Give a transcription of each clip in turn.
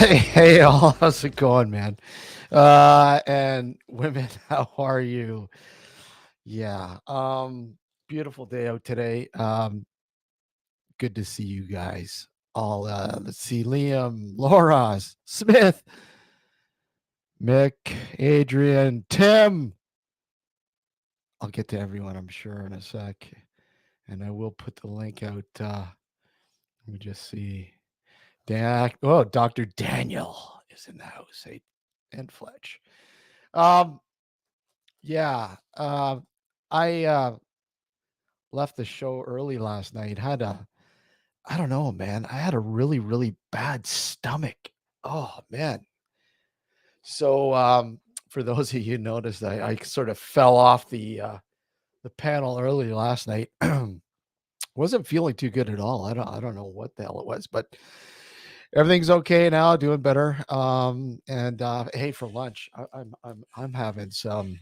Hey, all, how's it going, man? And women, how are you? Yeah, beautiful day out today. Good to see you guys. All, let's see, Liam, Laura, Smith, Mick, Adrian, Tim. I'll get to everyone, I'm sure, in a sec, and I will put the link out. Let me just see. Dr. Daniel is in the house. Hey, and Fletch. Um, Yeah, I left the show early last night. I don't know, man. I had a really, really bad stomach. Oh man. So, for those of you who noticed, I sort of fell off the panel early last night. Wasn't feeling too good at all. I don't know what the hell it was, but everything's okay now. Doing better. And hey, for lunch, I'm having some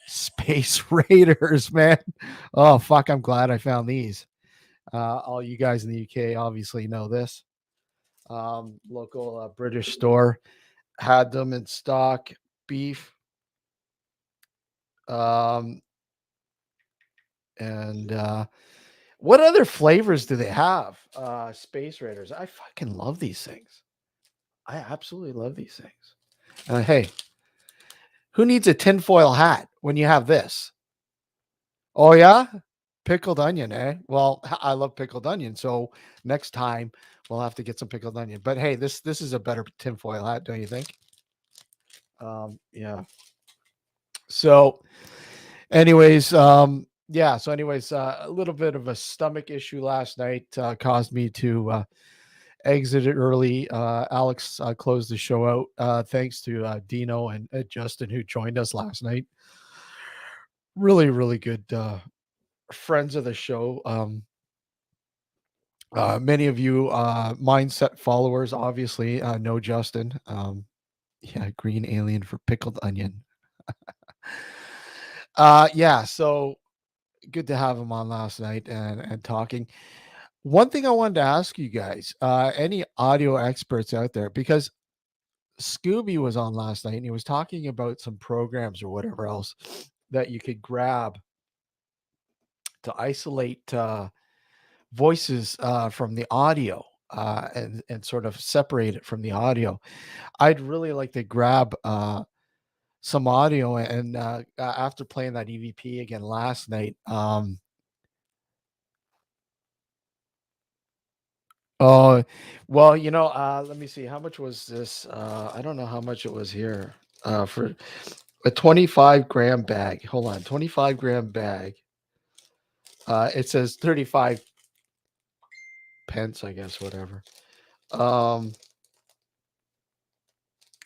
Space Raiders, man. Oh fuck, I'm glad I found these. All you guys in the UK obviously know this. Local British store had them in stock. Beef, um, and what other flavors do they have? Space Raiders. I fucking love these things. I absolutely love these things. Hey, who needs a tinfoil hat when you have this? Oh yeah, pickled onion, eh? Well, I love pickled onion, so next time we'll have to get some pickled onion. But hey, this is a better tinfoil hat, don't you think? Yeah. So, anyways, yeah. So, anyways, a little bit of a stomach issue last night caused me to exit it early. Alex closed the show out. Thanks to Dino and Justin who joined us last night. Really, really good friends of the show. Many of you mindset followers obviously know Justin. Yeah, green alien for pickled onion. Yeah, so good to have him on last night and talking. One thing I wanted to ask you guys, any audio experts out there, because Scooby was on last night and he was talking about some programs or whatever else that you could grab to isolate voices from the audio and sort of separate it from the audio. I'd really like to grab some audio and after playing that EVP again last night. Oh, well, let me see. How much was this? I don't know how much it was here for a 25-gram bag. Hold on, 25-gram bag. It says 35 pence, I guess, whatever. Um,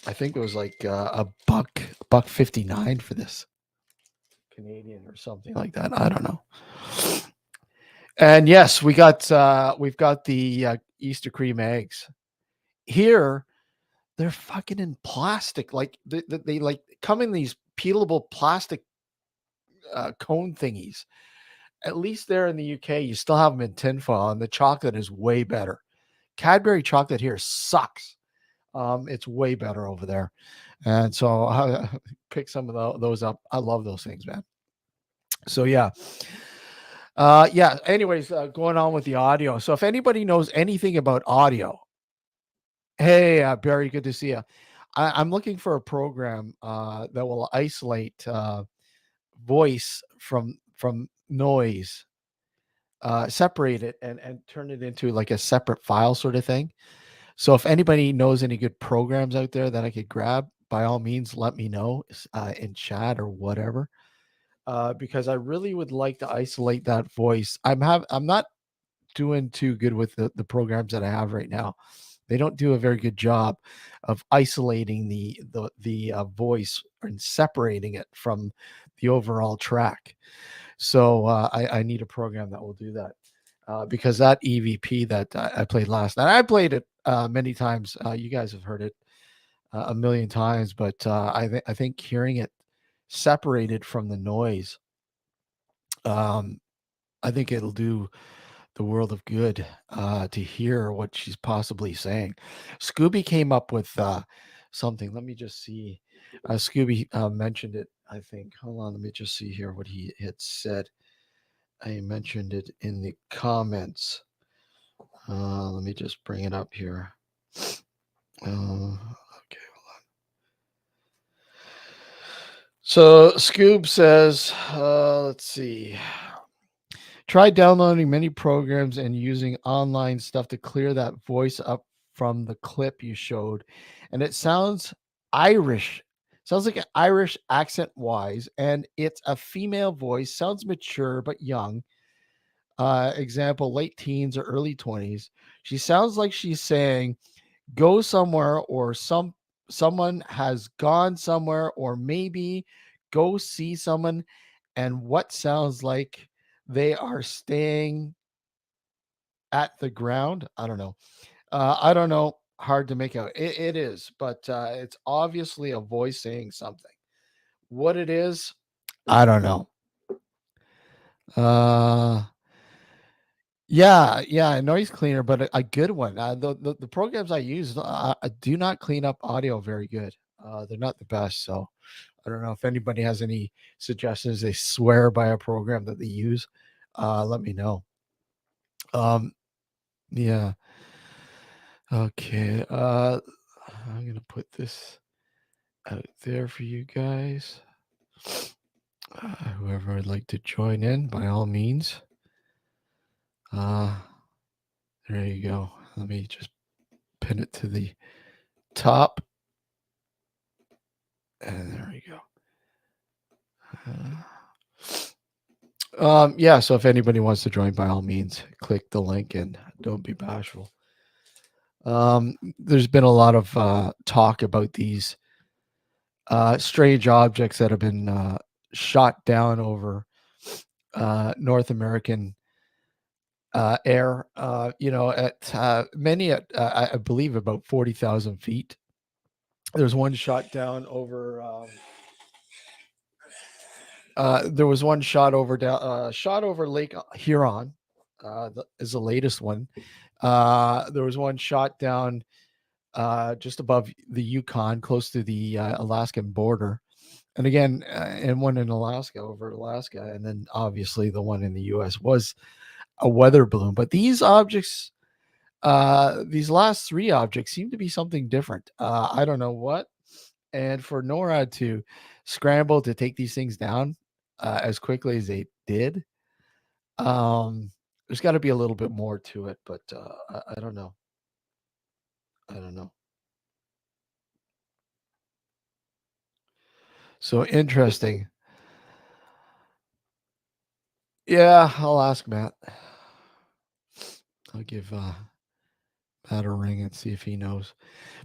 I think it was like a buck 59 for this Canadian or something like that. I don't know. And yes, we've got the Easter cream eggs here. They're fucking in plastic, like they like come in these peelable plastic cone thingies. At least there in the UK, you still have them in tinfoil, and the chocolate is way better. Cadbury chocolate here sucks. It's way better over there, and so pick some of those up. I love those things, man. So yeah, yeah. Anyways, going on with the audio. So if anybody knows anything about audio, hey, Barry, good to see you. I'm looking for a program that will isolate voice from noise, separate it, and turn it into like a separate file sort of thing. So if anybody knows any good programs out there that I could grab, by all means, let me know in chat or whatever. Because I really would like to isolate that voice. I'm not doing too good with the programs that I have right now. They don't do a very good job of isolating the voice and separating it from the overall track. So I need a program that will do that because that EVP that I played last night, I played it many times. You guys have heard it a million times, but I think hearing it separated from the noise, um, I think it'll do the world of good to hear what she's possibly saying. Scooby came up with something. Let me just see. Scooby mentioned it, I think. Hold on, let me just see here what he had said. I mentioned it in the comments. Let me just bring it up here. Okay. So Scoob says, let's see. Try downloading many programs and using online stuff to clear that voice up from the clip you showed. And it sounds Irish. Sounds like an Irish accent wise. And it's a female voice. Sounds mature but young. Example, late teens or early 20s. She sounds like she's saying, go somewhere, or someone has gone somewhere, or maybe go see someone, and what sounds like they are staying at the ground. I don't know. I don't know. Hard to make out. It is, but it's obviously a voice saying something. What it is, I don't know. Uh, yeah, a noise cleaner, but a good one. The programs I use do not clean up audio very good. They're not the best. So I don't know if anybody has any suggestions. They swear by a program that they use. Let me know. Um, yeah. Okay. I'm gonna put this out there for you guys. Whoever would like to join in, by all means. Uh, there you go. Let me just pin it to the top. And there we go. Yeah, so if anybody wants to join, by all means, click the link and don't be bashful. There's been a lot of talk about these strange objects that have been shot down over North American air, at many at, I believe, about 40,000 feet. There's one shot down over. There was one shot over Lake Huron. Is the latest one. There was one shot down just above the Yukon, close to the Alaskan border, and again, and one in Alaska, over Alaska, and then obviously the one in the U.S. was a weather balloon. But these objects, these last three objects, seem to be something different. I don't know what. And for NORAD to scramble to take these things down as quickly as they did, there's got to be a little bit more to it. But I don't know. I don't know. So interesting. Yeah, I'll ask Matt. I'll give Matt a ring and see if he knows.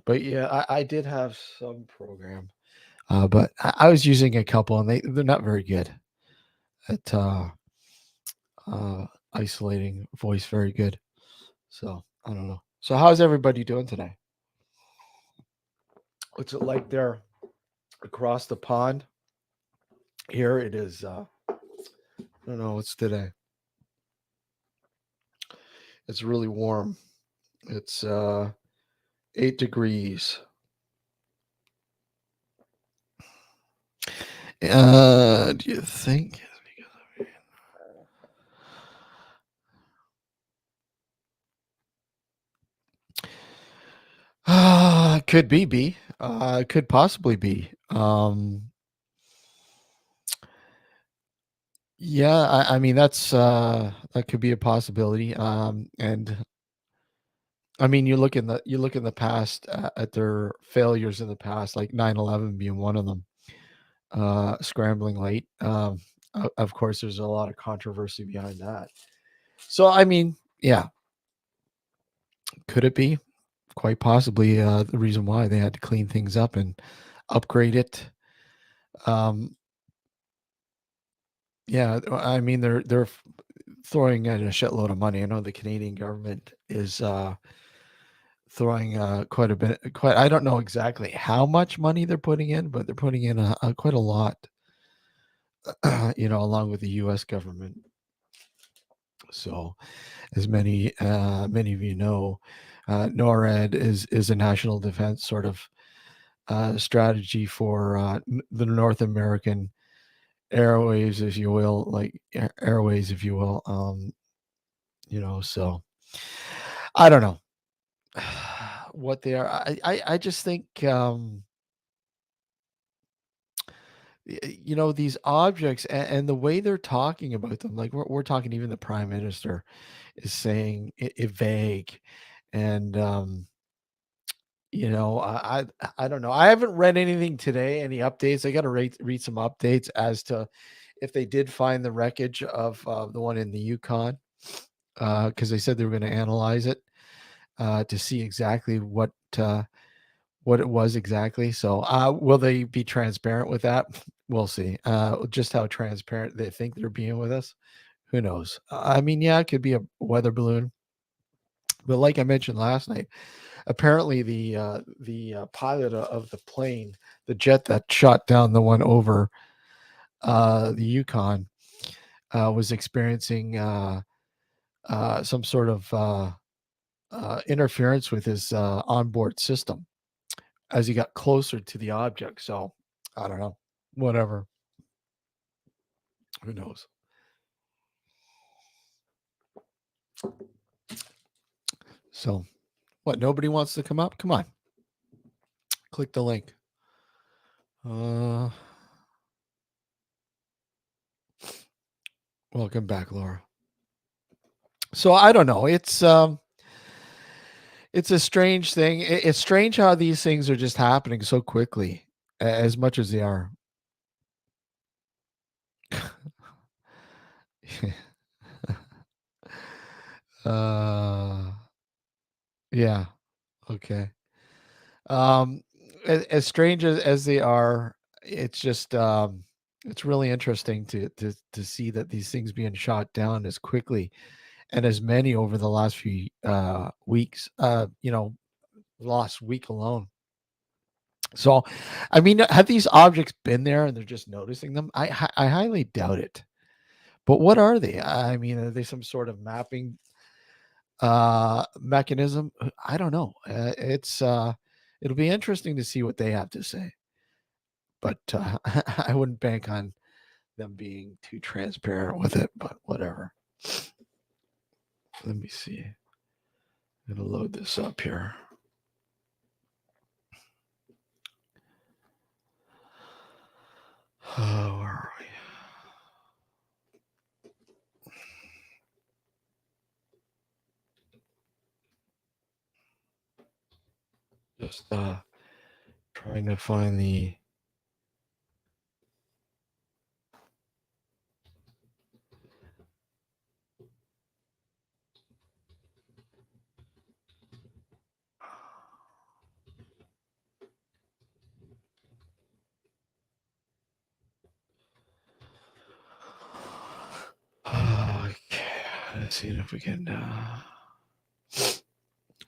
But yeah, I did have some program, but I was using a couple, and they're not very good at uh, isolating voice very good. So I don't know. So how's everybody doing today? What's it like there across the pond? Here it is. I don't know. What's today? It's really warm. It's 8 degrees. Do you think? Could be B. Could possibly be. Yeah, I mean that could be a possibility. And I mean you look in the past at their failures in the past, like 9/11 being one of them. Scrambling late. Of course, there's a lot of controversy behind that. So I mean, yeah, could it be? Quite possibly the reason why they had to clean things up and upgrade it. Um, yeah, I mean they're throwing in a shitload of money. I know the Canadian government is throwing quite a bit. Quite, I don't know exactly how much money they're putting in, but they're putting in quite a lot. Along with the U.S. government. So, as many of you know, NORAD is a national defense sort of strategy for the North American airwaves, if you will, like airways, if you will. So I don't know what they are. I just think these objects and the way they're talking about them, like we're talking, even the prime minister is saying it vague, and I don't know. I haven't read anything today, any updates. I got to read some updates as to if they did find the wreckage of the one in the Yukon, because they said they were going to analyze it to see exactly what it was exactly. So, will they be transparent with that? We'll see. Just how transparent they think they're being with us. Who knows? I mean, yeah, it could be a weather balloon, but like I mentioned last night, apparently the pilot of the plane, the jet that shot down the one over the Yukon, was experiencing some sort of interference with his onboard system as he got closer to the object. So I don't know. Whatever. Who knows? So what? Nobody wants to come up? Come on. Click the link. Uh, Welcome back, Laura. So I don't know. It's a strange thing. It's strange how these things are just happening so quickly, as much as they are. uh, yeah. Okay. Um, as strange as they are, it's just it's really interesting to see that these things being shot down as quickly and as many over the last few weeks. Last week alone. So, I mean, have these objects been there and they're just noticing them? I highly doubt it. But what are they? I mean, are they some sort of mapping mechanism? I don't know. It'll be interesting to see what they have to say. But I wouldn't bank on them being too transparent with it. But whatever. Let me see. I'm gonna load this up here. Oh, where are we? Just trying to find the. Okay, let's see if we can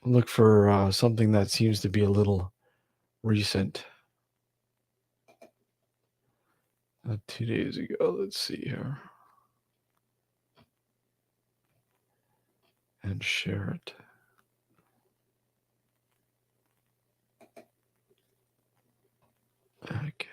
look for something that seems to be a little recent. 2 days ago. Let's see here. And share it. Okay.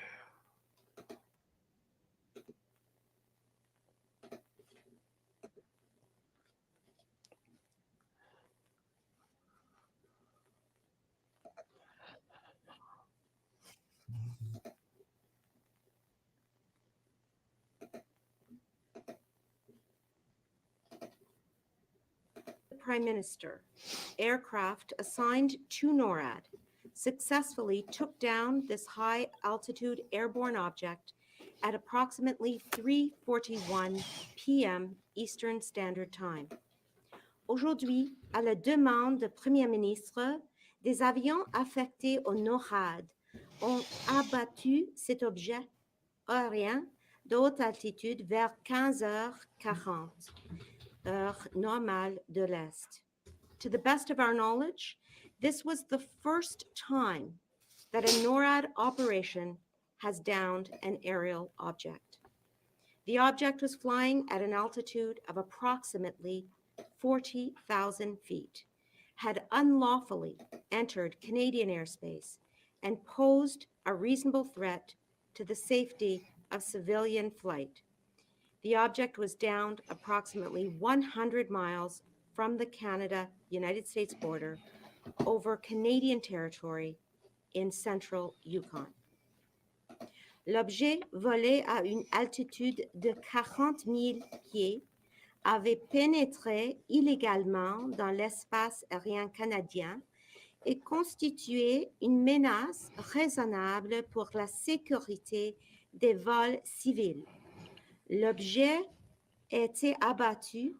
Prime Minister, aircraft assigned to NORAD successfully took down this high altitude airborne object at approximately 3:41 p.m. Eastern Standard Time. Aujourd'hui, à la demande du Premier ministre, des avions affectés au NORAD ont abattu cet objet aérien de haute altitude vers 15h40, heure normale de l'Est. To the best of our knowledge, this was the first time that a NORAD operation has downed an aerial object. The object was flying at an altitude of approximately 40,000 feet, had unlawfully entered Canadian airspace, and posed a reasonable threat to the safety of civilian flight. The object was downed approximately 100 miles from the Canada-United States border over Canadian territory in central Yukon. L'objet, volé à une altitude de 40 000 pieds, avait pénétré illégalement dans l'espace aérien canadien et constituait une menace raisonnable pour la sécurité des vols civils. L'objet était abattu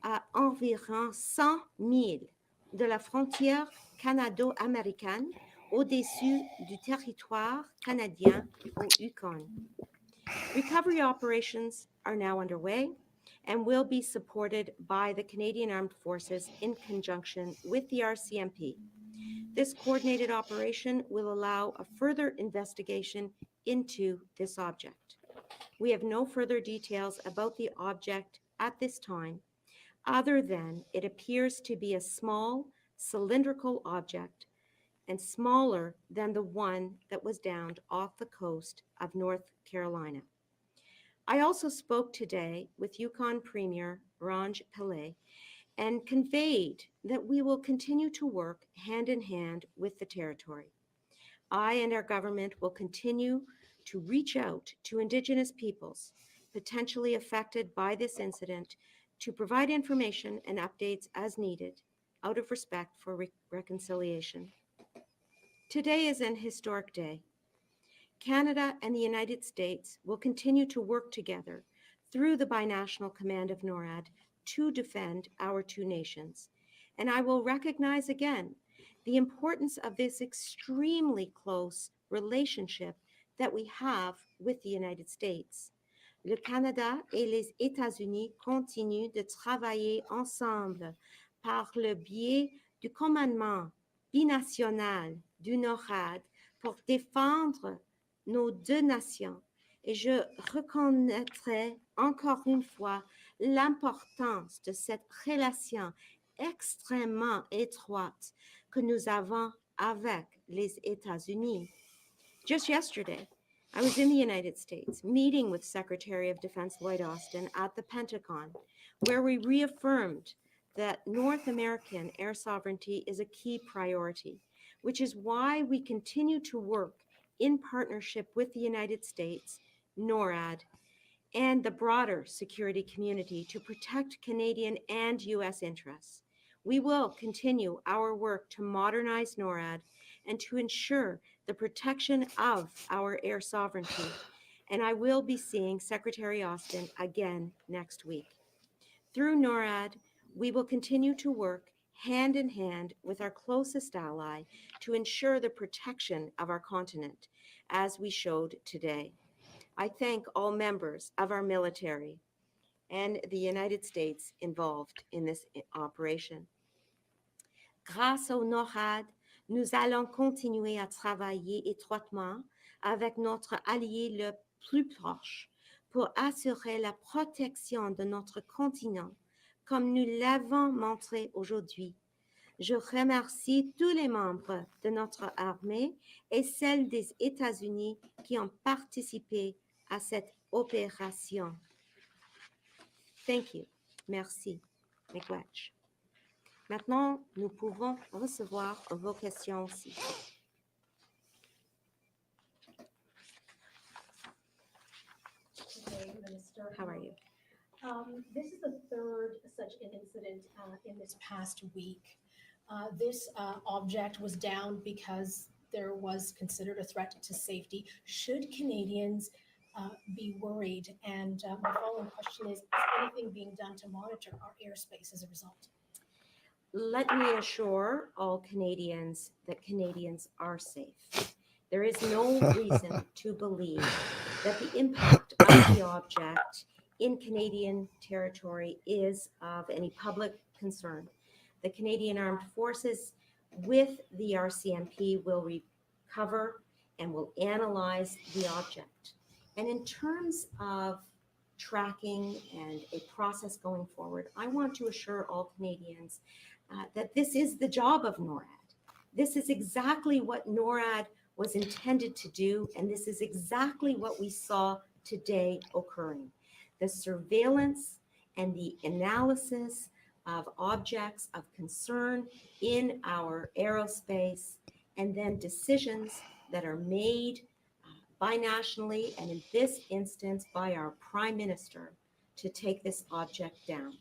à environ 100 000 de la frontière canado-américaine au-dessus du territoire canadien au Yukon. Recovery operations are now underway and will be supported by the Canadian Armed Forces in conjunction with the RCMP. This coordinated operation will allow a further investigation into this object. We have no further details about the object at this time, other than it appears to be a small cylindrical object and smaller than the one that was downed off the coast of North Carolina. I also spoke today with Yukon Premier Ranj Pillay and conveyed that we will continue to work hand in hand with the territory. I and our government will continue to reach out to Indigenous peoples potentially affected by this incident to provide information and updates as needed out of respect for reconciliation. Today is an historic day. Canada and the United States will continue to work together through the binational command of NORAD to defend our two nations. And I will recognize again the importance of this extremely close relationship that we have with the United States. Le Canada et les États-Unis continuent de travailler ensemble par le biais du commandement binational du NORAD pour défendre nos deux nations. Et je reconnaîtrai encore une fois l'importance de cette relation extrêmement étroite que nous avons avec les États-Unis. Just yesterday, I was in the United States meeting with Secretary of Defense Lloyd Austin at the Pentagon, where we reaffirmed that North American air sovereignty is a key priority, which is why we continue to work in partnership with the United States, NORAD, and the broader security community to protect Canadian and U.S. interests. We will continue our work to modernize NORAD and to ensure the protection of our air sovereignty. And I will be seeing Secretary Austin again next week. Through NORAD, we will continue to work hand in hand with our closest ally to ensure the protection of our continent, as we showed today. I thank all members of our military and the United States involved in this operation. Grâce au NORAD, nous allons continuer à travailler étroitement avec notre allié le plus proche pour assurer la protection de notre continent, comme nous l'avons montré aujourd'hui. Je remercie tous les membres de notre armée et celle des États-Unis qui ont participé à cette opération. Thank you. Merci. Miigwech. Maintenant, nous pouvons recevoir vos questions aussi. Okay, Minister. How are you? This is the third such an incident in this past week. This object was downed because there was considered a threat to safety. Should Canadians be worried? And my following question is anything being done to monitor our airspace as a result? Let me assure all Canadians that Canadians are safe. There is no reason to believe that the impact of the object in Canadian territory is of any public concern. The Canadian Armed Forces with the RCMP will recover and will analyze the object. And in terms of tracking and a process going forward, I want to assure all Canadians that this is the job of NORAD. This is exactly what NORAD was intended to do, and this is exactly what we saw today occurring. The surveillance and the analysis of objects of concern in our aerospace, and then decisions that are made binationally, and in this instance by our Prime Minister, to take this object down.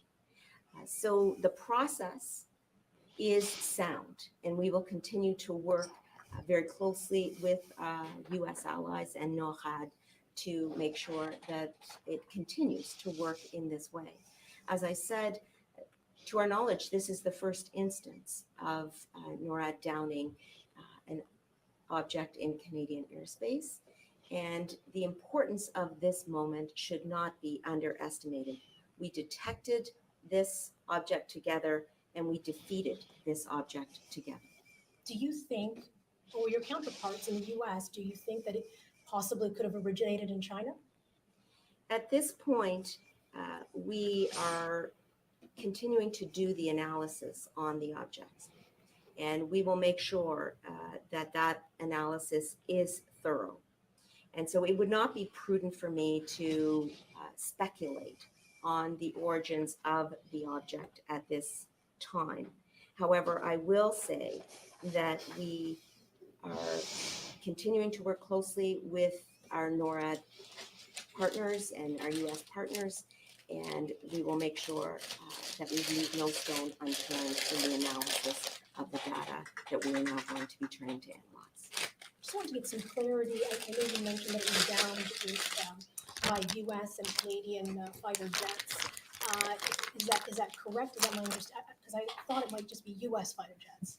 So the process is sound, and we will continue to work very closely with U.S. allies and NORAD to make sure that it continues to work in this way. As I said, to our knowledge, this is the first instance of NORAD downing an object in Canadian airspace, and the importance of this moment should not be underestimated. We detected this object together, and we defeated this object together. Do you think, or your counterparts in the US, do you think that it possibly could have originated in China? At this point, we are continuing to do the analysis on the objects, and we will make sure that that analysis is thorough. And so it would not be prudent for me to speculate on the origins of the object at this time. However, I will say that we are continuing to work closely with our NORAD partners and our U.S. partners, and we will make sure that we leave no stone unturned in the analysis of the data that we are now going to be trained to analyze. Just wanted to get some clarity. I know you mentioned that it was downed by U.S. and Canadian fighter jets. Is that correct? Is that my understanding? Because I thought it might just be U.S. fighter jets.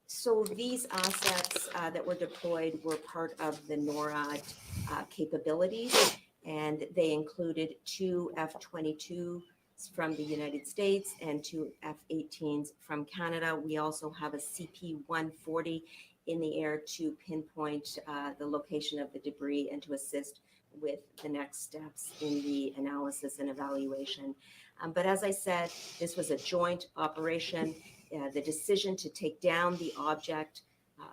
So these assets that were deployed were part of the NORAD capabilities, and they included 2 F-22s from the United States and 2 F-18s from Canada. We also have a CP-140 in the air to pinpoint the location of the debris and to assist with the next steps in the analysis and evaluation. But as I said, this was a joint operation. The decision to take down the object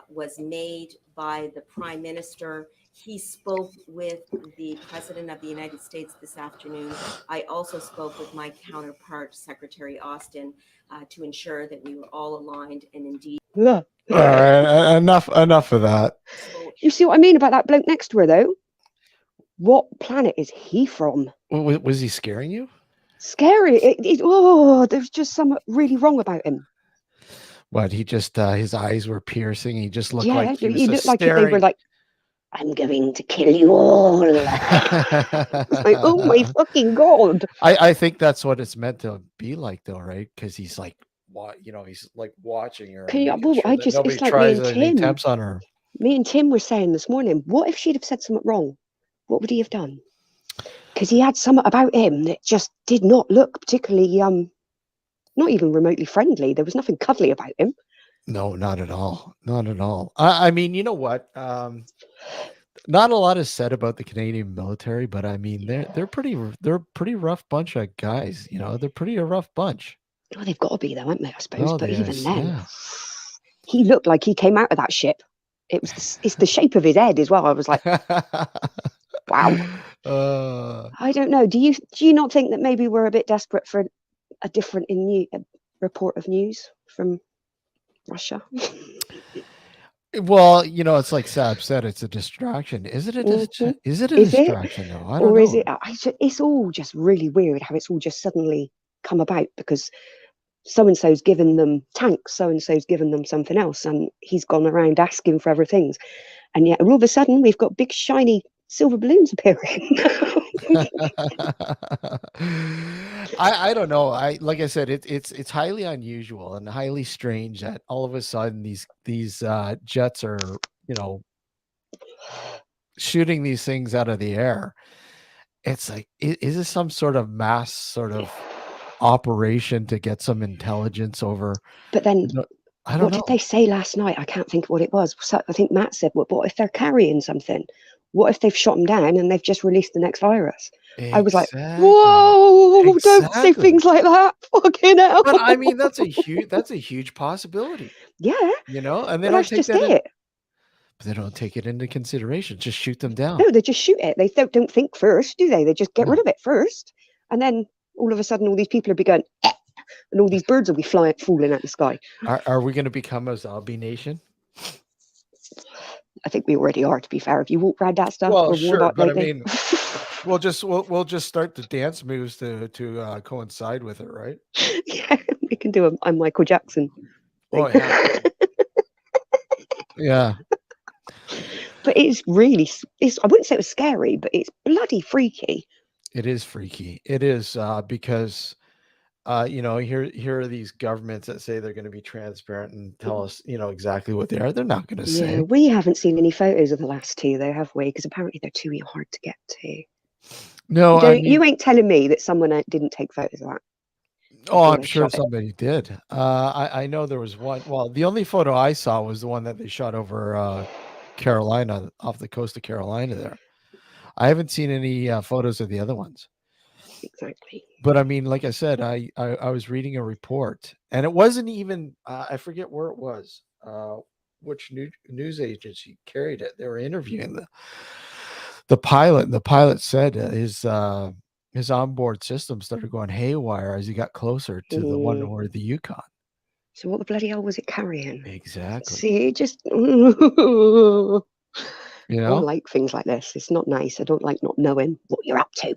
was made by the Prime Minister. He spoke with the President of the United States this afternoon. I also spoke with my counterpart, Secretary Austin, to ensure that we were all aligned and indeed. All right, enough of that. You see what I mean about that bloke next to her, though? What planet is he from? Was he scaring you? Scary. There's just something really wrong about him. What, he just his eyes were piercing. He just looked like he was looked like if they were like, I'm going to kill you all. It's like, oh my fucking God. I think that's what it's meant to be like, though, right? Because he's like, he's like watching her. It's like me and Tim. Temps on her. Me and Tim were saying this morning, what if she'd have said something wrong? What would he have done? Because he had something about him that just did not look particularly, not even remotely friendly. There was nothing cuddly about him. No, not at all. Not at all. I mean, you know what? Not a lot is said about the Canadian military, but I mean, they're a pretty rough bunch of guys. They're pretty a rough bunch. Well, they've got to be, though, haven't they? I suppose. Well, but yes, even then, yeah. He looked like he came out of that ship. It's the shape of his head as well. I was like, wow. I don't know. Do you not think that maybe we're a bit desperate for a different report of news from Russia? Well, it's like Sab said, it's a distraction. Is it a distraction though? I don't know. Is it? It's all just really weird how it's all just suddenly come about because so-and-so's given them tanks, so-and-so's given them something else, and he's gone around asking for other things. And yet all of a sudden we've got big shiny silver balloons appearing. I don't know. Like I said, it's highly unusual and highly strange that all of a sudden these jets are shooting these things out of the air. It's like, is this some sort of mass sort of operation to get some intelligence over? But then I don't know. What did they say last night? I can't think of what it was. So I think Matt said, what if they're carrying something? What if they've shot them down and they've just released the next virus? I was like, Exactly. whoa, don't say Exactly. things like that. Fucking hell. But I mean, that's a huge possibility, Yeah, you know, and but that's just it. but they don't take it into consideration. Just shoot them down. No, they just shoot it. They don't think first, do they? They just get No. rid of it first. And then all of a sudden, all these people will be going, eh, and all these birds will be falling out the sky. Are we going to become a zombie nation? I think we already are, to be fair. If you walk around that stuff Well, or sure, about but I lately. mean, we'll just start the dance moves to coincide with it, right? Yeah, we can do a Michael Jackson Oh thing. yeah, yeah. But it's really, I wouldn't say it was scary, but it's bloody freaky. It is freaky. It is because you know, here are these governments that say they're going to be transparent and tell us, you know, exactly what they are. They're not going to Yeah, say. we haven't seen any photos of the last two, though, have we? Because apparently they're too hard to get to. No, You ain't telling me that someone didn't take photos of that. Oh, before I'm they sure shot it. somebody did. I know there was one. Well, the only photo I saw was the one that they shot over Carolina, off the coast of Carolina there. I haven't seen any photos of the other ones. Exactly. But I mean, like I said, I was reading a report, and it wasn't even I forget where it was, which news agency carried it. They were interviewing the pilot, and the pilot said his onboard system started going haywire as he got closer to the one over the Yukon. So what the bloody hell was it carrying? Exactly. See, just You I know, don't like things like this. It's not nice. I don't like not knowing what you're up to.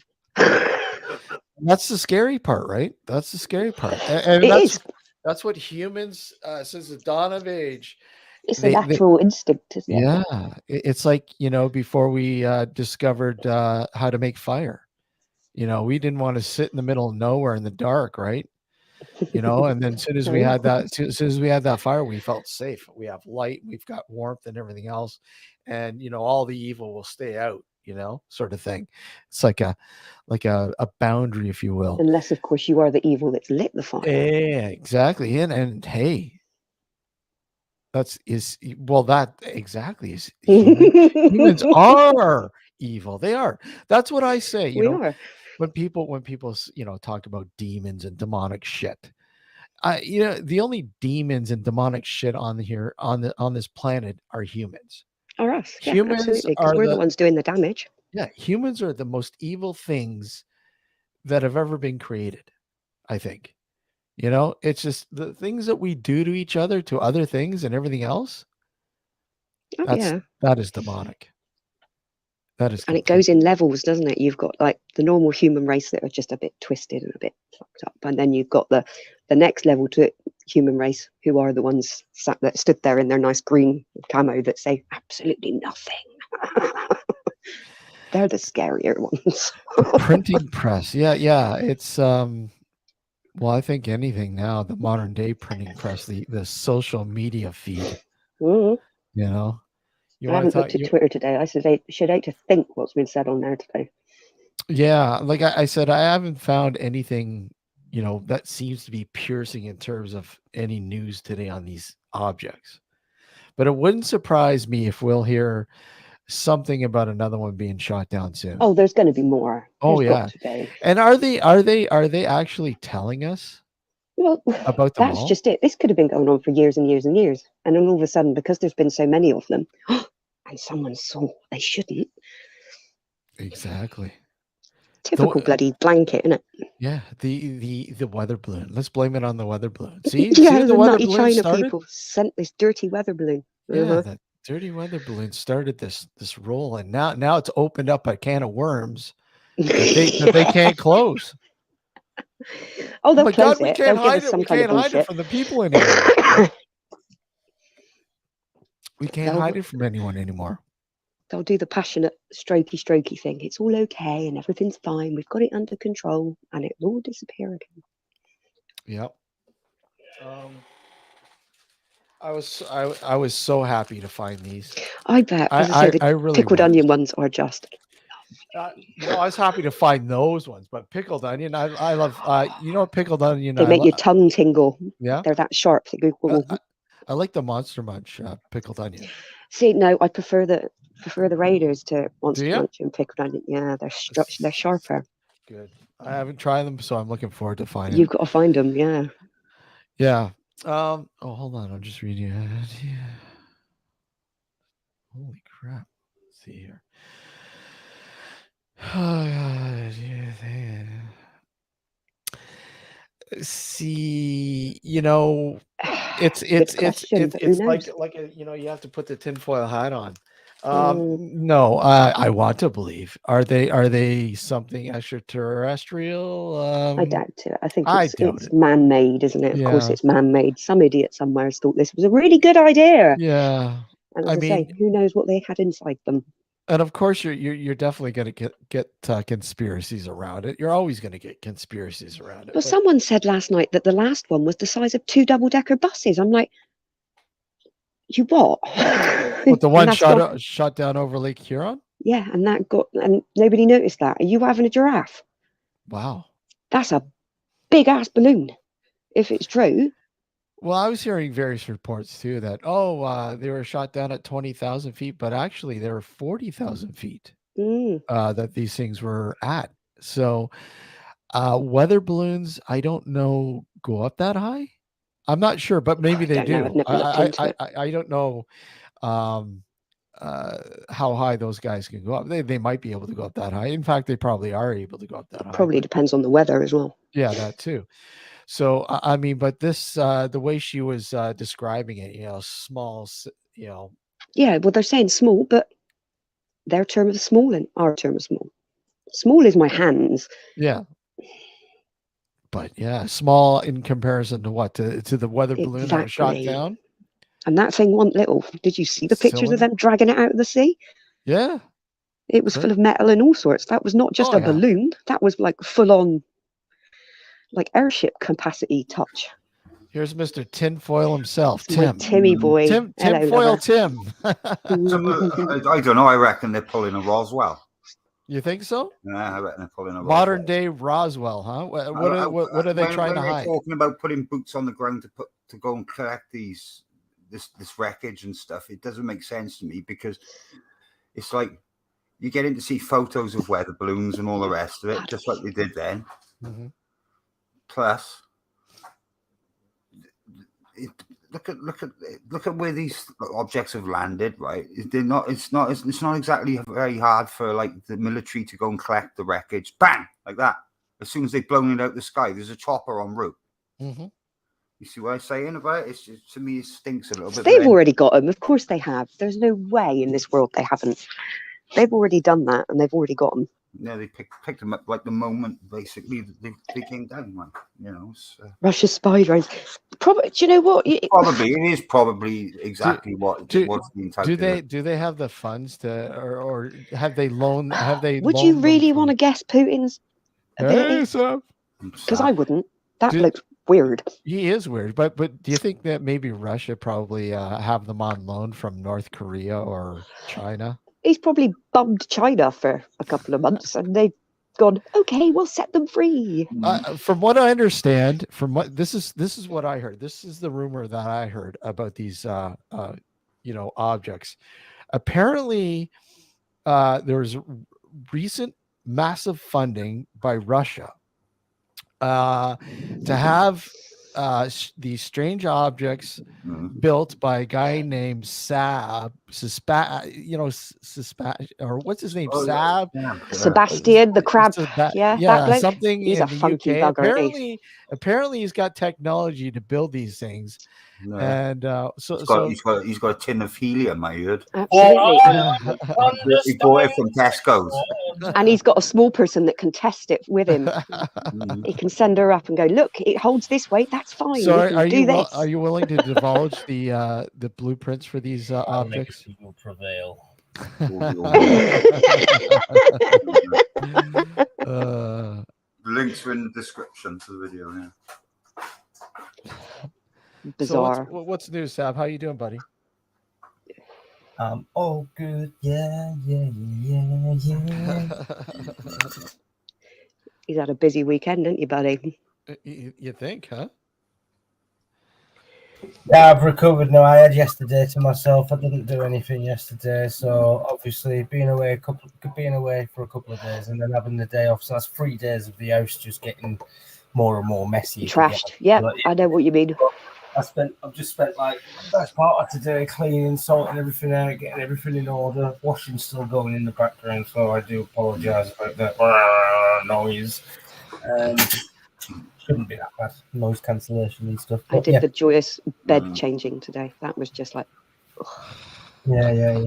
that's the scary part, right? That's the scary part, and It is. that's what humans since the dawn of age. It's a natural instinct, isn't it? Yeah, it's like, you know, before we discovered how to make fire. You know, we didn't want to sit in the middle of nowhere in the dark, right? You know, and then as soon as we had that, as soon as we had that fire, we felt safe. We have light, we've got warmth and everything else, and you know, all the evil will stay out. You know, sort of thing. It's like a boundary, if you will. Unless, of course, you are the evil that's lit the fire. Yeah, exactly. And hey, that exactly is humans are evil. They are. That's what I say. You know, are. when people you know, talk about demons and demonic shit, you know, the only demons and demonic shit on here on this planet are humans. Are us. Yeah, Humans absolutely. Because are we're the ones doing the damage. Yeah, humans are the most evil things that have ever been created, I think. You know, it's just the things that we do to each other, to other things and everything else. Oh, yeah. That is demonic. That is, and it goes in levels, doesn't it? You've got like the normal human race that are just a bit twisted and a bit fucked up, and then you've got the next level to human race, who are the ones that stood there in their nice green camo that say absolutely nothing. They're the scarier ones. the printing press. Yeah. It's well, I think anything now, the modern day printing press, the social media feed. Mm-hmm. You know, I haven't looked at Twitter today. I should hate to think what's been said on there today. Yeah, like I said, I haven't found anything, you know, that seems to be piercing in terms of any news today on these objects. But it wouldn't surprise me if we'll hear something about another one being shot down soon. Oh, there's going to be more. Oh yeah. And are they actually telling us about them? That's just it. This could have been going on for years and years and years, and then all of a sudden, because there's been so many of them, and someone saw they shouldn't. Exactly. Typical bloody blanket, isn't it? Yeah, the weather balloon. Let's blame it on the weather balloon. See, yeah, the weather nutty balloon China started? people sent this dirty weather balloon. Yeah, that dirty weather balloon started this roll, and now it's opened up a can of worms that they can't close. Oh, they'll close God, it. They'll give us some kind of bullshit. It from the people anymore. We can't hide it from anyone anymore. They'll do the passionate strokey thing. It's all okay and everything's fine. We've got it under control, and it will all disappear again. Yep. I was so happy to find these. I bet. As I say, the really pickled onion ones are just. You know, I was happy to find those ones, but pickled onion, I love. You know, pickled onion. They make your tongue tingle. Yeah, they're that sharp. They go. I like the Monster Munch pickled onion. See, no, I prefer the prefer the Raiders to Monster Do ya? Munch and Pickled Onion. Yeah, they're sharper. Good. I haven't tried them, so I'm looking forward to finding You've them. got to find them. Yeah. Yeah. Oh, hold on. I'm just reading it. Yeah. Holy crap. Let's see here. Oh, God. Yeah. See, it's Good it's it's question, it's but who it's knows? like you have to put the tinfoil hat on. Mm, No, I want to believe. Are they something extraterrestrial? I doubt it. I think I it's doubt it. man-made, isn't it? Of course, Yeah, it's man-made. Some idiot somewhere has thought this was a really good idea. yeah. And I as I say, mean, who knows what they had inside them? and of course you're definitely going to get conspiracies around it. You're always going to get conspiracies around it. Well, But someone said last night that the last one was the size of 2 double-decker buses. I'm like, you what? what, the And one that's gone. shot down over Lake Huron? Yeah, and nobody noticed that. Are you having a giraffe? Wow. That's a big ass balloon. If it's true, Well, I was hearing various reports too that they were shot down at 20,000 feet, but actually they were 40,000 feet mm, that these things were at. So weather balloons, I don't know, go up that high. I'm not sure, but maybe I they don't know. I've do. never looked into it. I don't know um, how high those guys can go up. They might be able to go up that high. In fact, they probably are able to go up that high. Probably But depends on the weather as well. yeah, that too. So I mean, but this the way she was describing it, small, Yeah, well, they're saying small, but their term of small and our term of small. Small is my hands. yeah, but yeah, small in comparison to what to the weather balloon that was shot Exactly. down. And that thing wasn't little. Did you see the pictures of Cylinder. them dragging it out of the sea? Yeah. It was full Great. of metal and all sorts. That was not just Oh a yeah. balloon. That was like full on, like airship capacity touch. Here's Mr. Tinfoil himself, It's my Tim. Timmy boy. Tim Hello, Tinfoil lover. Tim. I don't know. I reckon they're pulling a Roswell. You think so? Yeah, I reckon they're pulling a Modern Roswell. day Roswell, huh? What are they trying to when they're hide? talking about putting boots on the ground to go and collect this wreckage and stuff, it doesn't make sense to me, because it's like you get in to see photos of weather balloons and all the rest of it, just like they did then. Mm-hmm. Plus, look at where these objects have landed. Right? It's not exactly very hard for like the military to go and collect the wreckage. Bang, like that. As soon as they've blown it out the sky, there's a chopper en route. Mm-hmm. You see what I'm saying about it? It's just, to me, it stinks a little bit. They've already got them. Of course they have. There's no way in this world they haven't. They've already done that, and they've already got them. Yeah, they picked them up like the moment basically that they came down. Like, Russia's spy drones. Probably. Do you know what? it is probably exactly what what's being touted. Do they have the funds to, or have they Would you really want to guess Putin's ability? Because I wouldn't. That looks weird. He is weird, but do you think that maybe Russia probably have them on loan from North Korea or China? He's probably bummed China for a couple of months, and they've gone, okay, we'll set them free. From what I understand, this is what I heard. This is the rumor that I heard about these objects. Apparently, there was recent massive funding by Russia to have these strange objects built by a guy named or what's his name? Sebastian the crab. Yeah, something he's in a the funky UK. bugger. Apparently he's got technology to build these things. Yeah. And he's got a tin of helium, I heard. Absolutely. He bought it from Tesco's. And he's got a small person that can test it with him. He can send her up and go, look, it holds this weight, that's fine. So are you willing to divulge the blueprints for these objects? Will prevail. Links are in the description to the video. Yeah. Bizarre. So what's news, Sab? How you doing, buddy? Oh, good. Yeah. He's had a busy weekend, didn't you, buddy? You think, huh? Yeah, I've recovered now. I had yesterday to myself. I didn't do anything yesterday, so obviously being away for a couple of days and then having the day off. So that's 3 days of the house just getting more and more messy. If you get Trashed. Yep, like, I know what you mean. I've just spent like the best part of today cleaning, sorting everything out, getting everything in order. Washing's still going in the background, so I do apologise about that noise. Shouldn't be that bad. Noise cancellation and stuff. I But did yeah, the joyous bed changing today. That was just like, yeah.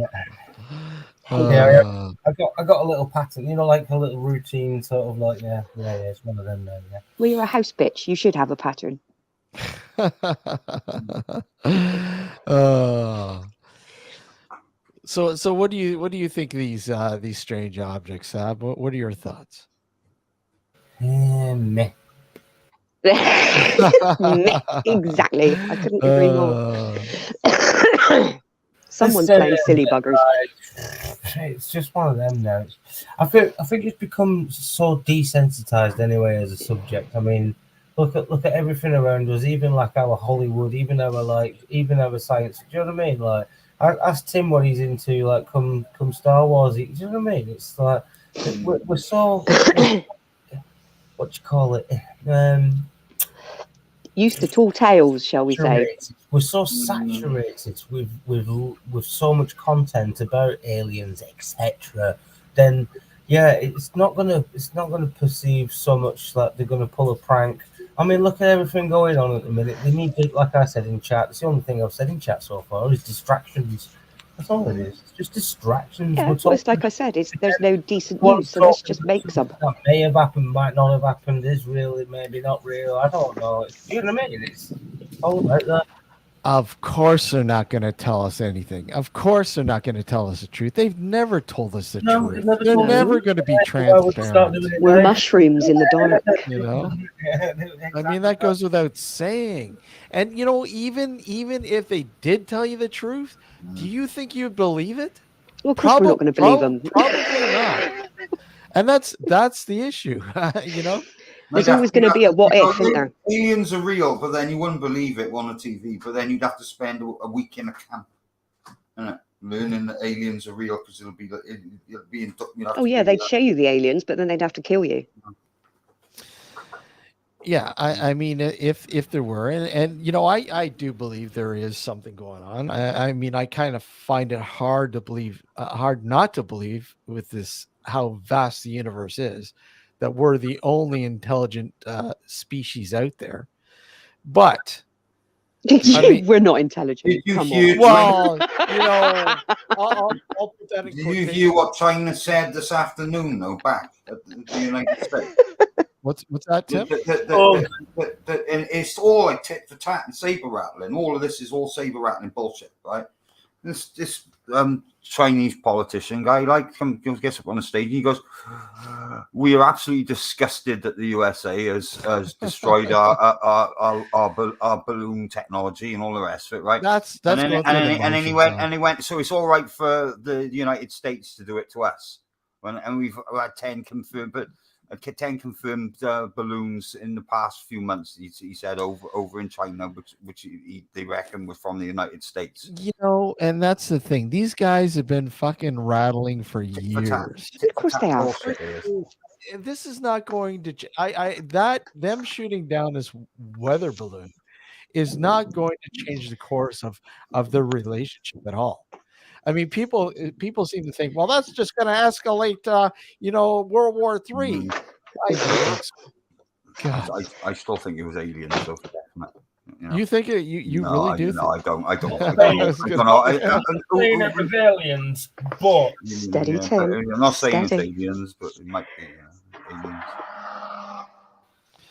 Uh, I got a little pattern, like a little routine, sort of like yeah. It's one of them now. Yeah. well, you're a house bitch. You should have a pattern. uh, so what do you think of these strange objects, Sab? What are your thoughts? Meh. Exactly. I couldn't agree more. Someone's This, playing silly buggers. It's just one of them now. I think it's become so desensitized anyway as a subject. I mean, look at everything around us, even like our Hollywood, even our science. Do you know what I mean? Like, I asked Tim what he's into, like come Star Wars. Do you know what I mean? It's like we're so what do you call it? Used to tall tales, shall we say? We're so saturated with so much content about aliens, etc. Then yeah, it's not gonna perceive so much like they're gonna pull a prank. I mean, look at everything going on at the minute. They need to, like I said in chat. It's the only thing I've said in chat so far is distractions. That's all it is. It's just distractions. Yeah, well, it's like I said, there's no decent news, so let's just make some. That may have happened, might not have happened. Is real, it may be not real. I don't know. You know what I mean? It's all about that. Of course they're not going to tell us anything. Of course they're not going to tell us the truth. They've never told us the No, truth. they've never They're told us. never going to be Why would they start transparent. doing it We're now? mushrooms in the dark. You know? I mean, Exactly. that goes without saying. And even if they did tell you the truth, do you think you'd believe it? Well, of course we're not going to believe them. Probably not. And that's the issue. You know? There's always going to be a what if, isn't there? Aliens are real, but then you wouldn't believe it on the TV. But then you'd have to spend a week in a camp, learning that aliens are real because it'll be in. Oh yeah, they'd show you the aliens, but then they'd have to kill you. Yeah, I mean, if there were, and I do believe there is something going on. I mean, I kind of find it hard to believe, hard not to believe with this how vast the universe is, that we're the only intelligent species out there. But We're not intelligent. Come on. Well, I'll put that in Did you quotation. hear what China said this afternoon, though, back at the United States? What's that, Tim? And it's all like tit for tat and saber rattling. All of this is all saber rattling bullshit, right? This Chinese politician guy gets up on the stage and he goes, "We are absolutely disgusted that the USA has destroyed our balloon technology and all the rest of it, right?" That's and then he went motions, and he went. So it's all right for the United States to do it to us, and we've had 10 confirmed, but 10 confirmed balloons in the past few months. He said over in China, which they reckon was from the United States. And that's the thing. These guys have been fucking rattling for years. Of course they are. This is not going to. Them shooting down this weather balloon is not going to change the course of their relationship at all. I mean, people seem to think, well, that's just going to escalate, World War III. God, I still think it was aliens, so for definite. You think it? You no, really do? No, I don't. I don't. Saying it was aliens, but steady Tim. I'm not saying it's aliens, but it might be aliens.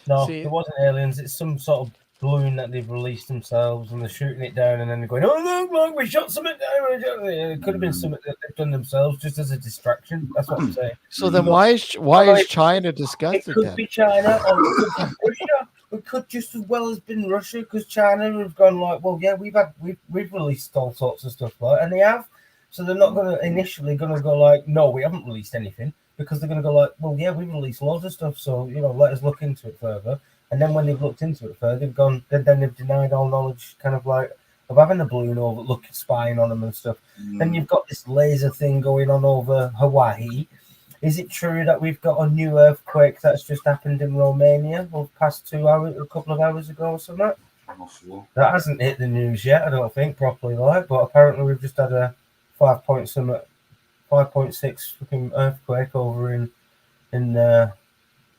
No, it wasn't aliens. It's some sort of balloon that they've released themselves, and they're shooting it down, and then they're going, "Oh look, we shot something down." It could have been something that they've done themselves, just as a distraction. That's what I'm saying. So then, why is China disgusted? It could be China, or it could be Russia. It could just as well as been Russia, because China have gone like, well, yeah, we've released all sorts of stuff, right? And they have. So they're not initially going to go like, no, we haven't released anything, because they're going to go like, well, yeah, we've released loads of stuff, so let us look into it further. And then when they've looked into it further, they've gone. Then they've denied all knowledge, kind of like of having a balloon over, looking, spying on them and stuff. Then you've got this laser thing going on over Hawaii. Is it true that we've got a new earthquake that's just happened in Romania over the past 2 hours, a couple of hours ago or something? I'm not sure. That hasn't hit the news yet, I don't think, properly, like. But apparently, we've just had a 5.6 fucking earthquake over in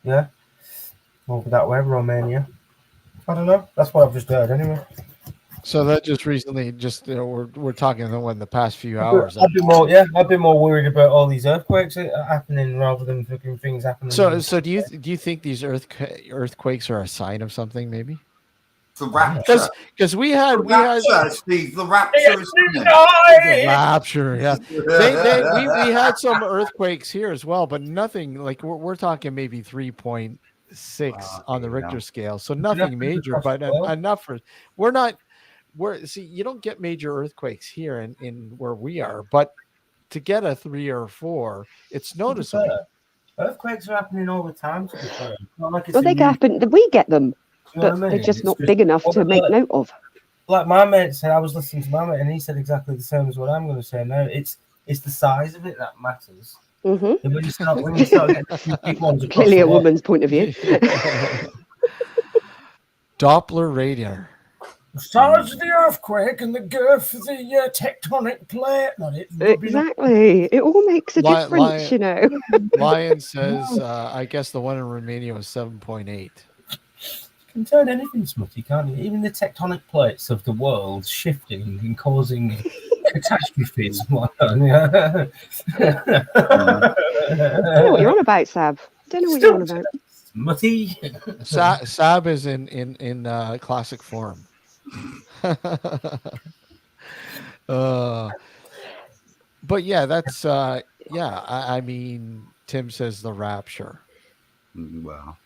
yeah, over that way, Romania. I don't know. That's what I've just heard, anyway. So that just recently, we're talking in the past few hours. I'd be more worried about all these earthquakes happening rather than fucking things happening. So do you think these earthquakes are a sign of something? Maybe The rapture. because we had Steve. The rapture is coming. the rapture. Yeah, we had some earthquakes here as well, but nothing like we're talking maybe 3.6 on the Richter scale, so nothing major, but enough for see, you don't get major earthquakes here in where we are, but to get a 3 or 4, it's noticeable. Earthquakes are happening all the time. To be fair. Not like Well, they happen. We get them, you know but what I they're mean? just It's not big enough to make note of. Like my mate said, I was listening to my mate, and he said exactly the same as what I'm going to say now. It's the size of it that matters. Mm-hmm. And when you start getting a few big ones, Clearly a woman's point of view. Doppler radar. the size of the earthquake and the girth of the tectonic plate. Exactly. It all makes a difference, you know. Lion says, I guess the one in Romania was 7.8. Can turn anything smutty, can't you? Even the tectonic plates of the world shifting and causing catastrophes. I don't know what you're on about, Sab. Don't know what you're on about. Smutty. Sab is in classic form. But yeah, that's I mean, Tim says the rapture. Well,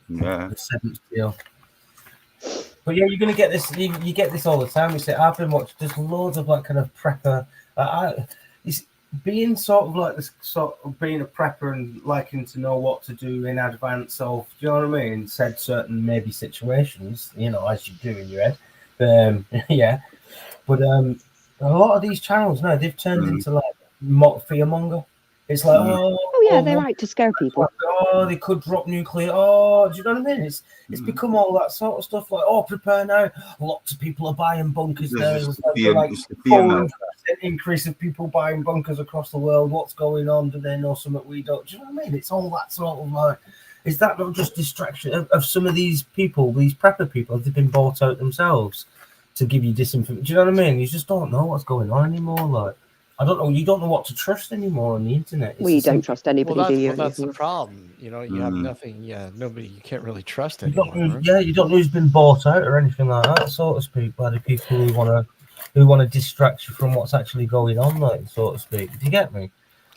yeah. The seventh deal. But yeah, you're gonna get this. You get this all the time. You say, I've been watching. There's loads of like kind of prepper. It's being sort of like this sort of being a prepper and liking to know what to do in advance of. Do you know what I mean? Said certain maybe situations. You know, as you do in your head. Yeah. But a lot of these channels now they've turned into like fearmonger. It's like they're right to scare people. Oh, they could drop nuclear. Oh, do you know what I mean? It's become all that sort of stuff. Like, prepare now. Lots of people are buying bunkers now. Like 400% increase of people buying bunkers across the world. What's going on? Do they know something we don't? Do you know what I mean? It's all that sort of like. Is that not just distraction of some of these people, these prepper people? Have they been bought out themselves to give you disinformation? Do you know what I mean? You just don't know what's going on anymore. Like, I don't know. You don't know what to trust anymore on the internet. You don't trust anybody, do you? Well, that's the problem. You know, you have nothing. Yeah, nobody. You can't really trust you anyone. Don't know, you don't know who's been bought out or anything like that, so to speak, by the people who want to distract you from what's actually going on, like, so to speak. Do you get me?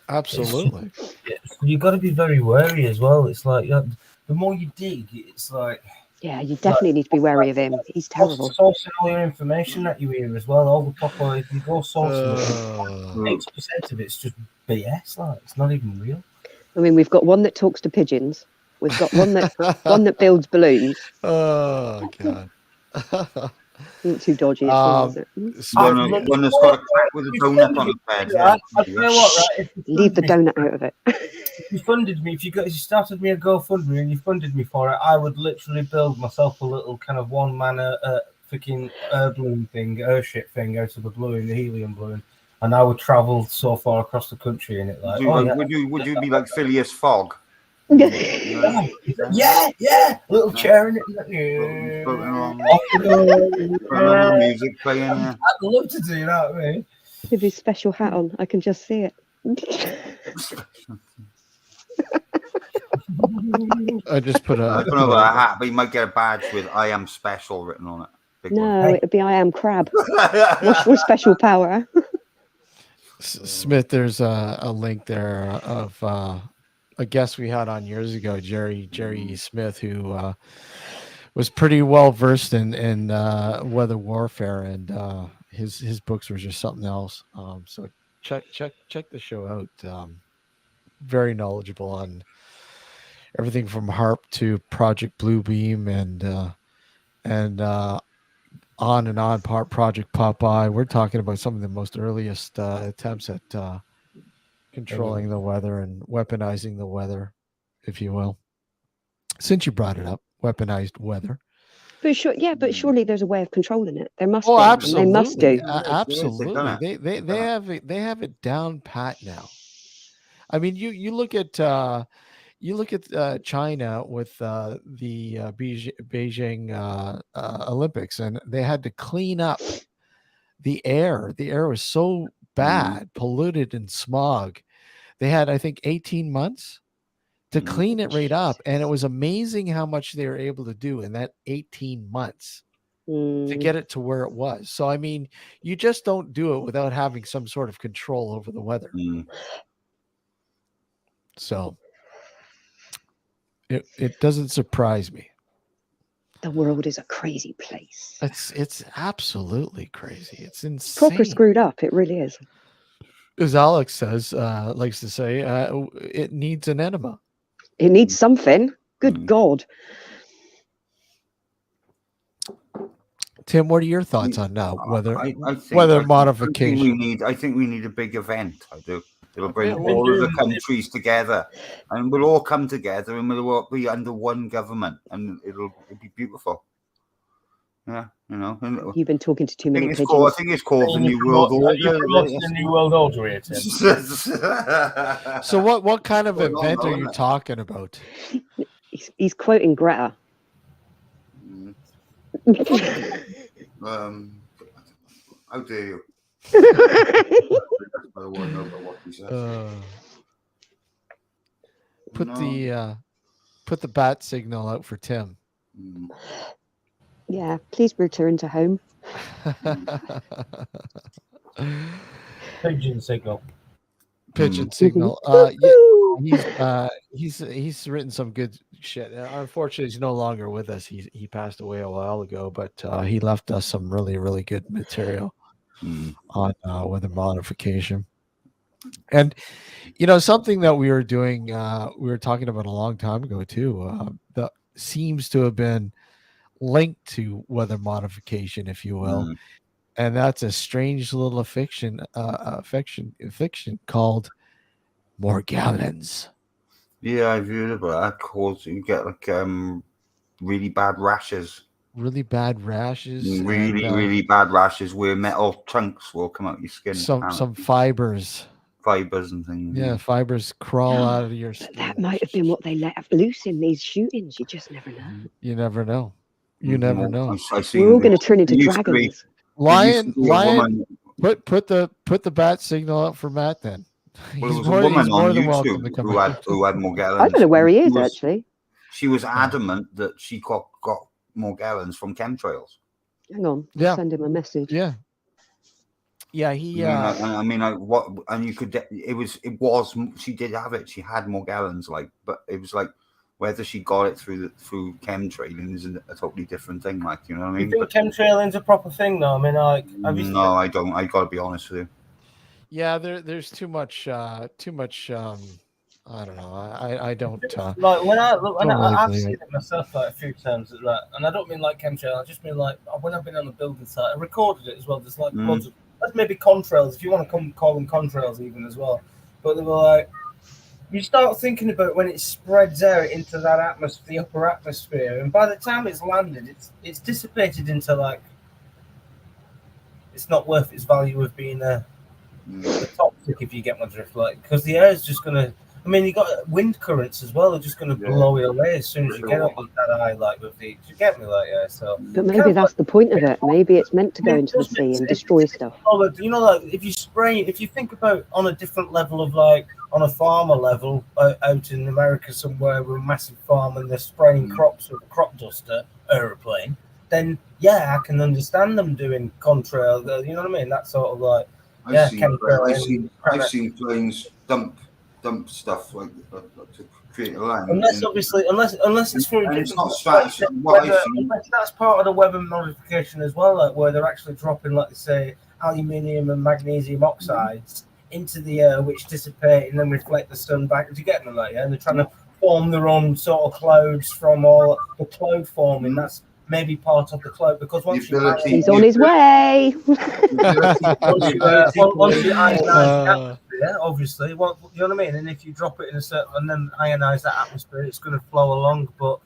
Absolutely. You've got to be very wary as well. It's like the more you dig, it's like. Yeah, you definitely need to be wary of him. He's terrible. Sourcing all your information that you hear as well, all the proper. If you go sourcing, 80% of it's just BS. Like, it's not even real. I mean, we've got one that talks to pigeons. We've got one that builds balloons. Oh God. Not too dodgy. One that's got a crack with a donut on its head. Yeah, I'll tell you what, right? Leave the donut out of it. If you funded me, if you started me a GoFundMe and you funded me for it, I would literally build myself a little kind of one-man freaking balloon thing, airship thing out of the balloon, the helium balloon, and I would travel so far across the country in it. Like, would you be like Phileas Fogg? Yeah, little chair in it. Music playing. I'd love to do that, mate. With his special hat on, I can just see it. I just put I don't know about a hat, but you might get a badge with "I am special" written on it. It'd be "I am crab." What's your special power? Smith, there's a link there of a guest we had on years ago, Jerry Smith, who was pretty well versed in weather warfare, and his books were just something else. So check the show out. Very knowledgeable on everything from HARP to Project Bluebeam and on and on. Project Popeye. We're talking about some of the most earliest attempts at controlling the weather and weaponizing the weather, if you will. Since you brought it up, weaponized weather. But surely there's a way of controlling it. There must Oh, be, and they must absolutely, do. absolutely. They have it down pat now. I mean, you look at China with the Beijing Olympics, and they had to clean up the air. The air was so bad, polluted and smog. They had, I think, 18 months to clean it right up, and it was amazing how much they were able to do in that 18 months to get it to where it was. So, I mean, you just don't do it without having some sort of control over the weather. So it doesn't surprise me. The world is a crazy place. It's absolutely crazy. It's insane. Proper screwed up. It really is. As Alex says, likes to say, it needs an enema. It needs something. Good God. Tim, what are your thoughts on weather modification? I think we need a big event. I do. It'll bring all of the countries together, and we'll all come together, and we'll all be under one government, and it'll be beautiful. Yeah, you know. And you've been talking to too many pigeons. I think it's called the New World Order. The New World Order here, Tim. So what kind of event are you talking about? He's quoting Greta. How dare you? Put the bat signal out for Tim. Yeah, please return to home. Pigeon signal. Pigeon signal. He's written some good shit. Unfortunately, he's no longer with us. He passed away a while ago, but he left us some really, really good material on weather modification. And something that we were doing, we were talking about a long time ago too. That seems to have been linked to weather modification, if you will, and that's a strange little fiction called Morgellons. Yeah, I've heard about that. Cause you get like really bad rashes. Really bad rashes. Really bad rashes where metal chunks will come out your skin. Some fibers and things. Yeah, fibers crawl out of your skin. That might have been what they let loose in these shootings. You just never know. You never know. We're all going to turn into dragons. Lion, put the bat signal up for Matt then. Well, there was a woman on YouTube who had Morgellons. I don't know where he is, actually. She was adamant that she got Morgellons from chemtrails. Hang on. Yeah. Send him a message. Yeah. Yeah, I mean, you could. It was. She did have it. She had Morgellons, but it was like whether she got it through chemtrailing is a totally different thing. You know what I mean? You think chemtrailing's a proper thing, though? I mean, no, I don't. I got to be honest with you. Yeah, there's too much. I don't know. I don't. Like when I've seen it myself a few times, and I don't mean like chemtrail. I just mean like when I've been on the building site, I recorded it as well. There's like loads of. That's maybe contrails, if you want to call them contrails even as well. But they were like, you start thinking about when it spreads out into that atmosphere, the upper atmosphere, and by the time it's landed, it's dissipated into it's not worth its value of being a toxic, if you get my drift, because the air is just going to. I mean, you got wind currents as well. They're just going to blow it away as soon as you get up with that eye, with the. You get me, so. But maybe that's the point of it. Maybe it's meant to go into the sea and destroy stuff. If you think about on a different level of on a farmer level out in America somewhere with a massive farm and they're spraying crops with a crop duster aeroplane, then yeah, I can understand them doing contrail. You know what I mean? That sort of I've seen planes dump stuff to create a land. Unless it's for it's not strategy. Unless that's part of the weather modification as well, where they're actually dropping, like they say, aluminium and magnesium oxides into the air, which dissipate and then reflect the sun back. Do you get me? And they're trying to form their own sort of clothes from all the cloth forming. That's maybe part of the cloth, because once you ability- He's on his way. once you ionize the Uh, atmosphere, obviously, well, you know what I mean. And if you drop it in a certain and then ionize that atmosphere, it's going to flow along. But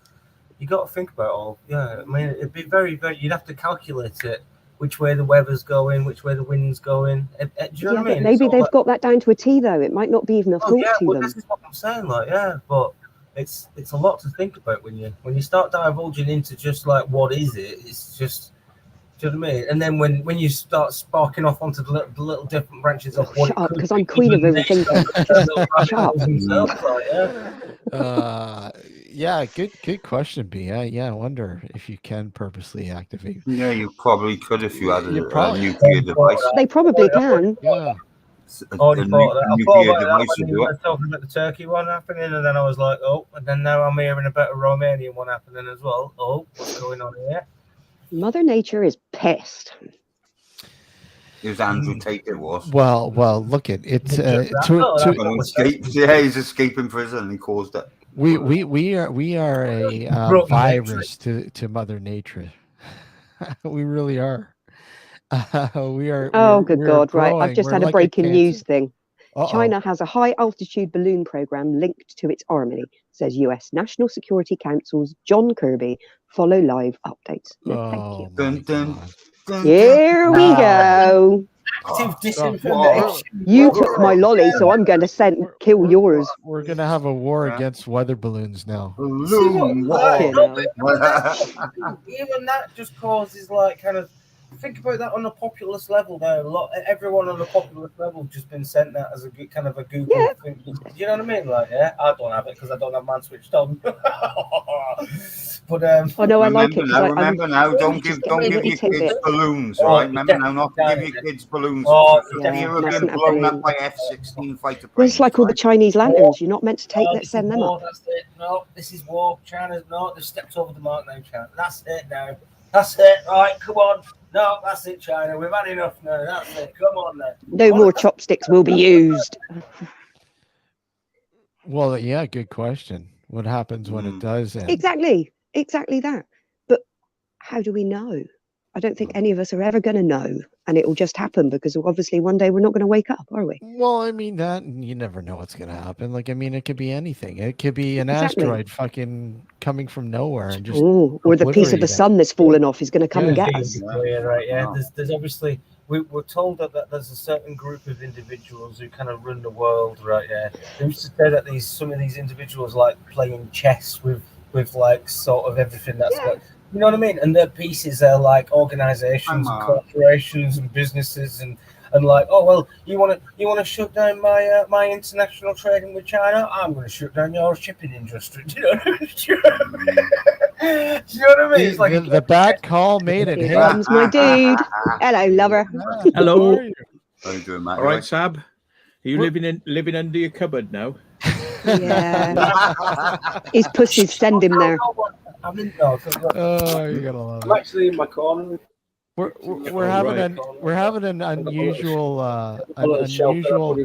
you got to think about it all. Yeah, I mean, it'd be very, very. You'd have to calculate it, which way the weather's going, which way the wind's going. Do you know what I mean? But maybe they've got that down to a T, though. It might not be even a thought to them. This is what I'm saying. Like, yeah, but it's a lot to think about when you start divulging into just like what is it. It's just. Do you know what I mean? And then when you start sparking off onto the little different branches of what Shut it up, could because be, I'm queen of even overthinking. Shut up. yeah, good question, B. Yeah, I wonder if you can purposely activate. Yeah, you probably could if you had You a probably- nuclear device. They probably can. Yeah. Already thought that. I thought nuclear about that device when to you do were it. talking about the Turkey one happening, and then I was like, oh, and then now I'm hearing about a Romanian one happening as well. Oh, what's going on here? Mother Nature is pissed. It was Andrew Tate. It was. Well, look at it's Someone escaped. Yeah, he's escaping prison and he caused it. we are a Broken virus to Mother Nature. We really are. We are. Oh, we're- good we're God, right. I've growing. just We're had a like breaking cancer. news thing. Uh-oh. China has a high altitude balloon program linked to its army, says US National Security Council's John Kirby. Follow live updates. No, thank you. Oh my Dun, dun, God. dun, Here we go. Active dun. disinformation. You took my lolly, so I'm going to kill yours. We're gonna have a war Yeah. against weather balloons now. Balloon Fucking war. hell. Even that just causes like kind of think about that on a populous level. Though everyone on a populous level just been sent that as a kind of a Google Yeah. thing. Do you know what I mean? Like, yeah, I don't have it because I don't have mine switched on. But Oh no, I like it. 'Cause Remember now, don't just give getting a your little kids tidbit. balloons, Oh, right? Remember now, not to give definitely. your kids balloons. Oh, If yeah, you're being mustn't have blown up balloons. by F-16 fighter Well, it's planes, like all the right? Chinese lanterns. You're not meant to take Oh, that, this send is them war, up. That's it. No, this is war. China's no, they've stepped over the mark now, China. That's it now. That's it. Right, come on. No, that's it, China. We've had enough now. That's it. Come on now. No more chopsticks will be used. Well, yeah, good question. What happens when it does end? Exactly that. But how do we know? I don't think any of us are ever going to know, and it will just happen because obviously one day we're not going to wake up, are we? Well, I mean that, and you never know what's gonna happen. Like, I mean, it could be anything. It could be an Exactly. asteroid fucking coming from nowhere and just Oh, or the piece of the obliterating. sun that's fallen off is going to come and Yeah. get us. Yeah, right. Yeah, No. there's obviously we're told that there's a certain group of individuals who kind of run the world, right? Yeah, they used to say that some of these individuals like playing chess with like sort of everything that's Yeah. got, you know what I mean? And their pieces are like organizations and corporations and businesses and like, oh well, you want to shut down my my international trading with China? I'm going to shut down your shipping industry. Do you know what I mean? Do you know what I mean? It's like The bad call made it. Here Hey, comes my dude. Hello, lover. Hello. How you doing, Matt? All right, Sab. Are you living under your cupboard now? Yeah. His pussies send him there. I'm in, no, Oh, you're gonna love I'm it. actually in my corner. We're Oh, having an unusual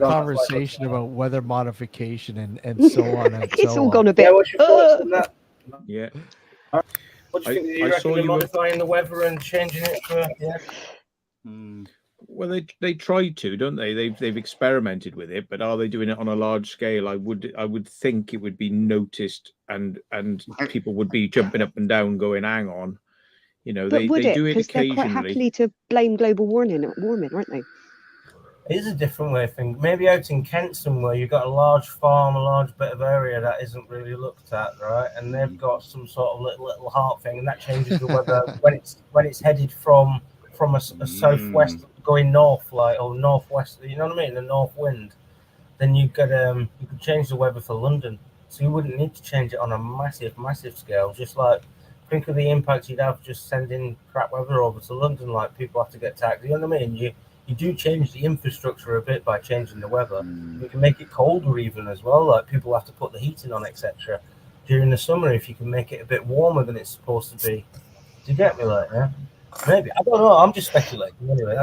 conversation about weather modification and so on and It's so all on. gone a bit. What's your thoughts on that? Yeah. What do you think? Do you I reckon saw they're you were- modifying the weather and changing it for? Yeah. Well, they tried to, don't they? They've experimented with it, but are they doing it on a large scale? I would think it would be noticed, and people would be jumping up and down, going, "Hang on," you know. But would they it? do it Because they're quite occasionally. happily to blame global warming, aren't they? It is a different way of thinking. Maybe out in Kent somewhere, you've got a large farm, a large bit of area that isn't really looked at, right? And they've got some sort of little heart thing, and that changes the weather when it's headed from a southwest going north, like, or northwest. You know what I mean? The north wind. Then you could change the weather for London, so you wouldn't need to change it on a massive scale. Just like think of the impact you'd have just sending crap weather over to London. Like people have to get taxed. You know what I mean? You do change the infrastructure a bit by changing the weather. You can make it colder even as well. Like people have to put the heating on, etc. During the summer, if you can make it a bit warmer than it's supposed to be. Do you get me? Like, yeah? Maybe. I don't know. I'm just speculating anyway.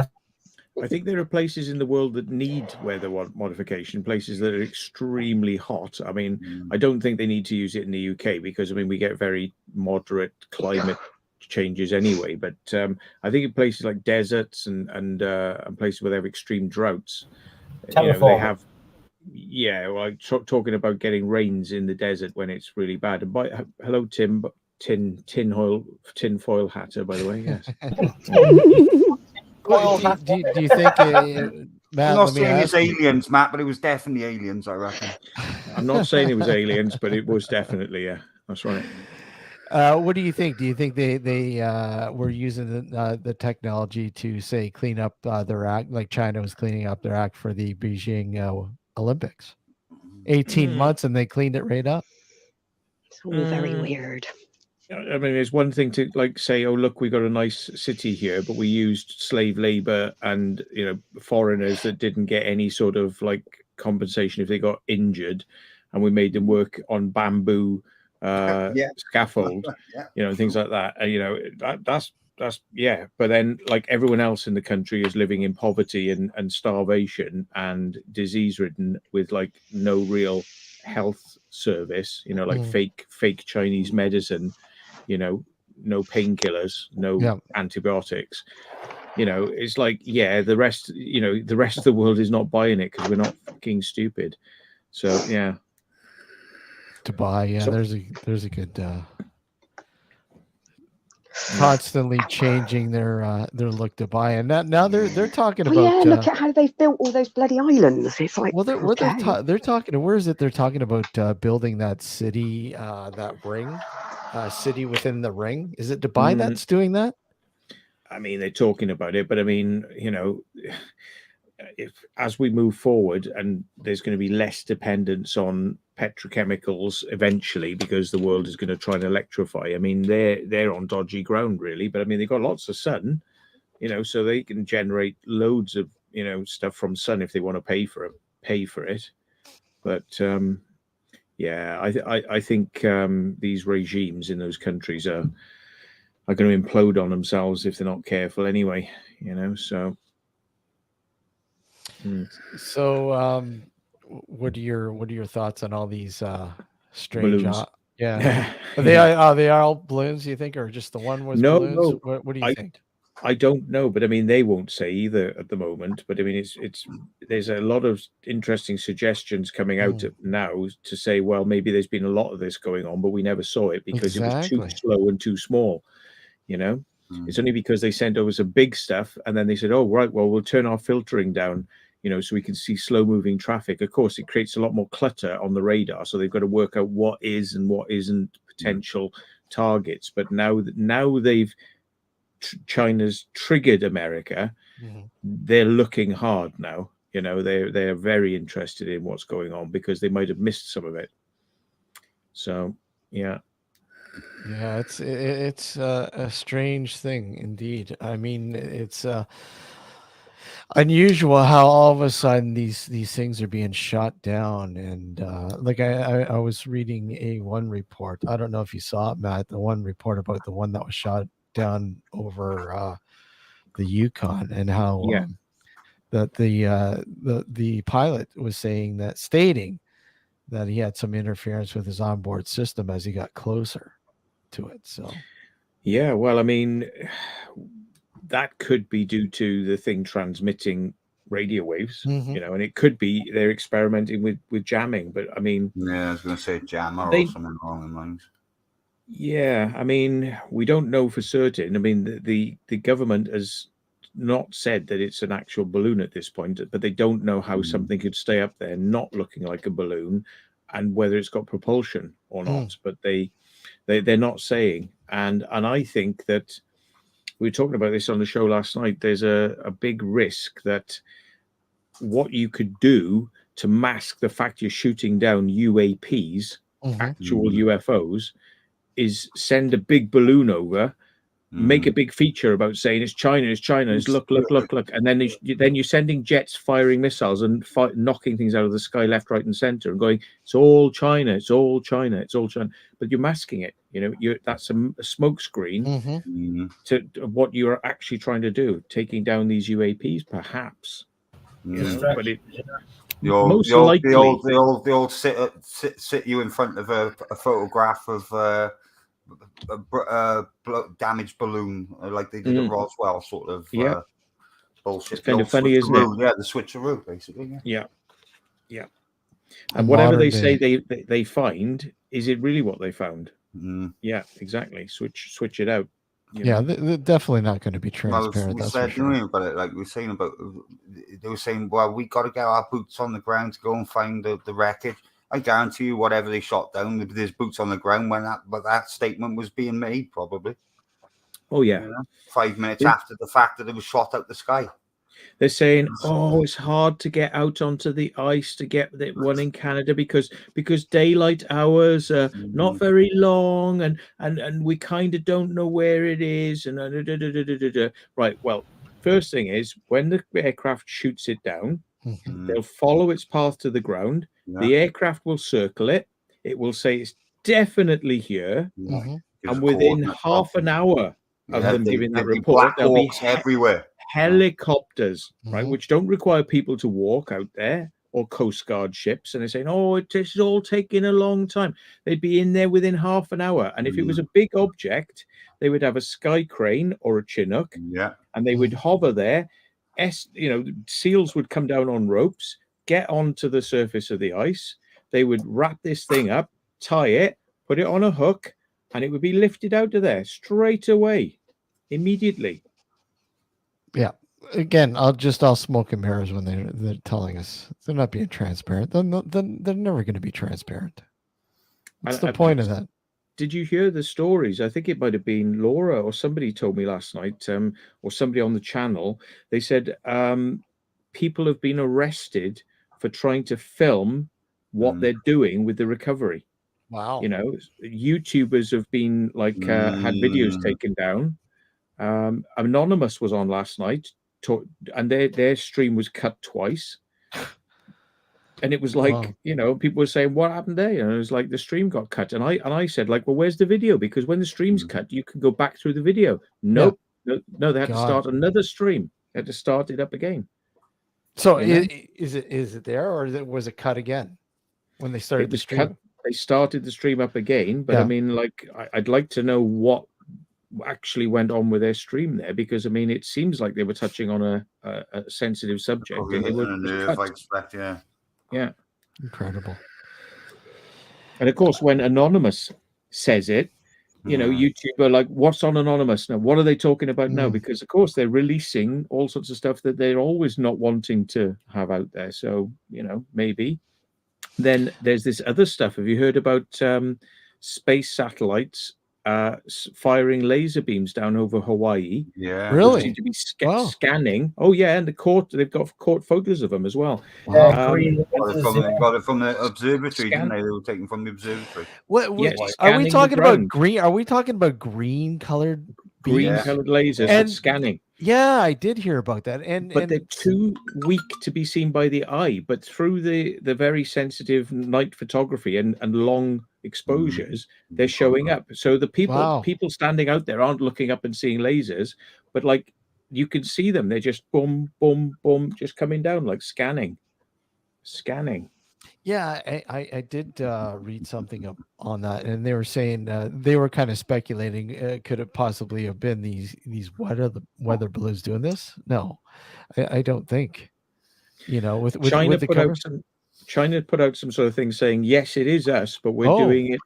I think there are places in the world that need weather modification, places that are extremely hot. I mean, I don't think they need to use it in the UK because, I mean, we get very moderate climate changes anyway. But I think in places like deserts and places where they have extreme droughts, you know, they have. Yeah, well, talking about getting rains in the desert when it's really bad. And hello, Tim, tinfoil hatter, by the way. Yes. Well, do you think, Matt? I'm not Let me saying it's ask you. aliens, Matt, but it was definitely aliens, I reckon. I'm not saying it was aliens, but it was definitely, yeah, that's right. What do you think? Do you think they were using the technology to, say, clean up their act, like China was cleaning up their act for the Beijing Olympics? 18 months and they cleaned it right up. It's all very weird. I mean, it's one thing to like say, "Oh, look, we got a nice city here," but we used slave labor and, you know, foreigners that didn't get any sort of like compensation if they got injured, and we made them work on bamboo scaffold, you know, things like that. And, you know, that's yeah. But then, like, everyone else in the country is living in poverty and starvation and disease ridden with like no real health service, you know, like fake Chinese medicine, you know, no painkillers, no antibiotics. You know, it's like, yeah, the rest, you know, the rest of the world is not buying it because we're not fucking stupid. So yeah. Dubai, yeah, there's a good constantly changing their look to buy, and now they're talking about. Yeah, look at how they've built all those bloody islands. It's like, well, they're talking. Where is it? They're talking about building that city, that ring, city within the ring. Is it Dubai that's doing that? I mean, they're talking about it, but I mean, you know, if as we move forward and there's going to be less dependence on petrochemicals eventually because the world is going to try and electrify. I mean, they're on dodgy ground really, but I mean, they've got lots of sun, you know, so they can generate loads of, you know, stuff from sun if they want to pay for it. But yeah, I think these regimes in those countries are going to implode on themselves if they're not careful anyway, you know. So So what are your thoughts on all these strange balloons? Yeah. They are all balloons, you think, or just the one was balloons? No. What do you think? I don't know, but I mean, they won't say either at the moment. But I mean, it's there's a lot of interesting suggestions coming out now to say, well, maybe there's been a lot of this going on, but we never saw it because it was too slow and too small. You know, it's only because they sent over some big stuff and then they said, oh, right, well, we'll turn our filtering down, you know, so we can see slow moving traffic. Of course, it creates a lot more clutter on the radar. So they've got to work out what is and what isn't potential targets. But now they've China's triggered America. They're looking hard now. You know, they're very interested in what's going on because they might have missed some of it. So, yeah. Yeah, it's a strange thing indeed. I mean, it's unusual how all of a sudden these things are being shot down. And like I was reading one report. I don't know if you saw it, Matt. The one report about the one that was shot down over the Yukon, and how that the pilot was stating that he had some interference with his onboard system as he got closer to it. So yeah, well, I mean, that could be due to the thing transmitting radio waves, you know, and it could be they're experimenting with jamming. But I mean, yeah, I was going to say jammer or something along the lines. Yeah, I mean, we don't know for certain. I mean, the government has not said that it's an actual balloon at this point, but they don't know how something could stay up there not looking like a balloon and whether it's got propulsion or not. But they're not saying. And I think that we were talking about this on the show last night. There's a big risk that what you could do to mask the fact you're shooting down UAPs, actual UFOs, is send a big balloon over make a big feature about saying it's China, it's look, and then you're sending jets firing missiles and knocking things out of the sky left, right, and center, and going, it's all China, it's all China, it's all China. But you're masking it. That's a smoke screen to what you're actually trying to do, taking down these UAPs, perhaps. But it most likely the old sit you in front of a photograph of a damaged balloon, like they did at Roswell, sort of bullshit. It's kind of funny, isn't it? Yeah, the switcheroo, basically. Yeah. And whatever they say they find, is it really what they found? Yeah, exactly. Switch it out. Yeah, they're definitely not going to be transparent. Well, that's for sure. About it, like we were saying about, they were saying, well, we got to get our boots on the ground to go and find the wreckage. I guarantee you, whatever they shot down, there's boots on the ground when that statement was being made, probably. Oh yeah, 5 minutes after the fact that it was shot out the sky. They're saying, oh, it's hard to get out onto the ice to get the one in Canada because daylight hours are not very long and we kind of don't know where it is. And right. Well, first thing is when the aircraft shoots it down, they'll follow its path to the ground. The aircraft will circle it. It will say it's definitely here. And within half an hour of them giving the report, there'll be everywhere. Helicopters, right, which don't require people to walk out there, or Coast Guard ships, and they're saying, oh, it's all taking a long time. They'd be in there within half an hour. And if it was a big object, they would have a sky crane or a Chinook, and they would hover there. SEALs would come down on ropes, get onto the surface of the ice. They would wrap this thing up, tie it, put it on a hook, and it would be lifted out of there straight away, immediately. Yeah. Again, all smoke and mirrors when they're telling us they're not being transparent. They're never going to be transparent. What's the point of that? Did you hear the stories? I think it might have been Laura or somebody told me last night, or somebody on the channel. They said people have been arrested for trying to film what they're doing with the recovery. Wow. YouTubers have been had videos taken down. Anonymous was on last night, and their stream was cut twice. And it was like, people were saying, what happened there? And it was like the stream got cut. And I said, well, where's the video? Because when the stream's cut, you can go back through the video. Nope. No, they had to start another stream. They had to start it up again. So is it there, or was it cut again when they started the stream? Cut. They started the stream up again, but I mean, I'd like to know what actually went on with their stream there, because I mean, it seems like they were touching on a sensitive subject. And they were I expect, yeah, incredible. And of course, when Anonymous says it, YouTube are like, what's on Anonymous now? What are they talking about now? Because of course they're releasing all sorts of stuff that they're always not wanting to have out there. So maybe. Then there's this other stuff. Have you heard about space satellites firing laser beams down over Hawaii? Yeah, really? Seem to be scanning. Oh yeah, and they've got court photos of them as well. Got it from the observatory, didn't they? They were taken from the observatory. Are we talking about green? Are we talking about green colored lasers and scanning? Yeah, I did hear about that. But they're too weak to be seen by the eye. But through the very sensitive night photography and long exposures, they're showing up. So the people standing out there aren't looking up and seeing lasers, but you can see them. They're just boom, boom, boom, just coming down, like scanning. Yeah, I did read something on that, and they were saying they were kind of speculating, could it possibly have been these weather balloons doing this? No, I don't think. With China the China put out some sort of thing saying, yes, it is us, but we're doing it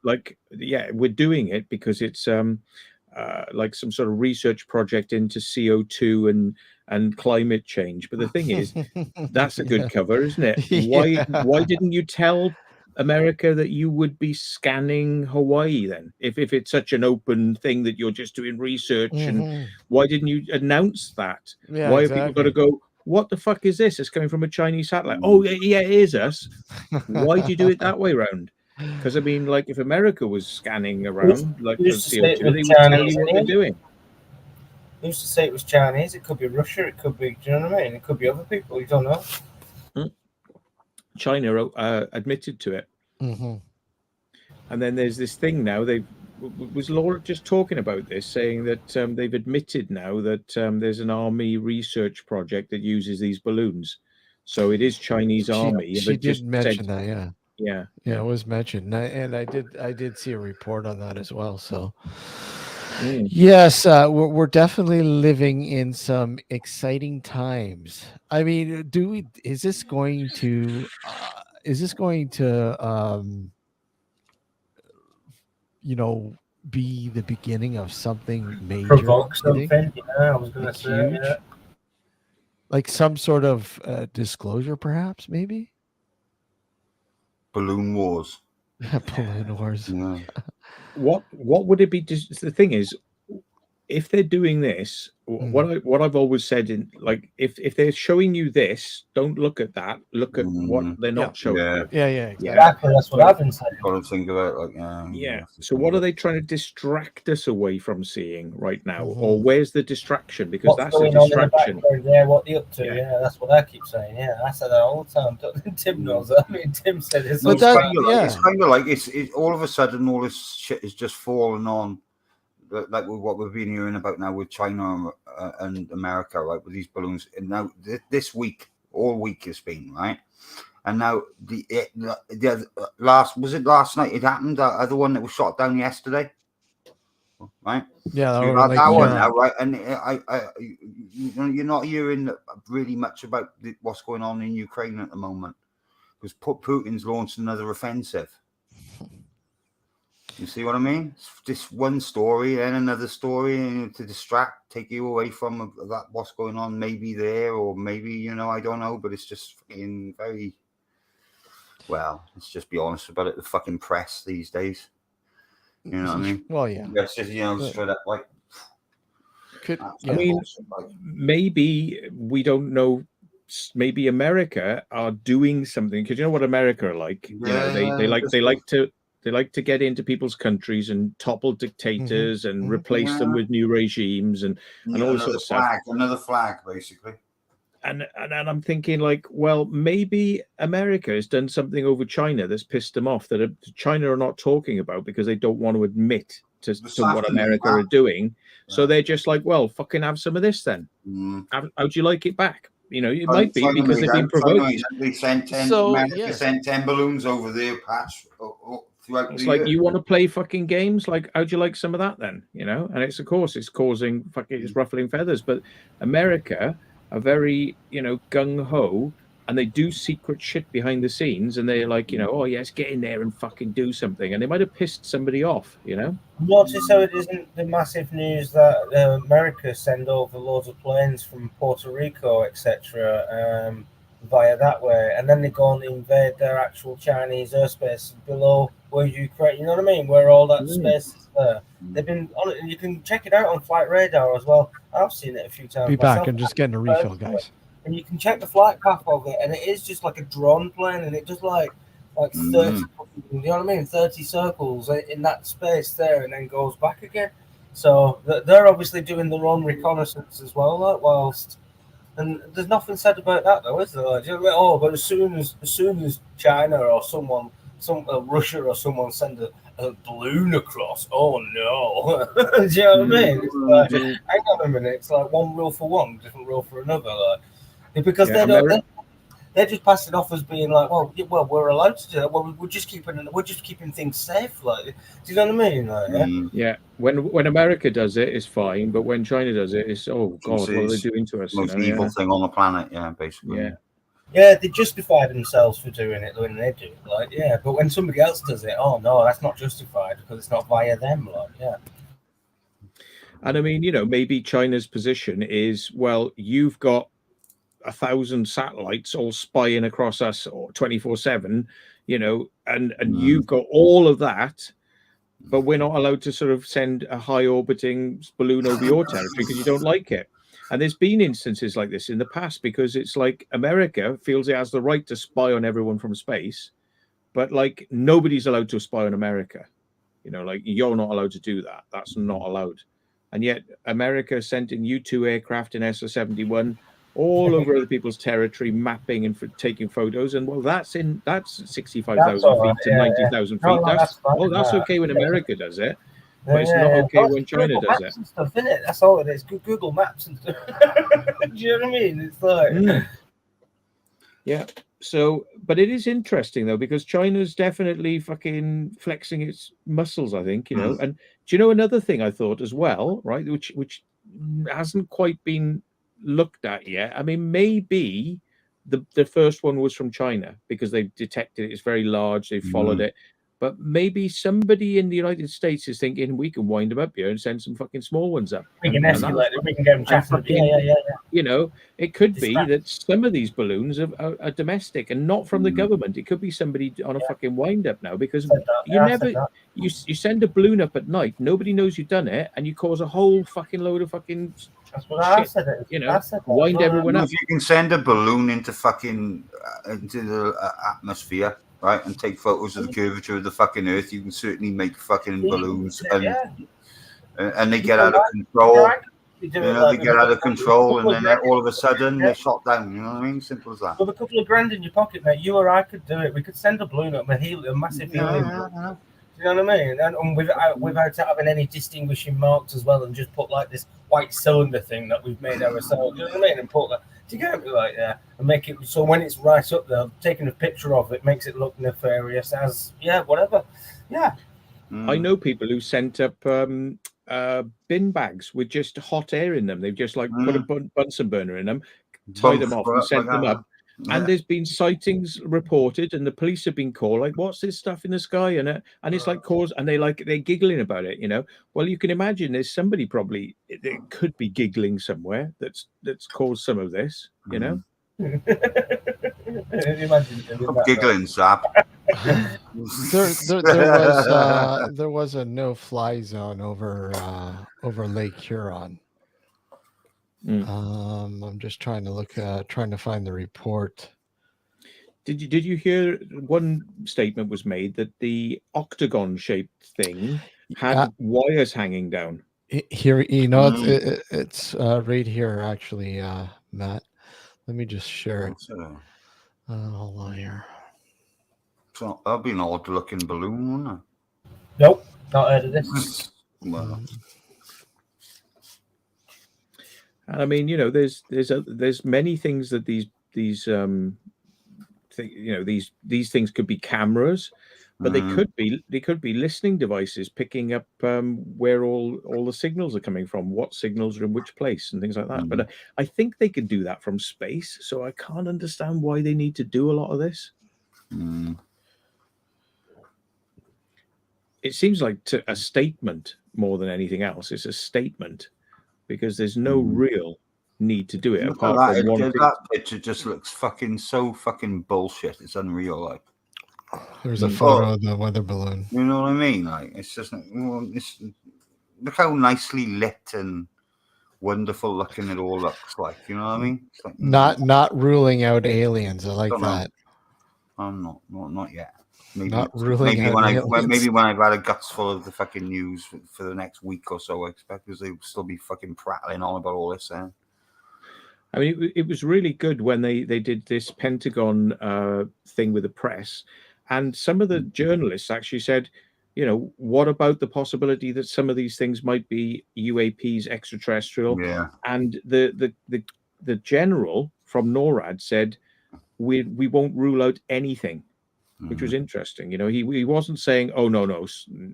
we're doing it because it's like some sort of research project into CO2 and climate change. But the thing is, that's a good cover, isn't it? Why didn't you tell America that you would be scanning Hawaii then? If it's such an open thing that you're just doing research, and why didn't you announce that? Why have people got to go, what the fuck is this? It's coming from a Chinese satellite. Oh yeah, it is us. Why do you do it that way round? Because I mean, if America was scanning around for CO2, they would tell you what they're doing. Who's to say it was Chinese? It could be Russia. It could be, do you know what I mean? It could be other people. You don't know. China admitted to it. Mm-hmm. And then there's this thing now. Was Laura just talking about this, saying that they've admitted now that there's an army research project that uses these balloons. So it is Chinese army. She But just did mention said, that, yeah. Yeah, it was mentioned, and I did see a report on that as well. So, yes, we're definitely living in some exciting times. I mean, is this going to be the beginning of something major? Provoke you think? something. Yeah, I was going to Like say. huge? Yeah. Like some sort of disclosure, perhaps, maybe? Balloon wars. Balloon wars. Yeah. What would it be? The thing is, if they're doing this, what I've always said in, like, if they're showing you this, don't look at that. Look at what they're not showing you. Yeah, Exactly. That's what I've been saying. Got to think about it, Yeah. So what are they trying to distract us away from seeing right now, or where's the distraction? Because What's that's a going on in the distraction. background? Yeah, what they up to? Yeah, that's what I keep saying. Yeah, I say that all the time. Tim knows that. I mean, Tim said it's. It's kind of like it's all of a sudden all this shit is just falling on, like with what we've been hearing about now with China and America, right? With these balloons, and now this week, all week has been right. And now the last night it happened. The other one that was shot down yesterday, right? Yeah, so that one now, right? And you're not hearing really much about what's going on in Ukraine at the moment because Putin's launched another offensive. You see what I mean? Just one story, then another story, and to take you away from that what's going on, maybe there, or maybe I don't know, but it's just fucking very. Well, let's just be honest about it. The fucking press these days. You know what I mean? Well, yeah. That's just straight up like. I mean, maybe we don't know. Maybe America are doing something because you know what America are like. They like to get into people's countries and topple dictators and replace them with new regimes and all this sort of stuff. Another flag, basically. And I'm thinking like, well, maybe America has done something over China that's pissed them off that China are not talking about because they don't want to admit to what America are doing. So they're just like, well, fucking have some of this then. How'd you like it back? It might be because they've been provoked. They sent 10 balloons over there, patch. It's like you want to play fucking games. Like, how'd you like some of that then? And it's of course it's causing it's ruffling feathers. But America are very gung ho, and they do secret shit behind the scenes, and they're like oh yes, get in there and fucking do something, and they might have pissed somebody off. Notice how it isn't the massive news that America send over loads of planes from Puerto Rico, etc. Via that way, and then they go and invade their actual Chinese airspace below where Ukraine, you know what I mean, where all that space is there. They've been on it, and you can check it out on Flight Radar as well. I've seen it a few times. Be back. I'm just getting a refill, guys. And you can check the flight path of it, and it is just like a drone plane, and it does like 30, you know what I mean, 30 circles in that space there, and then goes back again. So they're obviously doing their own reconnaissance as well, whilst. And there's nothing said about that, though, is there? Like, but as soon as China or Russia or someone send a balloon across, oh no! Do you know what I mean? It's like, hang on a minute, it's like one rule for one, different rule for another. Like, because they're just passing off as being like, well, we're allowed to do that. Well, we're just keeping things safe. Like, do you know what I mean? Like, yeah. When America does it, it's fine, but when China does it, it's god, what are they doing to us? Most evil thing on the planet, basically. Yeah, they justify themselves for doing it when they do it. Like, but when somebody else does it, oh no, that's not justified because it's not via them. Like, And I mean, maybe China's position is, well, you've got 1,000 satellites all spying across us 24/7, and you've got all of that, but we're not allowed to sort of send a high orbiting balloon over your territory because you don't like it. And there's been instances like this in the past because it's like America feels it has the right to spy on everyone from space, but like nobody's allowed to spy on America. Like you're not allowed to do that. That's not allowed. and yet America sent in U-2 aircraft in SR-71 all over other people's territory, mapping and taking photos. And well, that's 65,000 all right, feet to yeah, 90,000 No, feet. no, that's fine. That's No, okay when yeah. America does it, but it's not okay No, when it's China Google does it. Maps and stuff, isn't it? That's all it is. Google Maps and stuff. Do you know what I mean? It's like, Yeah. So, but it is interesting though, because China's definitely fucking flexing its muscles, I think, you know. And do you know another thing I thought as well, right? Which hasn't quite been looked at yet. I mean, maybe the first one was from China because they've detected it. It's very large. They followed it. But maybe somebody in the United States is thinking we can wind them up here and send some fucking small ones up. we can And that's escalate it. We can get them chatting. fucking- Yeah. you know, it could be Distract. that some of these balloons are domestic and not from the government. It could be somebody on a fucking wind up now, because Said that. you Yeah, I never said that. you send a balloon up at night, nobody knows you've done it, and you cause a whole fucking load of fucking That's what I shit, said. It. you I know, said that. wind everyone up. If you can send a balloon into fucking into the atmosphere, right, and take photos of the curvature of the fucking Earth, you can certainly make fucking balloons, and they get out of control. You know, they get out of control, and then all of a sudden they're shot down. You know what I mean? Simple as that. With a couple of grand in your pocket, mate, you or I could do it. We could send a balloon up, a massive helium. Yeah. Do you know what I mean? And without having any distinguishing marks as well, and just put like this white cylinder thing that we've made ourselves. Do you know what I mean? And put that together like that, and make it so when it's right up there, taking a picture of it makes it look nefarious as whatever. Yeah. I know people who sent up bin bags with just hot air in them. They've just like put a Bunsen burner in them, tie them off, and sent them up. And there's been sightings reported, and the police have been called. Like, what's this stuff in the sky? And it's like they're giggling about it. You know, well, you can imagine there's somebody probably that could be giggling somewhere that's caused some of this. You know. Stop giggling, Zap. There was a no-fly zone over Lake Huron. I'm just trying to find the report. Did you hear one statement was made that the octagon-shaped thing had wires hanging down? Here, you know, it's right here actually, Matt. Let me just share it. Hold on here. So that'd be an odd-looking balloon, wouldn't it? Nope, not heard of this. Well, and I mean, you know, there's many things that these things could be cameras, but they could be listening devices picking up where all the signals are coming from, what signals are in which place, and things like that. But I think they could do that from space, so I can't understand why they need to do a lot of this. It seems like a statement more than anything else. It's a statement because there's no real need to do it. Look Apart at from one that picture just looks so fucking bullshit. It's unreal. Like, there's a photo of the weather balloon. You know what I mean? Like, it's just look how nicely lit and wonderful looking it all looks like. You know what I mean? It's like, not ruling out aliens. I like that. I'm not yet. Maybe when I've had a guts full of the fucking news for the next week or so, I expect, because they'll still be fucking prattling on about all this. I mean, it was really good when they did this Pentagon thing with the press, and some of the journalists actually said, you know, what about the possibility that some of these things might be UAPs, extraterrestrial? Yeah. And the general from NORAD said, we won't rule out anything. Which was interesting. You know, he wasn't saying, oh, no,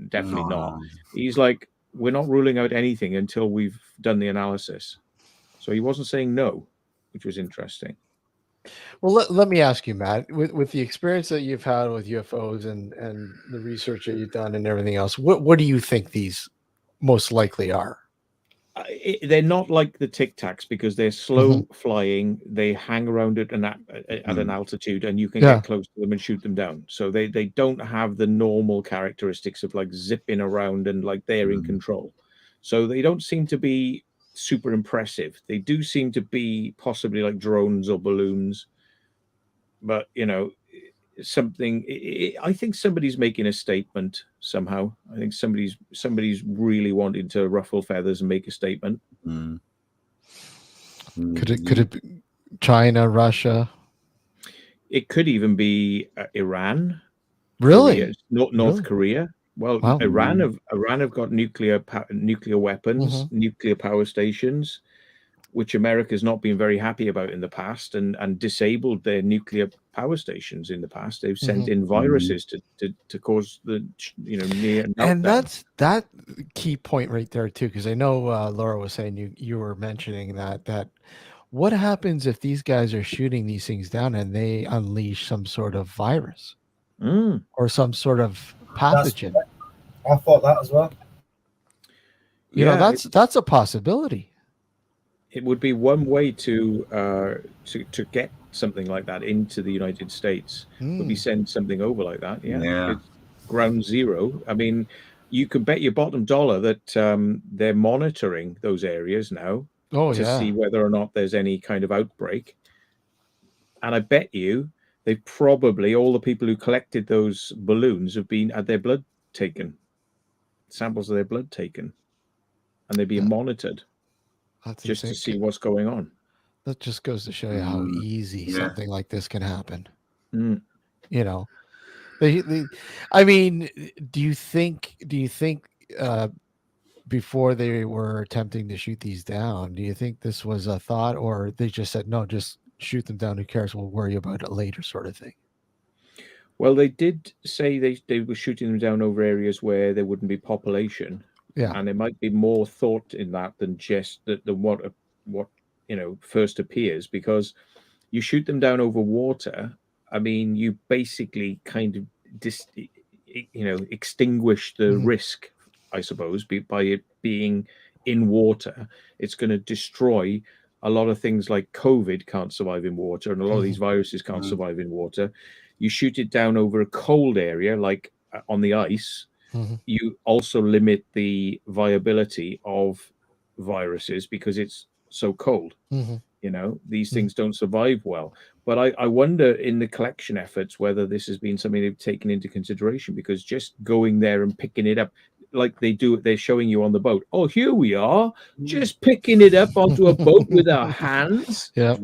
definitely not. He's like, we're not ruling out anything until we've done the analysis. So he wasn't saying no, which was interesting. Well, let me ask you, Matt, with the experience that you've had with UFOs and the research that you've done and everything else, what do you think these most likely are? They're not like the Tic Tacs because they're slow flying. They hang around at an altitude, and you can get close to them and shoot them down. So they don't have the normal characteristics of like zipping around and like they're in control. So they don't seem to be super impressive. They do seem to be possibly like drones or balloons, but you know, something. I think somebody's making a statement somehow. I think somebody's really wanting to ruffle feathers and make a statement. Mm. Could it be China, Russia? It could even be Really? Korea, North Really? Korea. Well, Wow. Iran have got nuclear weapons, Mhm. nuclear power stations, which America's not been very happy about in the past, and disabled their nuclear power stations in the past. They've sent Mhm. in viruses to cause the near And meltdown. that's that key point right there too, because I know Laura was saying you were mentioning that what happens if these guys are shooting these things down and they unleash some sort of virus Mm. or some sort of That's pathogen? I thought that as well. You know, Yeah, that's a possibility. it would be one way to get something like that into the United States. Would be Mm. send something over like that. Yeah, Yeah. it's ground zero. I mean, you can bet your bottom dollar that they're monitoring those areas now Oh to yeah. see whether or not there's any kind of outbreak. And I bet you they probably, all the people who collected those balloons have had their blood taken, samples of their blood taken, and they're being monitored That's just to insane. see what's going on. That just goes to show you how easy Yeah. something like this can happen. Mm. You know, I mean, do you think before they were attempting to shoot these down, do you think this was a thought, or they just said no, just shoot them down? Who cares? We'll worry about it later, sort of thing. Well, they did say they were shooting them down over areas where there wouldn't be population, Yeah. and there might be more thought in that than just than what first appears, because you shoot them down over water. I mean, you basically kind of extinguish the Mhm. risk, I suppose, by it being in water. It's going to destroy a lot of things like COVID can't survive in water, and a lot of these viruses can't survive in water. You shoot it down over a cold area, like on the ice, Mhm. you also limit the viability of viruses because it's so cold. Mhm. These things don't survive well. But I wonder in the collection efforts whether this has been something they've taken into consideration, because just going there and picking it up like they do, they're showing you on the boat. Oh, here we are, just picking it up onto a boat with our hands. Yeah.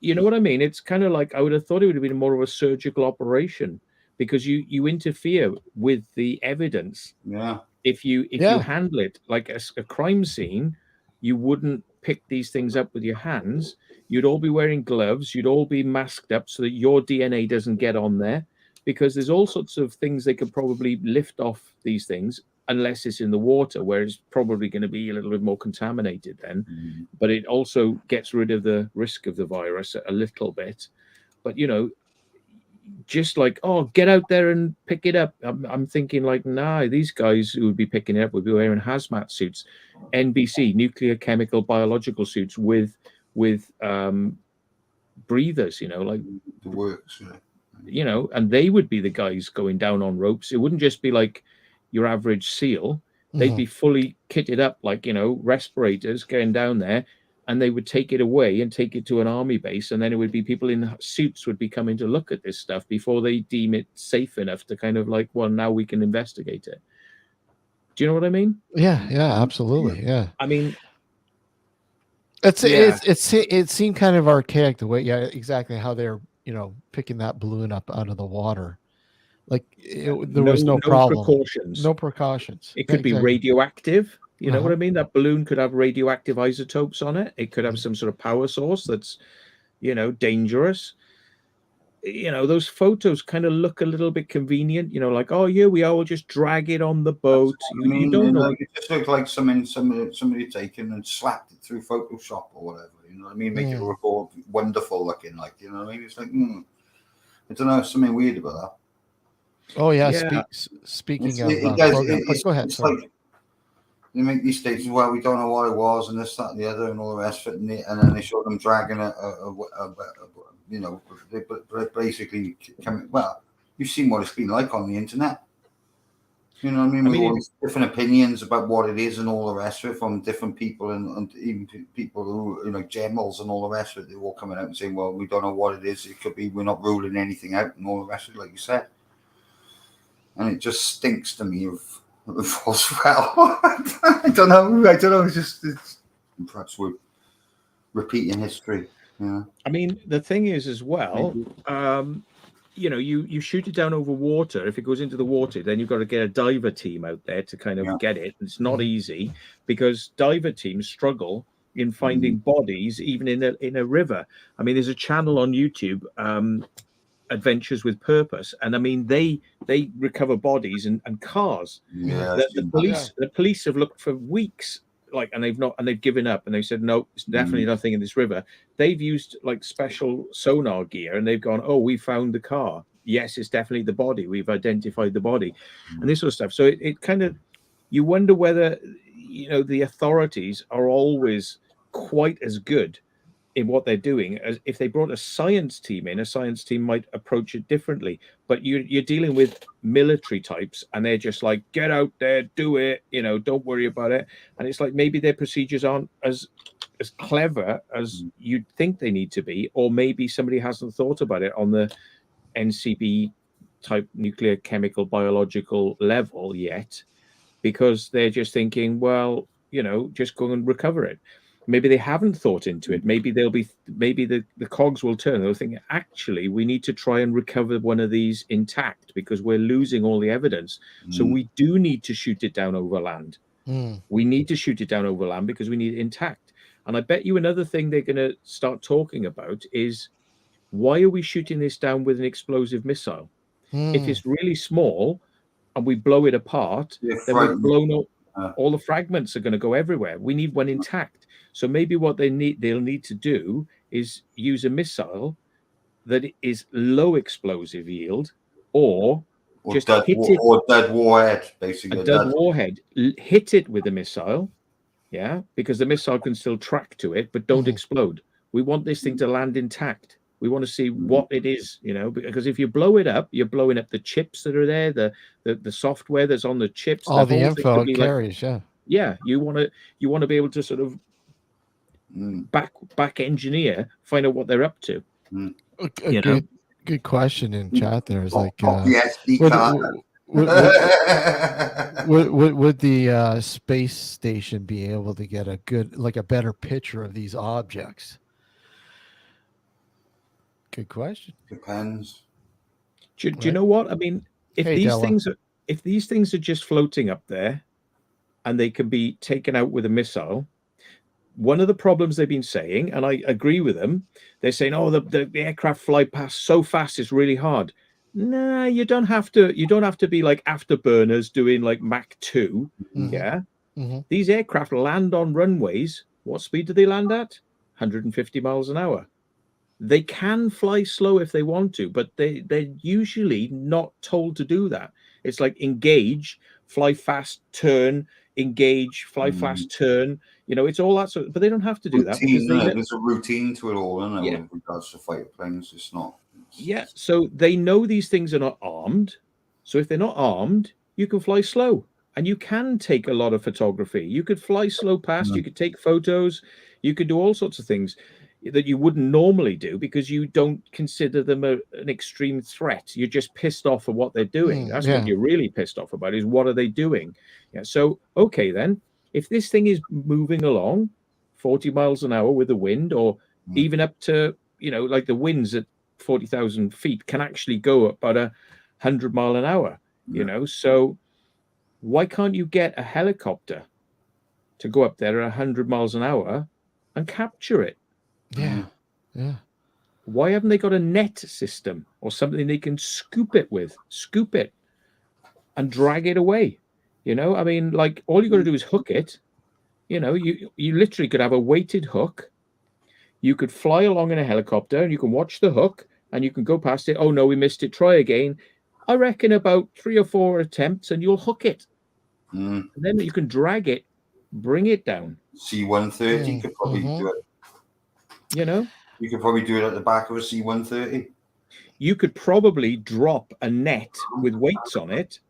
You know what I mean? It's kind of like, I would have thought it would have been more of a surgical operation, because you interfere with the evidence. Yeah. If you handle it like a crime scene, you wouldn't pick these things up with your hands. You'd all be wearing gloves. You'd all be masked up so that your DNA doesn't get on there, because there's all sorts of things they could probably lift off these things, unless it's in the water, where it's probably going to be a little bit more contaminated then. But it also gets rid of the risk of the virus a little bit. But just like, oh, get out there and pick it up. I'm thinking like, nah, these guys who would be picking it up would be wearing hazmat suits, NBC, nuclear, chemical, biological suits with breathers, like the works. Yeah. And they would be the guys going down on ropes. It wouldn't just be like your average SEAL. They'd be fully kitted up, like, respirators going down there, and they would take it away and take it to an army base, and then it would be people in suits would be coming to look at this stuff before they deem it safe enough to kind of like, well, now we can investigate it. Do you know what I mean? Yeah. Absolutely. Yeah. I mean, it seemed kind of archaic the way, exactly how they're picking that balloon up out of the water. Like there was no problem. Precautions. No precautions. It could be radioactive. You know what I mean? That balloon could have radioactive isotopes on it. It could have some sort of power source that's, dangerous. Those photos kind of look a little bit convenient. Like, oh, here we are. We'll just drag it on the boat. You don't know. It just looks like somebody taken and slapped it through Photoshop or whatever. You know what I mean? Make it look all wonderful looking. Like, you know what I mean? It's like, I don't know. Something weird about that. Oh yeah. Speaking of program, go ahead. It's like they make these statements. Well, we don't know what it was, and this, that, and the other, and all the rest of it, and then they show them dragging but basically, well, you've seen what it's been like on the internet. You know what I mean? I With mean, all these different opinions about what it is and all the rest of it from different people and even people who, you know, generals and all the rest of it, they're all coming out and saying, well, we don't know what it is. It could be we're not ruling anything out and all the rest of it, like you said. And it just stinks to me of Roswell. I don't know. It's perhaps we're repeating history. Yeah. I mean, the thing is as well, you know, you shoot it down over water. If it goes into the water, then you've got to get a diver team out there to kind of get it. It's not easy because diver teams struggle in finding bodies even in a river. I mean, there's a channel on YouTube, Adventures with Purpose, and I mean they recover bodies and cars. Yeah. The police have looked for weeks, like, and they've given up, and they said no, it's definitely nothing in this river. They've used like special sonar gear, and they've gone, oh, we found the car. Yes, it's definitely the body. We've identified the body, and this sort of stuff. So it kind of, you wonder whether, you know, the authorities are always quite as good in what they're doing as if they brought a science team in. A science team might approach it differently, but you're dealing with military types, and they're just like, get out there, do it, you know, don't worry about it. And it's like maybe their procedures aren't as clever as you'd think they need to be, or maybe somebody hasn't thought about it on the NCB type nuclear, chemical, biological level yet, because they're just thinking, well, you know, just go and recover it. Maybe they haven't thought into it. Maybe the cogs will turn. They'll think, actually, we need to try and recover one of these intact because we're losing all the evidence. So we do need to shoot it down over land. We need to shoot it down over land because we need it intact. And I bet you another thing they're going to start talking about is, why are we shooting this down with an explosive missile? If it's really small and we blow it apart, then we've blown up. All the fragments are going to go everywhere. We need one intact. So maybe what they'll need to do is use a missile that is low explosive yield, or just hit it, or dead warhead, basically. A dead warhead. Hit it with a missile, yeah, because the missile can still track to it, but don't explode. We want this thing to land intact. We want to see what it is, you know, because if you blow it up, you're blowing up the chips that are there, the software that's on the chips, all the info it carries. You want to be able to sort of back engineer, find out what they're up to. Good question in chat. There is like, would the space station be able to get a better picture of these objects? Good question. Depends. Do you know what I mean? If these things are just floating up there, and they can be taken out with a missile. One of the problems they've been saying, and I agree with them, they're saying, oh, the aircraft fly past so fast, it's really hard. Nah, you don't have to be like afterburners doing like Mach 2. Yeah. These aircraft land on runways. What speed do they land at? 150 miles an hour. They can fly slow if they want to, but they're usually not told to do that. It's like engage, fly fast, turn, engage, fly fast, turn. You know, it's all that sort of, but they don't have to do that because there's a routine to it all, isn't there? With regards to fighter planes, it's not. So they know these things are not armed. So if they're not armed, you can fly slow, and you can take a lot of photography. You could fly slow past. You could take photos. You could do all sorts of things that you wouldn't normally do because you don't consider them an extreme threat. You're just pissed off at what they're doing. That's what you're really pissed off about, is what are they doing? Yeah. So, okay, then, if this thing is moving along 40 miles an hour with the wind, or even up to, you know, like the winds at 40,000 feet can actually go about 100 mile an hour, you know, so why can't you get a helicopter to go up there at 100 miles an hour and capture it? Yeah. Why haven't they got a net system or something they can scoop it and drag it away? You know, I mean, like, all you got to do is hook it. You know, you literally could have a weighted hook. You could fly along in a helicopter and you can watch the hook and you can go past it. Oh no, we missed it. Try again. I reckon about 3 or 4 attempts and you'll hook it. And then you can drag it, bring it down. C-130 could probably do it. You know, you could probably do it at the back of a C-130. You could probably drop a net with weights on it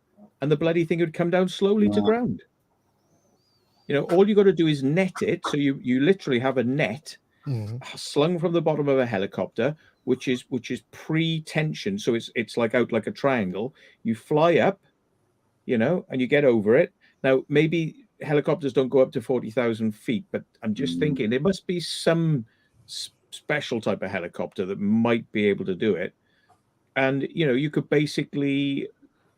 and the bloody thing would come down slowly to ground. You know, all you got to do is net it. So you literally have a net slung from the bottom of a helicopter, which is pre-tensioned. So it's like out like a triangle. You fly up, you know, and you get over it. Now, maybe helicopters don't go up to 40,000 feet, but I'm just thinking there must be some special type of helicopter that might be able to do it. And, you know, you could basically,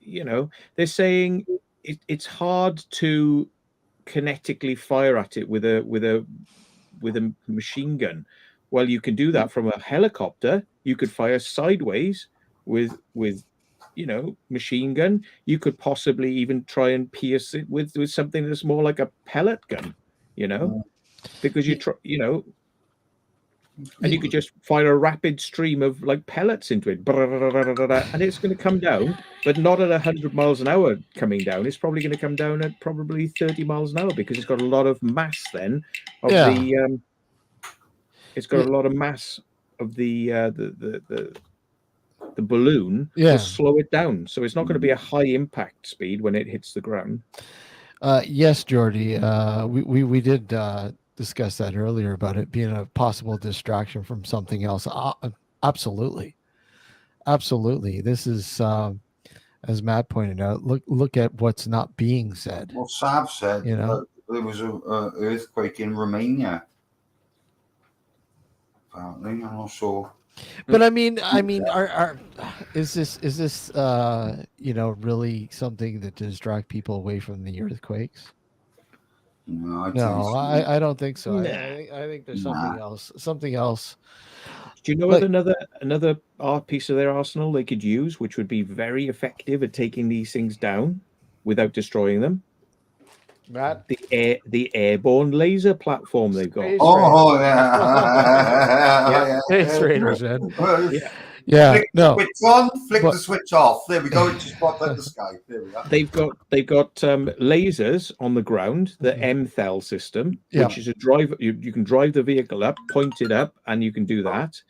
you know, they're saying it's hard to kinetically fire at it with a machine gun. Well, you can do that from a helicopter. You could fire sideways with you know, machine gun. You could possibly even try and pierce it with something that's more like a pellet gun, you know, because you try, you know, and you could just fire a rapid stream of like pellets into it, and it's going to come down, but not at 100 miles an hour coming down. It's probably going to come down at probably 30 miles an hour because it's got a lot of mass then of the it's got a lot of mass of the balloon to slow it down. So it's not going to be a high impact speed when it hits the ground. Yes, Jordy. We did discuss that earlier about it being a possible distraction from something else. Absolutely. This is, as Matt pointed out, look at what's not being said. Well, Saab said, you know, there was an earthquake in Romania. Apparently, I'm not sure. But I mean, is this you know, really something that distract people away from the earthquakes? No, I don't think so. Nah. I think there's something else. Do you know what another piece of their arsenal they could use, which would be very effective at taking these things down without destroying them? Matt? The airborne laser platform they've got. Space Raiders, man. Flick the switch on, flick the switch off. There we go. It just popped out the sky. There we go. They've got lasers on the ground, the MTHEL system, which is a drive. You can drive the vehicle up, point it up, and you can do that.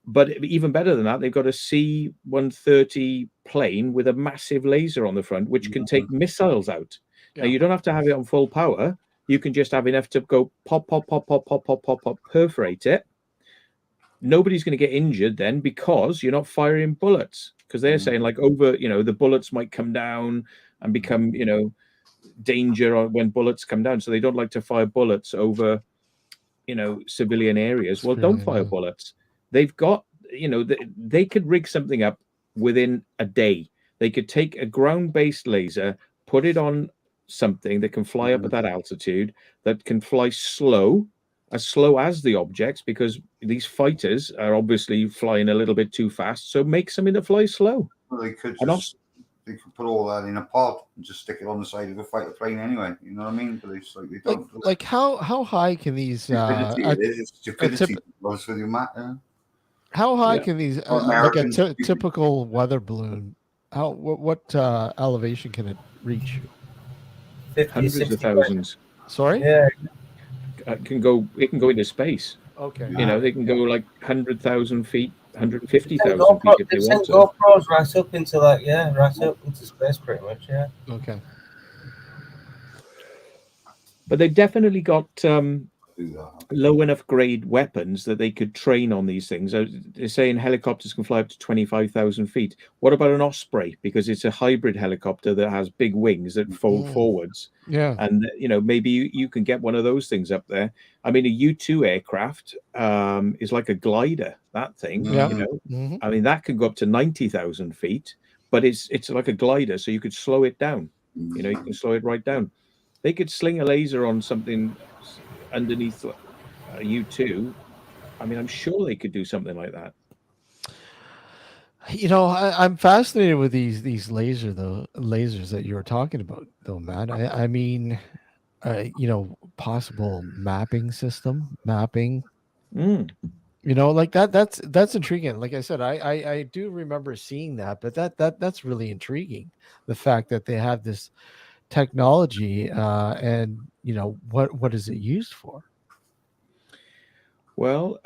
But even better than that, they've got a C-130 plane with a massive laser on the front, which can take missiles out. Now, you don't have to have it on full power. You can just have enough to go pop, pop, pop, pop, pop, pop, pop, pop, perforate it. Nobody's going to get injured then because you're not firing bullets. Because they're saying, like, over, you know, the bullets might come down and become, you know, danger when bullets come down. So they don't like to fire bullets over, you know, civilian areas. Well, don't fire bullets. They've got, you know, they could rig something up within a day. They could take a ground-based laser, put it on something that can fly up at that altitude, that can fly slow as the objects, because these fighters are obviously flying a little bit too fast. So make something that flies slow. Well, they could just they could put all that in a pod and just stick it on the side of a fighter plane anyway. You know what I mean? But it's like they don't. Like how high can these? Stupidity. How high can these? Like a typical weather balloon. What elevation can it reach? Hundreds of thousands. Sorry. Yeah. It can go into space. Okay. You know, they can go like 100,000 feet, 150,000 feet if they want to. GoPros right up into right up into space, pretty much. Yeah. Okay. But they've definitely got low enough grade weapons that they could train on these things. They're saying helicopters can fly up to 25,000 feet. What about an Osprey? Because it's a hybrid helicopter that has big wings that fold forwards. Yeah. And, you know, maybe you can get one of those things up there. I mean, a U-2 aircraft is like a glider, that thing. Yeah. You know, I mean, that can go up to 90,000 feet, but it's like a glider, so you could slow it down. You know, you can slow it right down. They could sling a laser on something underneath a U-2. I mean, I'm sure they could do something like that. You know, I'm fascinated with these lasers that you were talking about, though, Matt. I mean, you know, possible mapping. You know, like that's intriguing. Like I said, I do remember seeing that, but that's really intriguing. The fact that they have this technology, and you know, what is it used for? Well,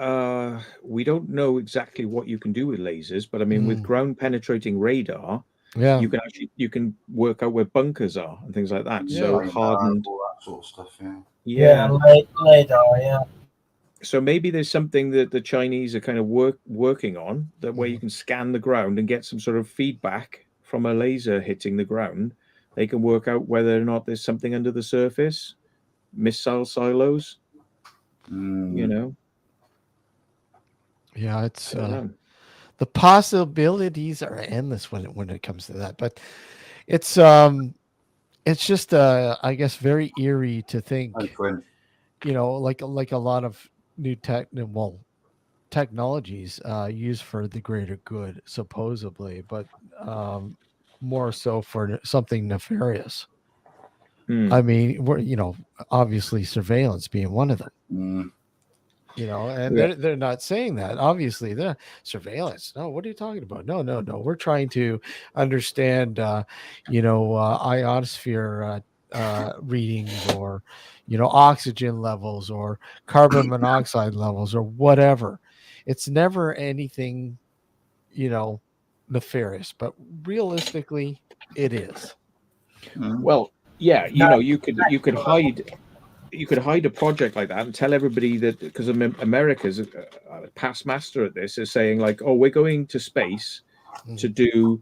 we don't know exactly what you can do with lasers, but I mean, with ground penetrating radar, Yeah. you can work out where bunkers are and things like that. Yeah. So Like, hardened. all that sort of stuff. Yeah. Yeah, LiDAR, yeah. So maybe there's something that the Chinese are kind of working on, that where you can scan the ground and get some sort of feedback from a laser hitting the ground. They can work out whether or not there's something under the surface, missile silos. You know. Yeah, it's I don't know. the possibilities are endless when it comes to that. But it's just I guess very eerie to think, you know, like a lot of new technologies used for the greater good, supposedly, but more so for something nefarious. I mean, we're, you know, obviously surveillance being one of them. You know, and they're not saying that. Obviously, they're surveillance. No, what are you talking about? No, no, no. We're trying to understand, you know, ionosphere readings, or, you know, oxygen levels, or carbon monoxide levels, or whatever. It's never anything, you know, nefarious, but realistically, it is. Well, yeah, you know, you could hide a project like that and tell everybody that, because America's a past master at this, is saying like, oh, we're going to space to do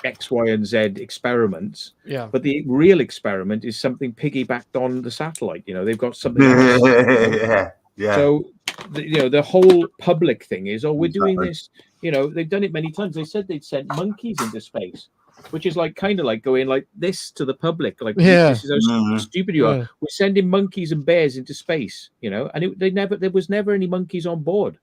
X, Y, and Z experiments. Yeah. But the real experiment is something piggybacked on the satellite. You know, they've got something else. Yeah. So, you know, the whole public thing is, oh, we're doing this. You know, they've done it many times. They said they'd sent monkeys into space, which is like kind of like going like this to the public, like this is how stupid you are. We're sending monkeys and bears into space, you know, and there was never any monkeys on board.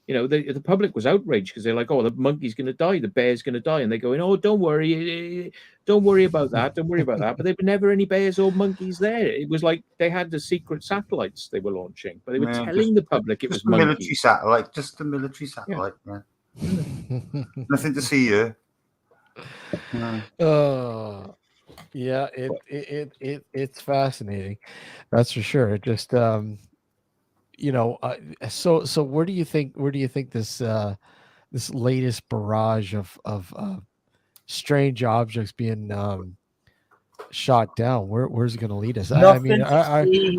You know, the public was outraged because they're like, oh, the monkey's going to die, the bear's going to die, and they're going, oh, don't worry about that, don't worry about that. But there were never any bears or monkeys there. It was like they had the secret satellites they were launching, but they were telling the public it was a military monkeys. satellite, just a military satellite. Yeah. Nothing to see here. Yeah, it's fascinating, that's for sure. It just you know, so where do you think this this latest barrage of strange objects being shot down, where's it going to lead us? I mean, are we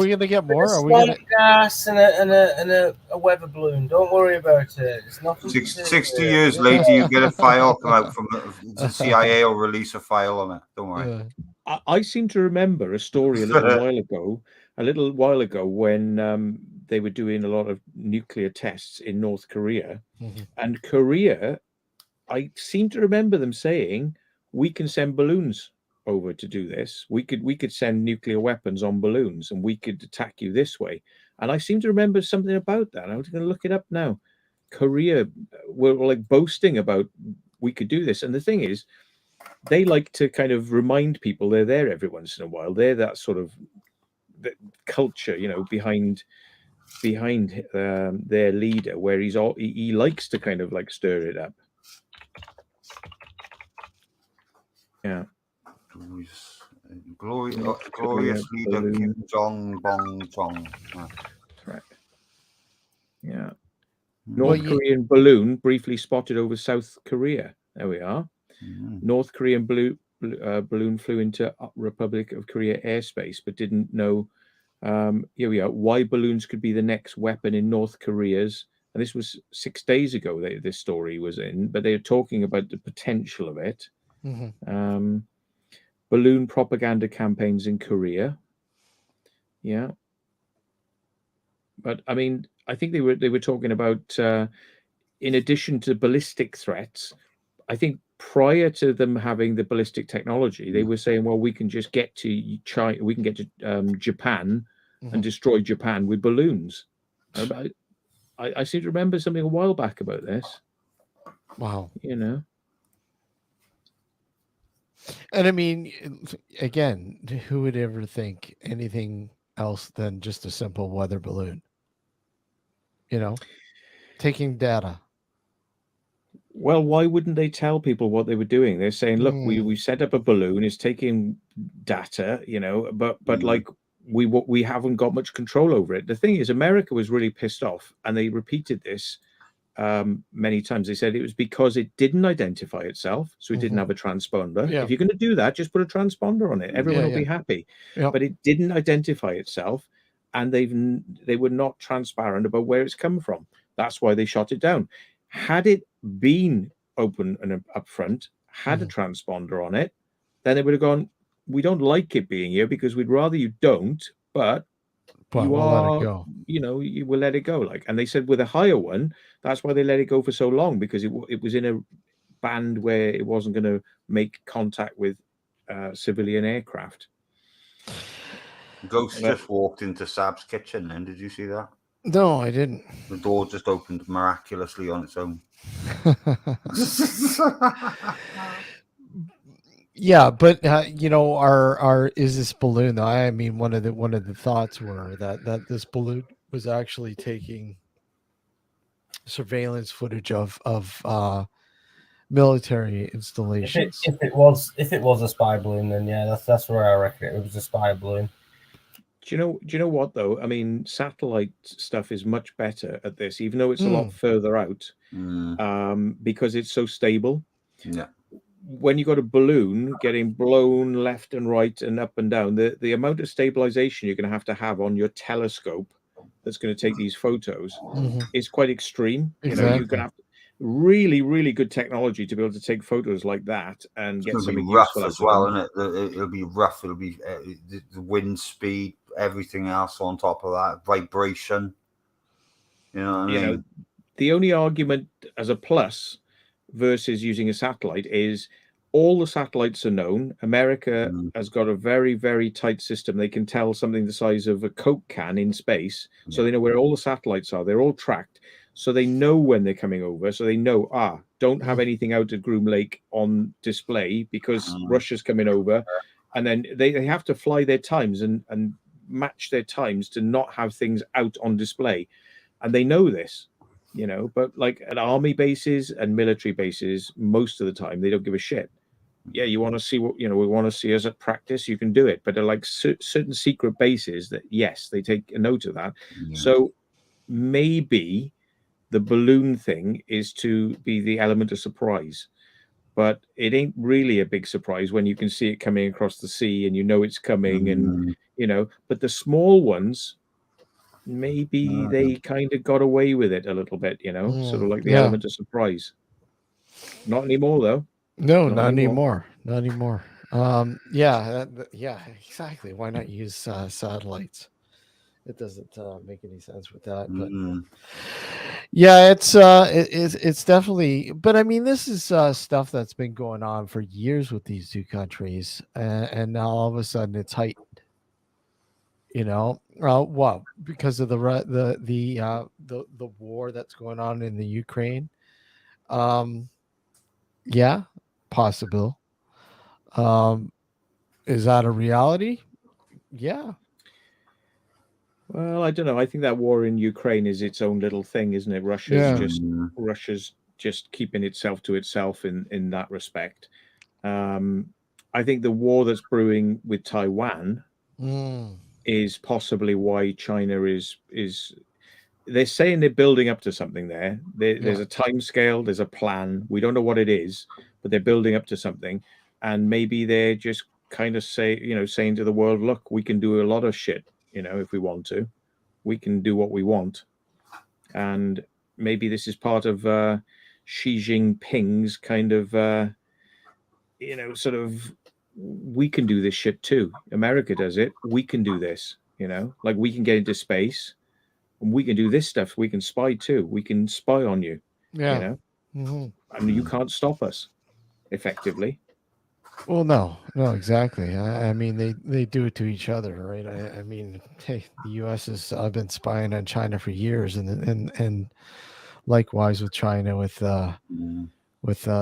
going to get more? Are we going to gas and a weather balloon? Don't worry about it. It's nothing. 60 years later, you get a file come out from the CIA will release a file on it. Don't worry. I seem to remember a story a little while ago when they were doing a lot of nuclear tests in North Korea, and Korea, I seem to remember them saying, we can send balloons over to do this. We could send nuclear weapons on balloons, and we could attack you this way. And I seem to remember something about that. I was going to look it up now. Korea were like boasting about, we could do this. And the thing is, they like to kind of remind people they're there every once in a while. They're that sort of culture, you know, behind their leader, where he likes to kind of like stir it up. Yeah. Glorious leader Kim Jong Bong Chong. Correct. Yeah. North Korean balloon briefly spotted over South Korea. There we are. North Korean balloon flew into Republic of Korea airspace, but didn't know. Here we are. Why balloons could be the next weapon in North Korea's. And this was 6 days ago. This story was in, but they're talking about the potential of it. Balloon propaganda campaigns in Korea. Yeah. But I mean, I think they were talking about, in addition to ballistic threats, I think prior to them having the ballistic technology, they were saying, well, we can just get to China, we can get to Japan and destroy Japan with balloons. I seem to remember something a while back about this. Wow. You know. And I mean, again, who would ever think anything else than just a simple weather balloon? You know, taking data. Well, why wouldn't they tell people what they were doing? They're saying, look, we set up a balloon, it's taking data, you know, but like we haven't got much control over it. The thing is, America was really pissed off, and they repeated this many times. They said it was because it didn't identify itself, so it didn't have a transponder. Yeah. If you're going to do that, just put a transponder on it. Everyone will be happy. Yeah. But it didn't identify itself, and they were not transparent about where it's come from. That's why they shot it down. Had it been open and up front, had a transponder on it, then they would have gone, we don't like it being here because we'd rather you don't, but you we'll are, let it go. you know, you will let it go. Like, and they said with a higher one, that's why they let it go for so long, because it was in a band where it wasn't going to make contact with civilian aircraft. Ghost just walked into Sab's kitchen, and did you see that? No, I didn't. The door just opened miraculously on its own. Yeah, but you know, our is this balloon? I mean, one of the thoughts were that this balloon was actually taking surveillance footage of military installations. If it was a spy balloon, then yeah, that's where I reckon it was a spy balloon. Do you know what though? I mean, satellite stuff is much better at this, even though it's a lot further out, because it's so stable. Yeah. When you got a balloon getting blown left and right and up and down, the amount of stabilization you're going to have on your telescope that's going to take these photos is quite extreme. Exactly. You know, you're going to have really, really good technology to be able to take photos like that and get something rough useful as well, isn't it? It'll be rough. It'll be the wind speed, everything else on top of that, vibration. You know what I mean? Know, the only argument as a plus versus using a satellite is all the satellites are known. America has got a very, very tight system. They can tell something the size of a Coke can in space. So they know where all the satellites are. They're all tracked. So they know when they're coming over. So they know, don't have anything out at Groom Lake on display because Russia's coming over. And then they have to fly their times and match their times to not have things out on display. And they know this. You know, but like at army bases and military bases, most of the time they don't give a shit. Yeah, you want to see what, you know, we want to see us at practice, you can do it. But they're like certain secret bases that, yes, they take a note of that. Yeah. So maybe the balloon thing is to be the element of surprise. But it ain't really a big surprise when you can see it coming across the sea and you know it's coming and, you know, but the small ones, maybe they kind of got away with it a little bit, you know, sort of like the element of surprise. Not anymore, though. No, not anymore. Not anymore. Yeah, exactly. Why not use satellites? It doesn't make any sense with that. But yeah, it's definitely. But I mean, this is stuff that's been going on for years with these two countries, and now all of a sudden it's heightened. You know, well, because of the war that's going on in the Ukraine. Yeah, possible. Is that a reality? Yeah. Well, I don't know. I think that war in Ukraine is its own little thing, isn't it? Russia's just keeping itself to itself in that respect. I think the war that's brewing with Taiwan is possibly why China is they're saying they're building up to something there. There's a time scale, there's a plan. We don't know what it is, but they're building up to something. And maybe they're just kind of saying to the world, look, we can do a lot of shit, you know, if we want to. We can do what we want. And maybe this is part of Xi Jinping's kind of, sort of, we can do this shit too. America does it. We can do this, you know, like we can get into space and we can do this stuff. We can spy too. We can spy on you, you know, I mean, you can't stop us effectively. Well, no, exactly. I mean, they do it to each other, right? I mean, hey, the U.S. has been spying on China for years, and likewise with China, with the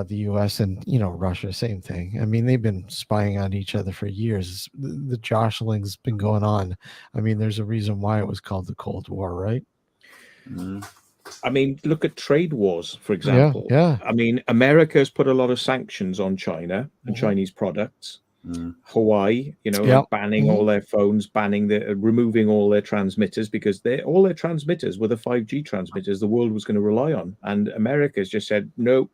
U.S. and Russia, same thing. I mean, they've been spying on each other for years. The jostling's been going on. I mean, there's a reason why it was called the Cold War, right? I mean, look at trade wars, for example. Yeah. I mean, America has put a lot of sanctions on China and Chinese products. Hawaii, you know, Yep. like banning all their phones, removing all their transmitters, because all their transmitters were the 5G transmitters the world was going to rely on. And America's just said, nope,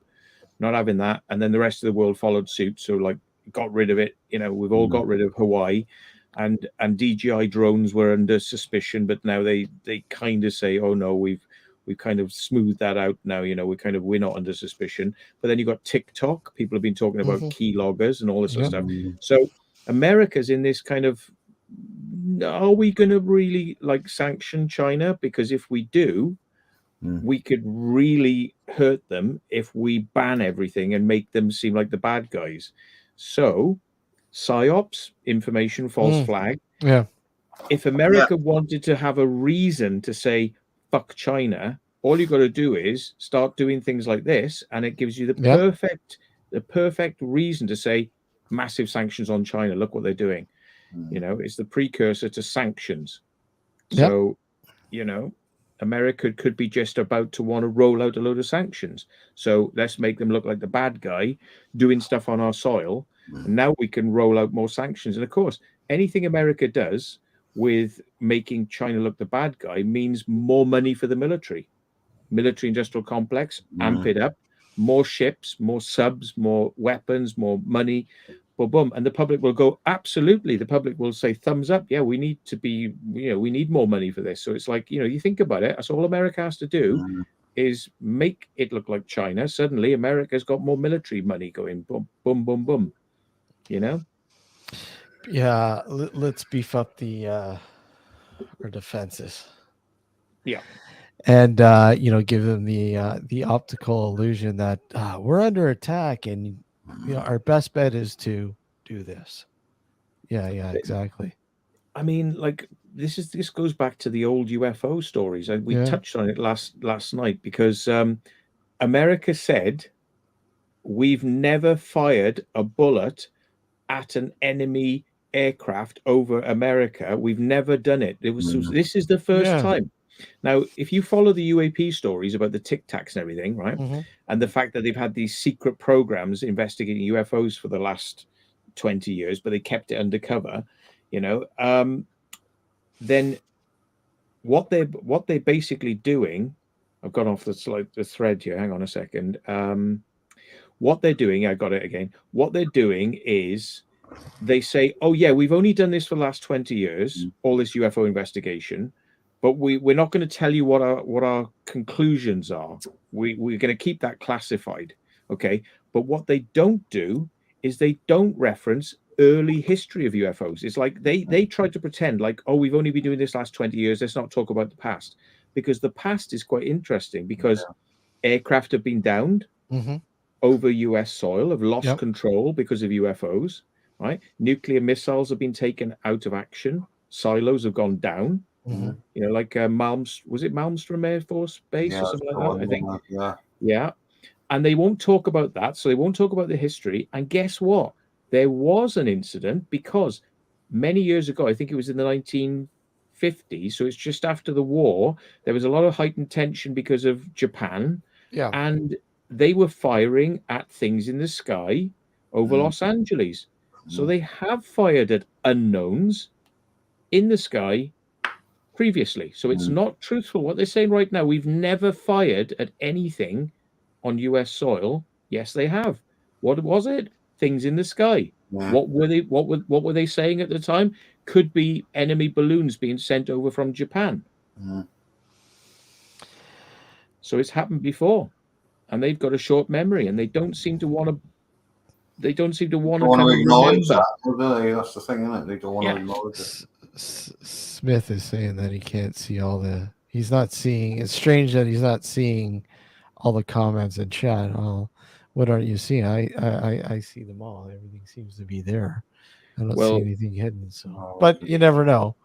not having that. And then the rest of the world followed suit. So like got rid of it. You know, we've all got rid of Hawaii, and DJI drones were under suspicion, but now they kind of say, oh no, we've kind of smoothed that out now. You know, we're not under suspicion. But then you got TikTok. People have been talking about keyloggers and all this sort of stuff. So America's in this kind of, are we going to really like sanction China? Because if we do, we could really hurt them if we ban everything and make them seem like the bad guys. So PSYOPs, information false flag. Yeah. If America wanted to have a reason to say fuck China, all you got to do is start doing things like this, and it gives you the perfect reason to say massive sanctions on China. Look what they're doing. You know, it's the precursor to sanctions. So, you know, America could be just about to want to roll out a load of sanctions. So let's make them look like the bad guy doing stuff on our soil. And now we can roll out more sanctions. And of course, anything America does with making China look the bad guy means more money for the military industrial complex, amp it up, more ships, more subs, more weapons, more money, boom, boom. And the public will go, absolutely. The public will say, thumbs up. Yeah, we need to be, you know, we need more money for this. So it's like, you know, you think about it, that's all America has to do is make it look like China. Suddenly America's got more military money going, boom, boom, boom, boom, you know? Yeah, let's beef up our defenses. Yeah. And you know, give them the optical illusion that we're under attack, and you know, our best bet is to do this. Yeah, exactly. I mean, like this goes back to the old UFO stories. We touched on it last night, because America said we've never fired a bullet at an enemy aircraft over America. We've never done it. This is the first time. Now, if you follow the UAP stories about the Tic Tacs and everything, right, and the fact that they've had these secret programs investigating UFOs for the last 20 years, but they kept it undercover, you know, then what they're basically doing, I've gone off the thread here. Hang on a second. What they're doing, I got it again. What they're doing is they say, oh yeah, we've only done this for the last 20 years, all this UFO investigation, but we're not going to tell you what our conclusions are. We're going to keep that classified. Okay. But what they don't do is they don't reference early history of UFOs. It's like they try to pretend like, oh, we've only been doing this last 20 years. Let's not talk about the past, because the past is quite interesting, because aircraft have been downed over US soil, have lost control because of UFOs, right? Nuclear missiles have been taken out of action. Silos have gone down. You know, like was it Malmstrom Air Force Base or something like that? I think. Yeah. And they won't talk about that. So they won't talk about the history. And guess what? There was an incident, because many years ago, I think it was in the 1950s, so it's just after the war, there was a lot of heightened tension because of Japan. Yeah. And they were firing at things in the sky over Los Angeles. So they have fired at unknowns in the sky previously. So it's not truthful what they're saying right now. We've never fired at anything on US soil. Yes, they have. What was it? Things in the sky. What were they saying at the time? Could be enemy balloons being sent over from Japan. So it's happened before, and they've got a short memory, and they don't seem to want to. They don't seem to want to acknowledge that. That's the thing, isn't it? They don't want to acknowledge it. Smith is saying that he can't see he's not seeing. It's strange that he's not seeing all the comments in chat. Oh, what aren't you seeing? I see them all. Everything seems to be there. I don't see anything hidden. So, but you never know.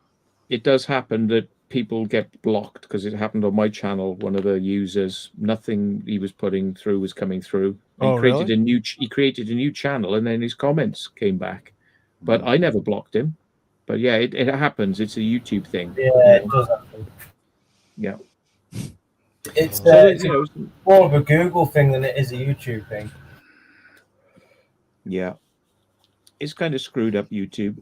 It does happen that people get blocked, because it happened on my channel. One of the users, nothing he was putting through was coming through. He created a new channel, and then his comments came back. But I never blocked him. But yeah, it happens. It's a YouTube thing. Yeah, it does happen. Yeah. It's more of a Google thing than it is a YouTube thing. Yeah. it's kind of screwed up YouTube.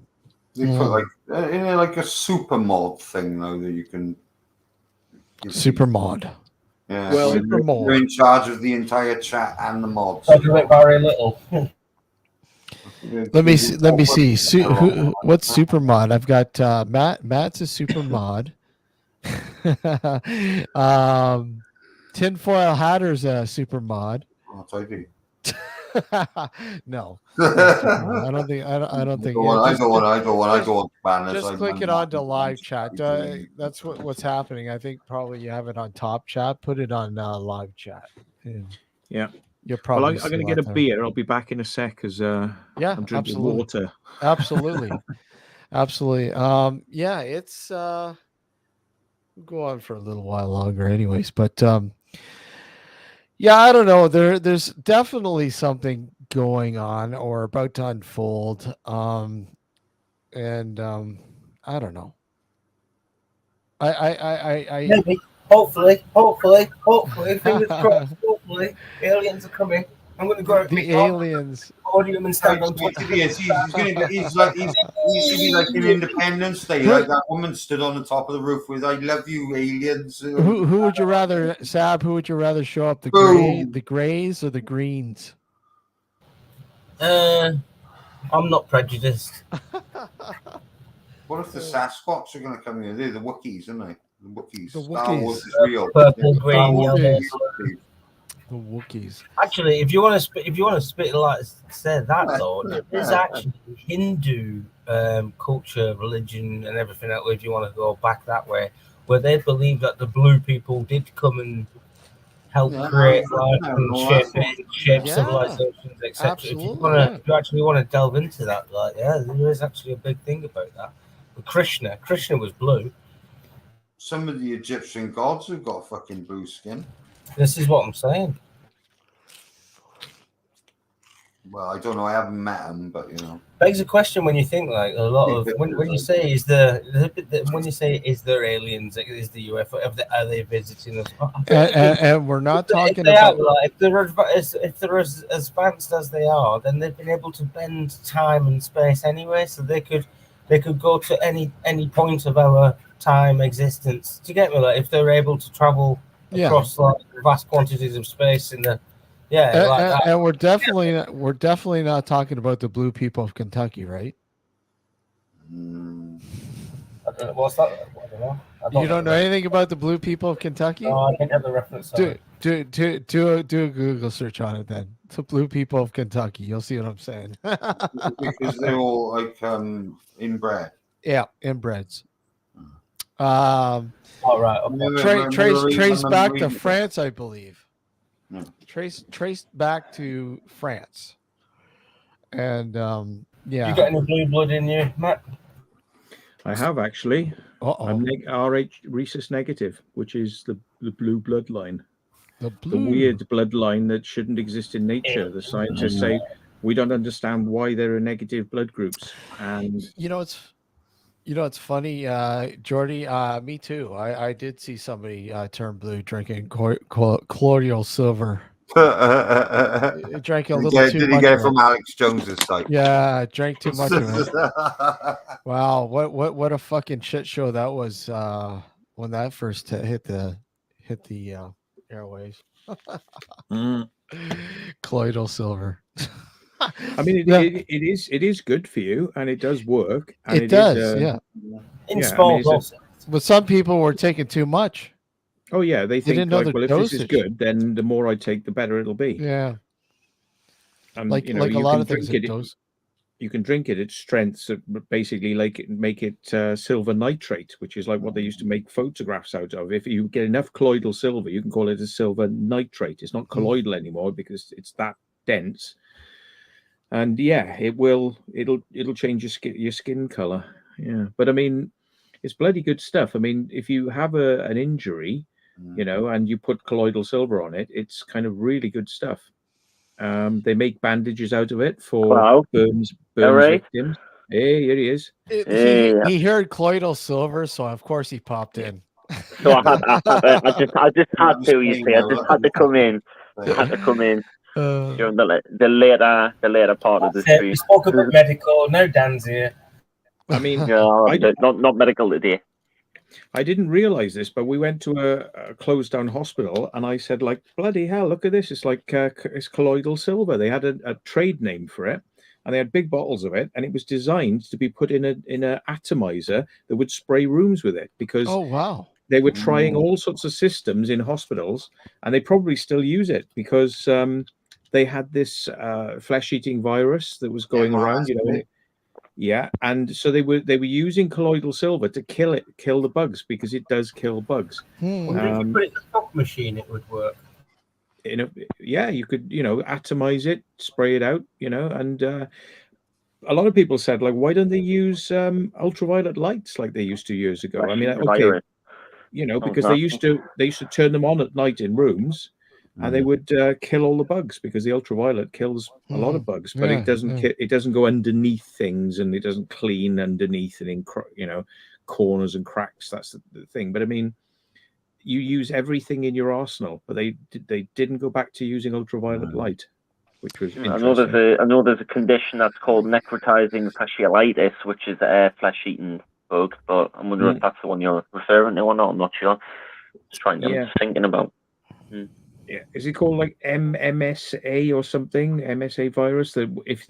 They put like a super mod thing now that you can. Super mod. Yeah. Well, so super mod. you're in charge of the entire chat and the mods. I do it very little. Let me see. What's super mod? I've got Matt. Matt's a super mod. Tinfoil Hatter's a super mod. Oh, tidy. No, I don't think. I don't think. I don't want banners. Just click it onto live chat. That's what's happening. I think probably you have it on top chat. Put it on live chat. Yeah. You're probably. Well, I'm going to get a beer. I'll be back in a sec because I'm drinking absolutely. water. Absolutely. Yeah, it's we'll go on for a little while longer anyways, but yeah, I don't know. There's definitely something going on or about to unfold. And I don't know. I Maybe, hopefully, fingers crossed, hopefully, aliens are coming. I'm going to go the aliens. Podium and stand on He's going to be like in Independence Day, like that woman stood on the top of the roof with "I love you, aliens." Who would you rather, Sab? Who would you rather show up? The Greys or the Greens? I'm not prejudiced. What if the Sasquatch are going to come here? They're the Wookiees, aren't they? The Wookiees. The Star Wars Wookiees. is real. Purple, green, yellow. The Wookiees. Actually, if you want to spit like said that though, there's actually Hindu culture, religion, and everything else. If you want to go back that way, where they believe that the blue people did come and help create life and shape civilizations, etc. If you actually want to delve into that, like there is actually a big thing about that. But Krishna was blue. Some of the Egyptian gods have got fucking blue skin. This is what I'm saying. Well, I don't know. I haven't met them, but you know. Begs a question when you think like a lot of when you say is when you say is there aliens, is the UFO, are they visiting us? And we're not talking about if they're as advanced as they are, then they've been able to bend time and space anyway, so they could go to any point of our time existence. Do you get me? Like if they're able to travel across like vast quantities of space in the and we're definitely not talking about the blue people of Kentucky, right? What's that? I don't know. You don't know anything about the blue people of Kentucky? No, I didn't have the reference. Do a Google search on it then. The blue people of Kentucky. You'll see what I'm saying. Because they're all like inbred. Yeah, inbreds. All right. Okay. Trace back to France, I believe. Traced back to France, and yeah. You got any blue blood in you, Matt? I have actually. Uh-oh. I'm Rh rhesus negative, which is the blue bloodline. The weird bloodline that shouldn't exist in nature. The scientists say we don't understand why there are negative blood groups, and it's funny, Jordy. Me too. I did see somebody turn blue drinking colloidal silver. Drank a little too much. Did he get it from Alex Jones's site? Yeah, drank too much of it. Wow, what a fucking shit show that was when that first hit the airwaves. Colloidal silver. I mean, it is good for you, and it does work. And it does, yeah. In small doses. But some people were taking too much. Oh yeah, they think didn't know like, well, if this is good, then the more I take, the better it'll be. Yeah. And like a lot of things. You can drink it at strengths that basically make it silver nitrate, which is like what they used to make photographs out of. If you get enough colloidal silver, you can call it a silver nitrate. It's not colloidal anymore because it's that dense. And yeah, it'll change your skin color. Yeah, but I mean, it's bloody good stuff. I mean, if you have an injury, and you put colloidal silver on it, it's kind of really good stuff. They make bandages out of it for burns victims. Hey, here he is. He heard colloidal silver, so of course he popped in. So I just had to. You see, I just had to come in. during the later part of the That's it. stream. We spoke about medical. No Dan's here. I mean, Not medical today. I didn't realize this, but we went to a closed down hospital, and I said, like, bloody hell, look at this! It's like it's colloidal silver. They had a trade name for it, and they had big bottles of it, and it was designed to be put in a atomizer that would spray rooms with it, because Oh wow. they were trying all sorts of systems in hospitals, and they probably still use it because they had this flesh-eating virus that was going around, you know. And yeah, and so they were using colloidal silver to kill the bugs, because it does kill bugs. Wonder if you put it in a fog machine, it would work. Yeah, you could, you know, atomize it, spray it out, you know, and a lot of people said, like, why don't they use ultraviolet lights like they used to years ago? I mean, okay, you know, because they used to turn them on at night in rooms, and they would kill all the bugs, because the ultraviolet kills a lot of bugs, but it doesn't go underneath things, and it doesn't clean underneath and in, you know, corners and cracks. That's the thing. But I mean, you use everything in your arsenal, but they didn't go back to using ultraviolet light, which was interesting. I know there's a condition that's called necrotizing fasciitis, which is a flesh-eating bug, but I'm wondering if that's the one you're referring to or not. I'm not sure. Just thinking about. Yeah, is it called like MSA or something? MSA virus. That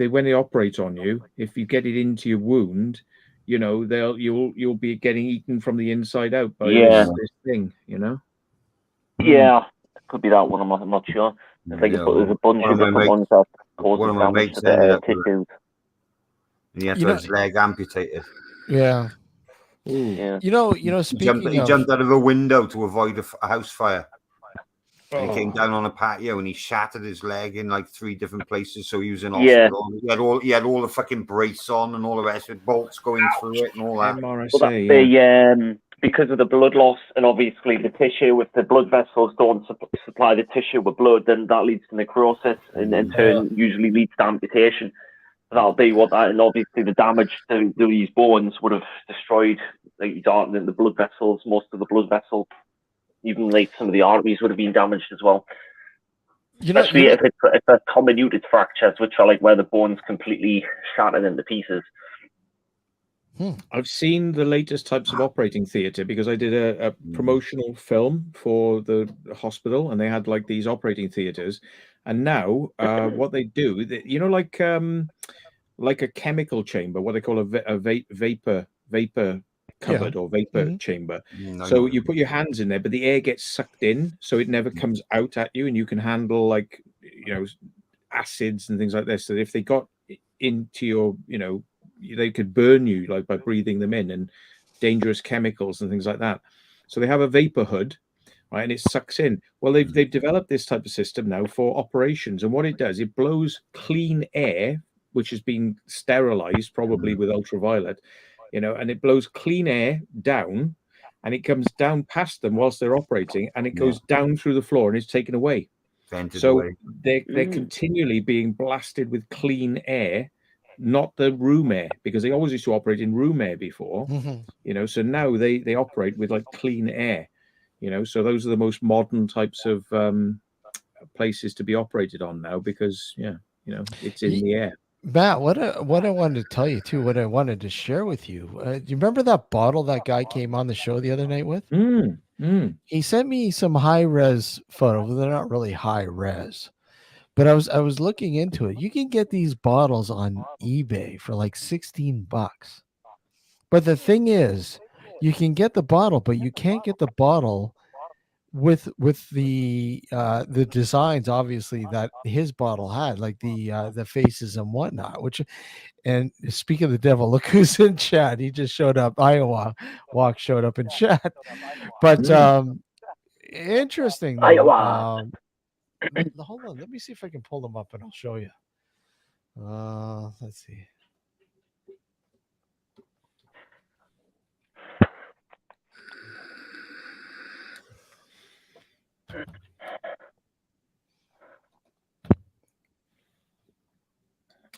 when they operate on you, if you get it into your wound, you know, you'll be getting eaten from the inside out by this thing, you know. Yeah, it could be that one. I'm not sure. There's a bunch of different ones that cause damage to the tissues. He had to have his leg amputated. Yeah. Yeah. You know. Speaking he jumped out of a window to avoid a house fire. And he came down on a patio and he shattered his leg in like 3 different places. So he was in hospital. Yeah. He had all the fucking brace on and all the rest with bolts going through it and all that. MRSA, because of the blood loss and obviously the tissue, if the blood vessels don't supply the tissue with blood, then that leads to necrosis and in turn usually leads to amputation. That'll be what that, and obviously the damage to these bones would have destroyed the blood vessels, most of the blood vessels. Even like some of the arteries would have been damaged as well. Especially if it's comminuted fractures, which are like where the bone's completely shattered into pieces. I've seen the latest types of operating theatre, because I did a promotional film for the hospital, and they had like these operating theatres. And now what they do, you know, like a chemical chamber, what they call a vapor cupboard or vapor chamber. So you put your hands in there, but the air gets sucked in, so it never comes out at you, and you can handle, like, you know, acids and things like this. So if they got into your, you know, they could burn you, like, by breathing them in, and dangerous chemicals and things like that. So they have a vapor hood, right, and it sucks in. Well, they've developed this type of system now for operations, and what it does, it blows clean air, which has been sterilized probably with ultraviolet, you know, and it blows clean air down, and it comes down past them whilst they're operating, and it goes down through the floor and is taken away. They're continually being blasted with clean air, not the room air, because they always used to operate in room air before, you know. So now they operate with like clean air, you know. So those are the most modern types of places to be operated on now, because you know, it's in the air. Matt, what I wanted to tell you too, what I wanted to share with you. Do you remember that bottle that guy came on the show the other night with? He sent me some high res photos. They're not really high res, but I was looking into it. You can get these bottles on eBay for like $16. But the thing is, you can get the bottle, but you can't get the bottle with the designs, obviously, that his bottle had, like the faces and whatnot. Which, and speaking of the devil, look who's in chat. He just showed up. Iowa Walk showed up in chat. But interesting though. Hold on, let me see if I can pull them up and I'll show you. Let's see.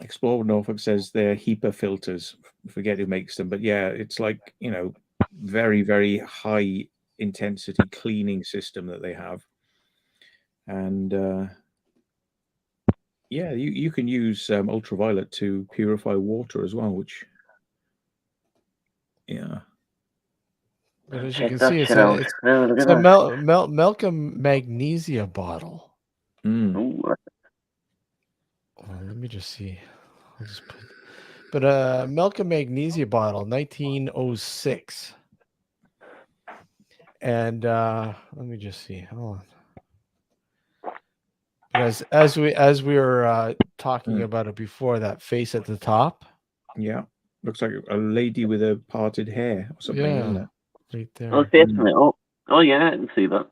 Explore Norfolk says they're HEPA filters. Forget who makes them, but yeah, it's like, you know, very, very high intensity cleaning system that they have. And Yeah, you can use ultraviolet to purify water as well, which yeah. But as you Check can that see, shit out. No, look it's at a that. Malcolm Magnesia bottle. Mm. Ooh, Well, let me just see. I'll just put, but Malcolm Magnesia bottle, 1906. And let me just see. Hold on. But as we were talking about it before, that face at the top. Yeah. Looks like a lady with a parted hair or something, doesn't Yeah, it? right oh, there. definitely. Oh, yeah, I can see that.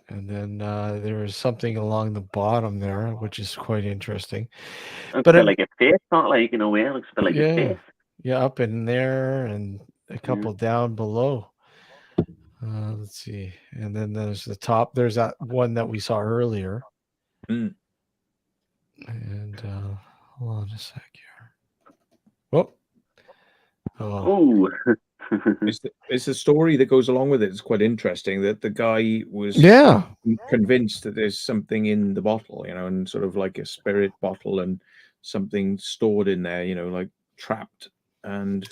And then there is something along the bottom there, which is quite interesting. Looks But a bit like a face, not like in a way. It looks a bit like a yeah, face. yeah, up in there and a couple down below. Let's see. And then there's the top. There's that one that we saw earlier. Mm. And hold on a sec here. Whoop. Oh, Ooh. It's the story that goes along with it. It's quite interesting that the guy was yeah. convinced that there's something in the bottle, and sort of like a spirit bottle and something stored in there, like trapped. And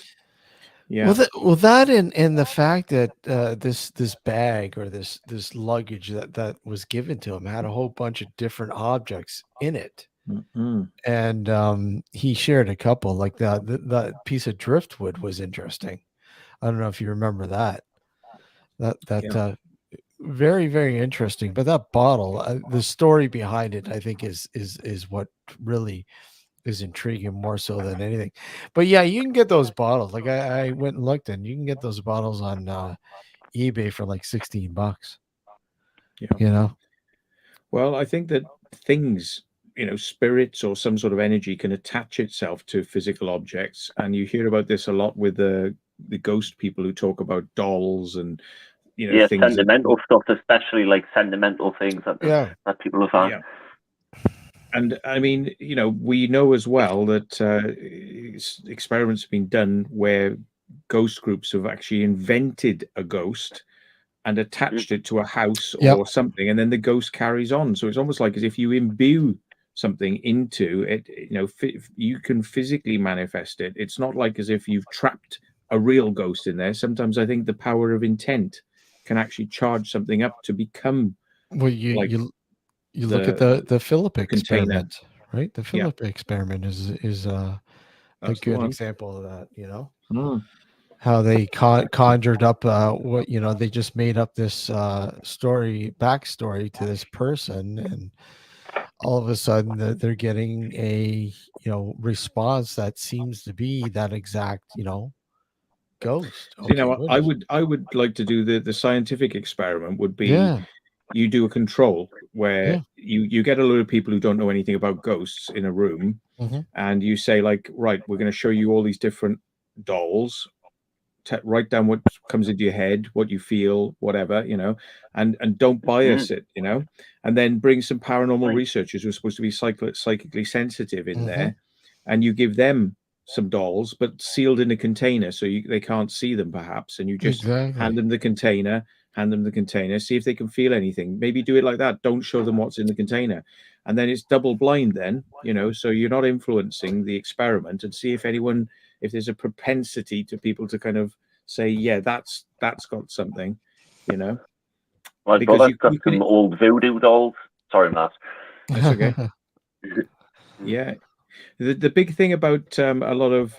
yeah, Well, that and the fact that this bag or this luggage that was given to him had a whole bunch of different objects in it, and he shared a couple. Like the piece of driftwood was interesting. I don't know if you remember that. Yeah. Very, very interesting. But that bottle, the story behind it, I think is what really is intriguing more so than anything. But yeah, you can get those bottles. Like I went and looked, and you can get those bottles on eBay for like $16. Yeah. Well, I think that things, spirits or some sort of energy can attach itself to physical objects, and you hear about this a lot with the ghost people who talk about dolls and Yeah, things that. sentimental stuff, especially like sentimental things Yeah. that people have had. Yeah. And I mean, we know as well that experiments have been done where ghost groups have actually invented a ghost and attached it to a house Yep. or something, and then the ghost carries on. So it's almost like as if you imbue something into it, you can physically manifest it. It's not like as if you've trapped a real ghost in there. Sometimes I think the power of intent can actually charge something up to become Well, like you look at the Philip container. experiment, right? The Yeah. Philip experiment is a That's the good one. example of that. Mm. How they conjured up what they just made up this backstory to this person, and all of a sudden they're getting a response that seems to be that exact ghost. See, Okay, now what I is would like to do the scientific experiment would be yeah you do a control where yeah you get a load of people who don't know anything about ghosts in a room, mhm, and you say like, right, we're going to show you all these different dolls. Write down what comes into your head, what you feel, whatever, and don't bias it, and then bring some paranormal researchers who are supposed to be psychically sensitive in mhm. there, and you give them some dolls, but sealed in a container so they can't see them perhaps, and you just Exactly. hand them the container, see if they can feel anything. Maybe do it like that. Don't show them what's in the container, and then it's double blind then, so you're not influencing the experiment, and see if there's a propensity to people to kind of say, yeah, that's got something, My because brother's got you can. some old voodoo dolls. Sorry, Matt. That's okay. Yeah. The big thing about a lot of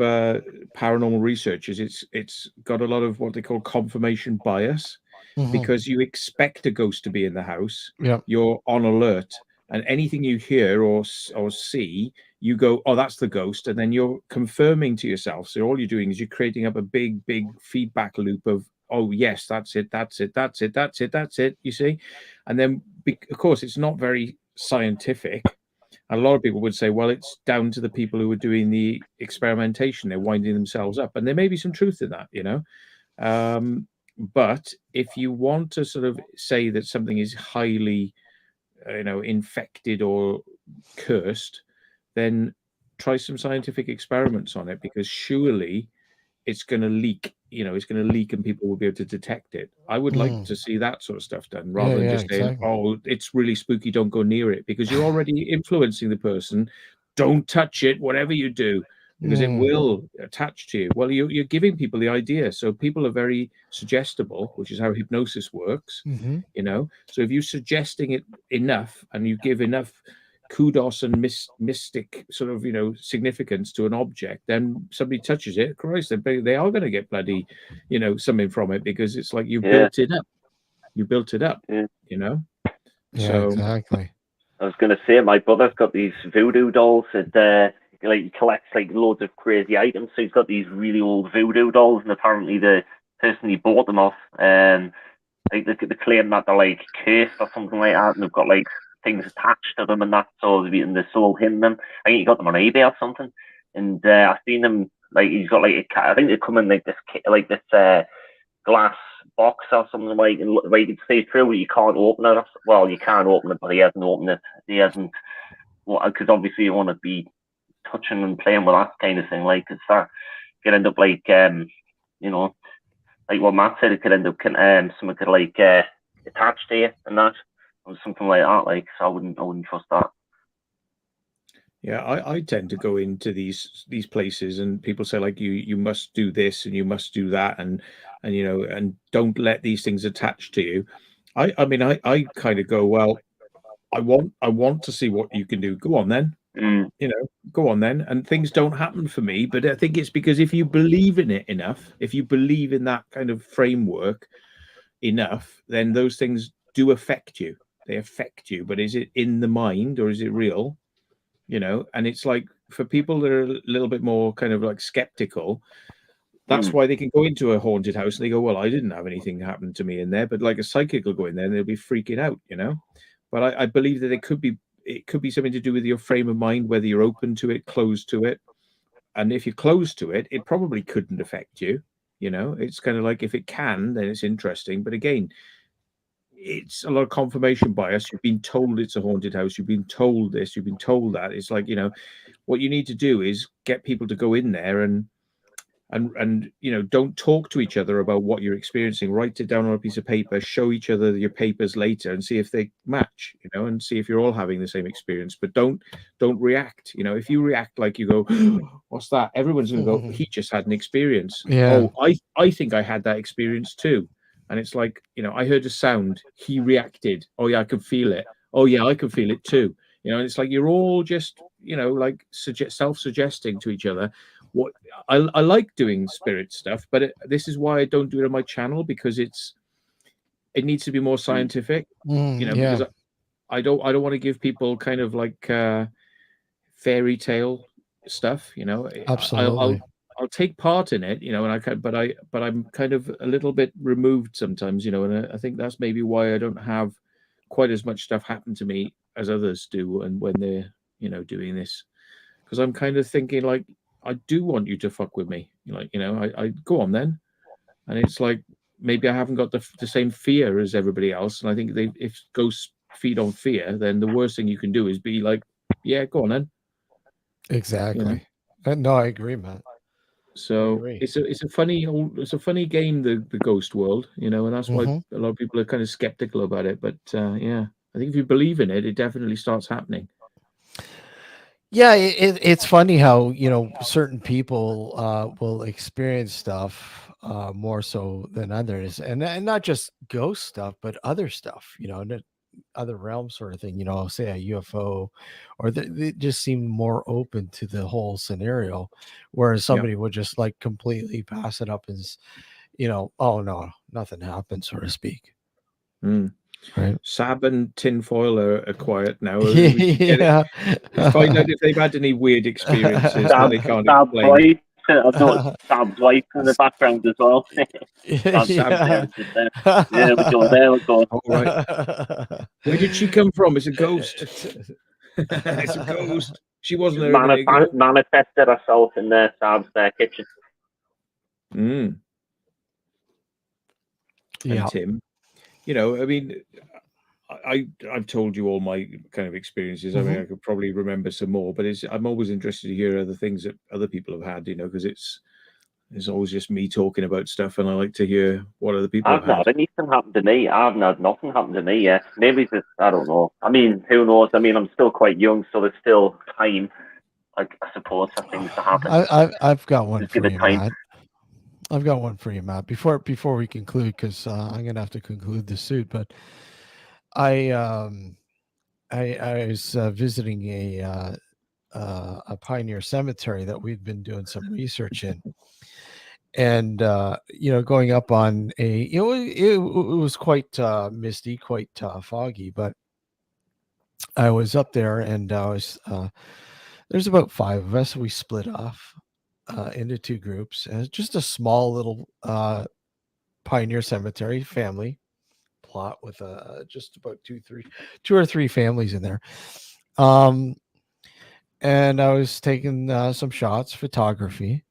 paranormal research is it's got a lot of what they call confirmation bias, Mhm. because you expect a ghost to be in the house. Yeah. You're on alert, and anything you hear or see, you go, oh, that's the ghost, and then you're confirming to yourself. So all you're doing is you're creating up a big feedback loop of, oh yes, that's it, that's it, that's it, that's it, that's it. You see, and then of course it's not very scientific. A lot of people would say, well, it's down to the people who are doing the experimentation. They're winding themselves up. And there may be some truth in that, But if you want to sort of say that something is highly, infected or cursed, then try some scientific experiments on it, because surely it's going to leak it's going to leak and people will be able to detect it. I would like to see that sort of stuff done rather than just saying, exactly. "Oh, it's really spooky, don't go near it," because you're already influencing the person. Don't touch it, whatever you do, because it will attach to you. Well, you're giving people the idea, so people are very suggestible, which is how hypnosis works. So if you're suggesting it enough and you give enough kudos and mystic sort of significance to an object, then somebody touches it, Christ, they are going to get bloody something from it, because it's like you built it up. Yeah, So exactly. I was going to say, my brother's got these voodoo dolls that he collects like loads of crazy items. So he's got these really old voodoo dolls, and apparently the person he bought them off, like they claim that they're like cursed or something like that, and they've got like things attached to them and that, so they sold him them. I think he got them on eBay or something. And I've seen them, like he's got like I think they come in like this glass box or something, like, and you can see through it. You can't open it. Well, you can open it, but he hasn't opened it. He hasn't, because obviously you want to be touching and playing with that kind of thing. Like, because that could end up like like what Matt said, it could end up something could like attach to you and that, or something like that. Like, so I wouldn't trust that. Yeah, I tend to go into these places and people say like you must do this and you must do that and and don't let these things attach to you. I mean I kind of go, well, I want to see what you can do. Go on then. Go on then. And things don't happen for me, but I think it's because if you believe in it enough, if you believe in that kind of framework enough, then those things do affect you. They affect you, but is it in the mind or is it real? And it's like for people that are a little bit more kind of like skeptical, that's why they can go into a haunted house and they go, well, I didn't have anything happen to me in there, but like a psychic will go in there and they'll be freaking out, But I believe that it could be something to do with your frame of mind, whether you're open to it, closed to it. And if you're closed to it, it probably couldn't affect you. It's kind of like if it can, then it's interesting. But again, it's a lot of confirmation bias. You've been told it's a haunted house. You've been told this. You've been told that. It's like, what you need to do is get people to go in there and don't talk to each other about what you're experiencing. Write it down on a piece of paper, show each other your papers later and see if they match, and see if you're all having the same experience. But don't react. If you react like you go, what's that? Everyone's going to go, he just had an experience. Yeah. Oh, I think I had that experience too. And it's like, I heard a sound. He reacted. Oh, yeah, I can feel it. Oh, yeah, I can feel it too. And it's like you're all just, like self-suggesting to each other. What I like doing spirit stuff, but this is why I don't do it on my channel, because it needs to be more scientific. Because I don't want to give people kind of like fairy tale stuff. Absolutely. I'll take part in it, and but I'm kind of a little bit removed sometimes, and I think that's maybe why I don't have quite as much stuff happen to me as others do, and when they're doing this, because I'm kind of thinking like, I do want you to fuck with me, I go on then, and it's like maybe I haven't got the same fear as everybody else, and I think if ghosts feed on fear, then the worst thing you can do is be like, yeah, go on then. Exactly. No, I agree, Matt. So it's a funny game, the ghost world, and that's why a lot of people are kind of skeptical about it. But yeah, I think if you believe in it, it definitely starts happening. Yeah, it's funny how certain people will experience stuff more so than others, and not just ghost stuff, but other stuff. Other realm sort of thing. Say a UFO, or they just seem more open to the whole scenario, whereas somebody would just like completely pass it up as, oh no, nothing happened, so to speak. Right. Sab and tinfoil are quiet now. Yeah. Find out if they've had any weird experiences that they can't Sab's explain. wife. I've noticed Sab's wife in the background as well. Yeah. There we go. There we go. All right. Where did she come from? It's a ghost. It's a ghost. She wasn't there a minute ago. Manifested herself in Sab's kitchen. Yeah. And Tim, I mean, I've told you all my kind of experiences. I mean, I could probably remember some more, but I'm always interested to hear other things that other people have had, because it's It's always just me talking about stuff, and I like to hear what other people I've have not had. had anything happen to me. I've not had nothing happen to me yet. Maybe it's, I don't know. I mean, who knows? I mean, I'm still quite young, so there's still time, I suppose, for things to happen. I've got one Just for give it you, time. Matt. I've got one for you, Matt. Before we conclude, because I'm gonna have to conclude the suit, but I was visiting a pioneer cemetery that we've been doing some research in, and going up on it was quite misty, quite foggy, but I was up there, and I was there's about 5 of us. We split off into 2 groups, and it's just a small little pioneer cemetery family plot with just about 2 or 3 families in there. And I was taking some shots, photography.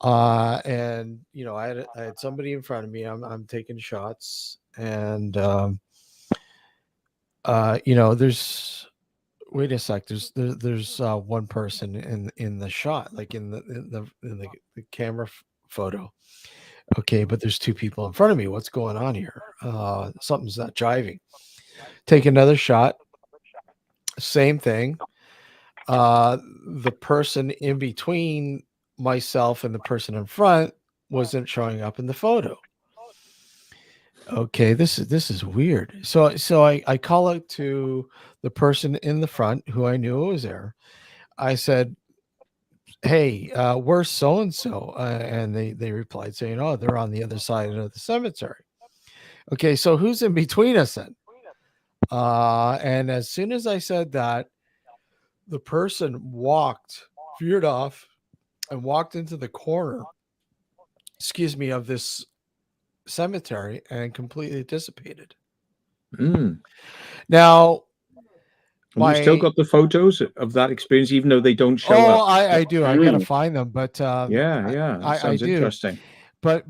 And I had somebody in front of me. I'm taking shots, and there's wait a sec. There's one person in the shot, like in the camera photo. Okay, but there's 2 people in front of me. What's going on here? Something's not jiving. Take another shot. Same thing. The person in between myself and the person in front wasn't showing up in the photo. Okay, this is weird. So I call out to the person in the front who I knew was there. I said, "Hey, where's so and so?" And they replied saying, "Oh, they're on the other side of the cemetery." Okay, so who's in between us then? And as soon as I said that, the person veered off, and walked into the corner, of this cemetery, and completely dissipated. Mm. Now, And you still got the photos of that experience, even though they don't show up. I do. I gotta find them, but Yeah, that I sounds do. interesting. But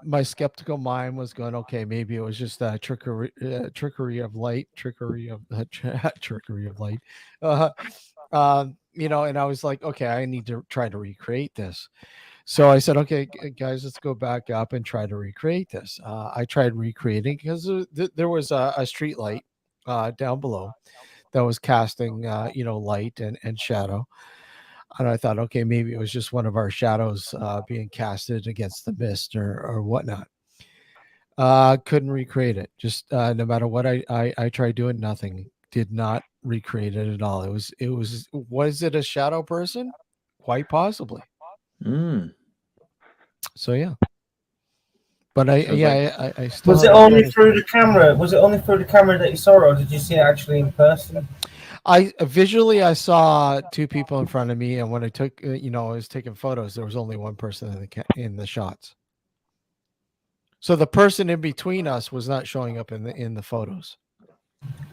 my skeptical mind was going, okay, maybe it was just trickery of light, trickery of light. And I was like, okay, I need to try to recreate this. So I said, okay, guys, let's go back up and try to recreate this. I tried recreating because there was a street light down below that was casting, light and shadow. And I thought, okay, maybe it was just one of our shadows being casted against the mist or whatnot. Couldn't recreate it. Just no matter what I tried doing, nothing. Did not recreate it at all. Was it a shadow person? Quite possibly. So yeah. But I still Was it only through the camera? Was it only through the camera that you saw it, or did you see it actually in person? I saw 2 people in front of me, and when I took, I was taking photos, there was only one person in the shots. So the person in between us was not showing up in the photos.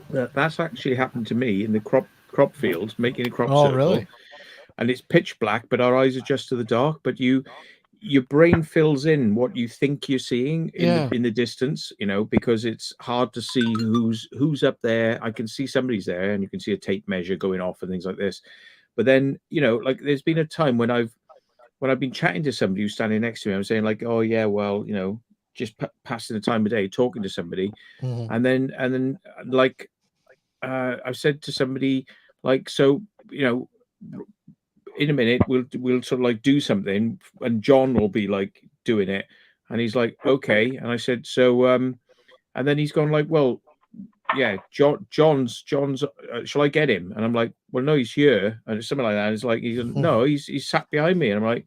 That's actually happened to me in the crop fields, making a crop circle. Oh, really? And it's pitch black, but our eyes are just to the dark. But your brain fills in what you think you're seeing in the distance, because it's hard to see who's up there. I can see somebody's there, and you can see a tape measure going off and things like this. But then, like there's been a time when I've been chatting to somebody who's standing next to me, I'm saying like, oh yeah, well, just passing the time of day, talking to somebody, and then like I've said to somebody like, so in a minute we'll sort of like do something, and John will be like doing it, and he's like, okay, and I said, so and then he's gone like, well, yeah, John's shall I get him? And I'm like, well, no, he's here, and it's something like that. And it's like, no, he's sat behind me, and I'm like,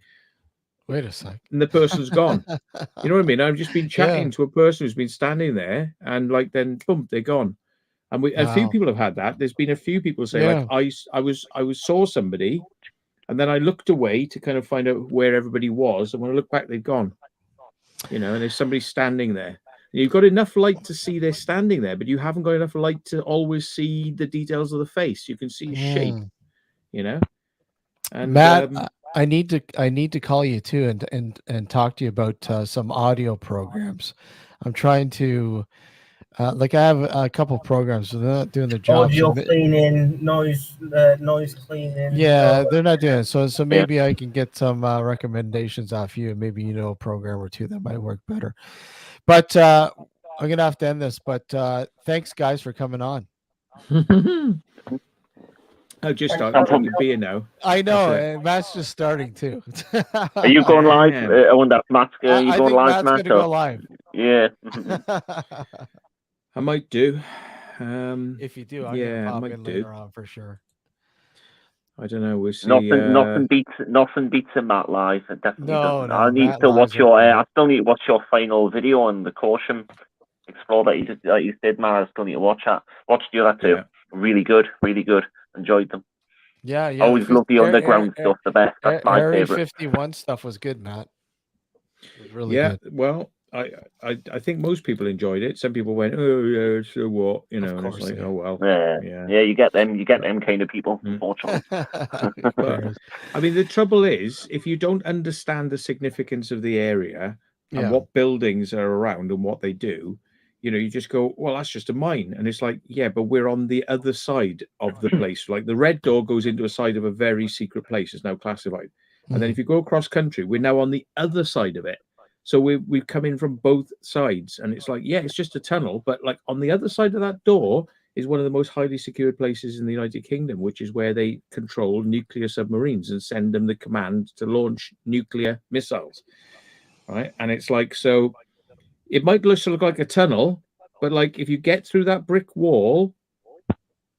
wait a sec, and the person's gone. You know what I mean? I've just been chatting to a person who's been standing there, and like then boom, they're gone. And a few people have had that. There's been a few people say like, I saw somebody, and then I looked away to kind of find out where everybody was, and when I looked back, they'd gone. And there's somebody standing there. And you've got enough light to see they're standing there, but you haven't got enough light to always see the details of the face. You can see a shape, And Matt, I need to call you too and talk to you about some audio programs. I'm trying to Like I have a couple programs, so they're not doing the job. Audio So cleaning, noise cleaning. yeah, they're not doing it. So maybe I can get some recommendations off you. Maybe you know a program or two that might work better. But I'm gonna have to end this. But thanks, guys, for coming on. I just Thanks started for drinking having beer now. I know, That's it. and Matt's just starting too. Are you going live? Damn. I wonder if Matt's are you I going think live, Matt's Matt? gonna go or- live. Yeah. I might do. If you do, I'm Yeah, I gonna pop might in do. later on for sure. I don't know. We'll see. Nothing beats a Matt live. It definitely No, doesn't. no, I need Matt to watch lives your. are great. I still need to watch your final video on the caution explore that you did, Matt. I still need to watch that. Watch the other two. Yeah. Really good. Enjoyed them. Yeah. Always love the underground stuff the best. That's my Area favorite. 51 stuff was good, Matt. It was really Yeah. good. Well, I think most people enjoyed it. Some people went, "Oh yeah, so what?" You know, and it's course, like, yeah. "Oh well." Yeah. You get them kind of people. Unfortunately. But I mean, the trouble is, if you don't understand the significance of the area and Yeah. what buildings are around and what they do, you know, you just go, well, that's just a mine. And it's like, yeah, but we're on the other side of the place. Like the red door goes into a side of a very secret place, it's now classified. And then if you go across country, we're now on the other side of it. So we've come in from both sides. And it's like, yeah, it's just a tunnel. But like on the other side of that door is one of the most highly secured places in the United Kingdom, which is where they control nuclear submarines and send them the command to launch nuclear missiles. Right. And it's like, so it might look like a tunnel, but like if you get through that brick wall,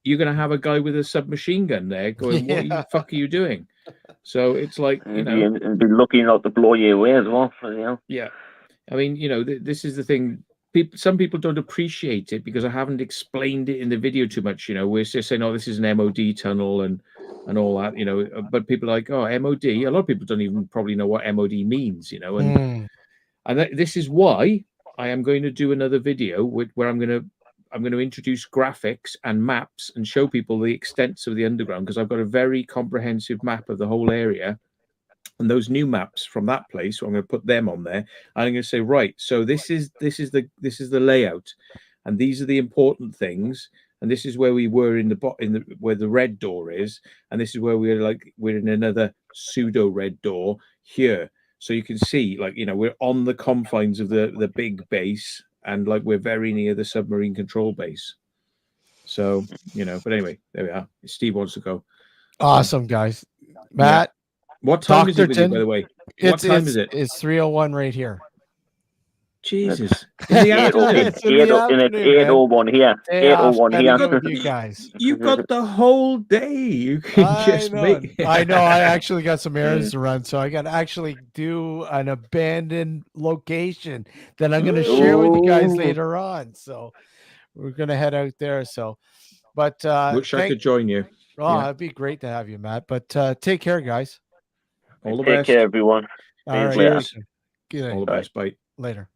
you're going to have a guy with a submachine gun there going, what the fuck are you doing? So it's like, you know, and be lucky not to blow you away as well. You know? Yeah. I mean, you know, this is the thing. Some people don't appreciate it because I haven't explained it in the video too much. You know, we're just saying, oh, this is an MOD tunnel and all that, you know, but people are like, oh, MOD. A lot of people don't even probably know what MOD means, you know, and this is why I am going to do another video where I'm going to introduce graphics and maps and show people the extents of the underground, because I've got a very comprehensive map of the whole area. And those new maps from that place, so I'm going to put them on there. I'm going to say, right, so this is the layout, and these are the important things, and this is where we were in the where the red door is, and this is where we're in another pseudo red door here. So you can see, like, you know, we're on the confines of the big base, and like we're very near the submarine control base. So, you know, but anyway, there we are. Steve wants to go. Awesome, guys. Matt. What time is it with you, by the way? What time is it? It's 3:01 right here. Jesus. In the afternoon. It's in the afternoon, man. 8:01 here. Day off 8:01 spending here. with you guys. You've got the whole day. You can just make. I know. I actually got some errands to run, so I got to actually do an abandoned location that I'm going to share with you guys later on. So we're going to head out there. So, but wish I could join you. Oh, it'd be great to have you, Matt. But take care, guys. All the Take best. care, everyone. All right. Cheers. Good night. All the best. Bye. Later.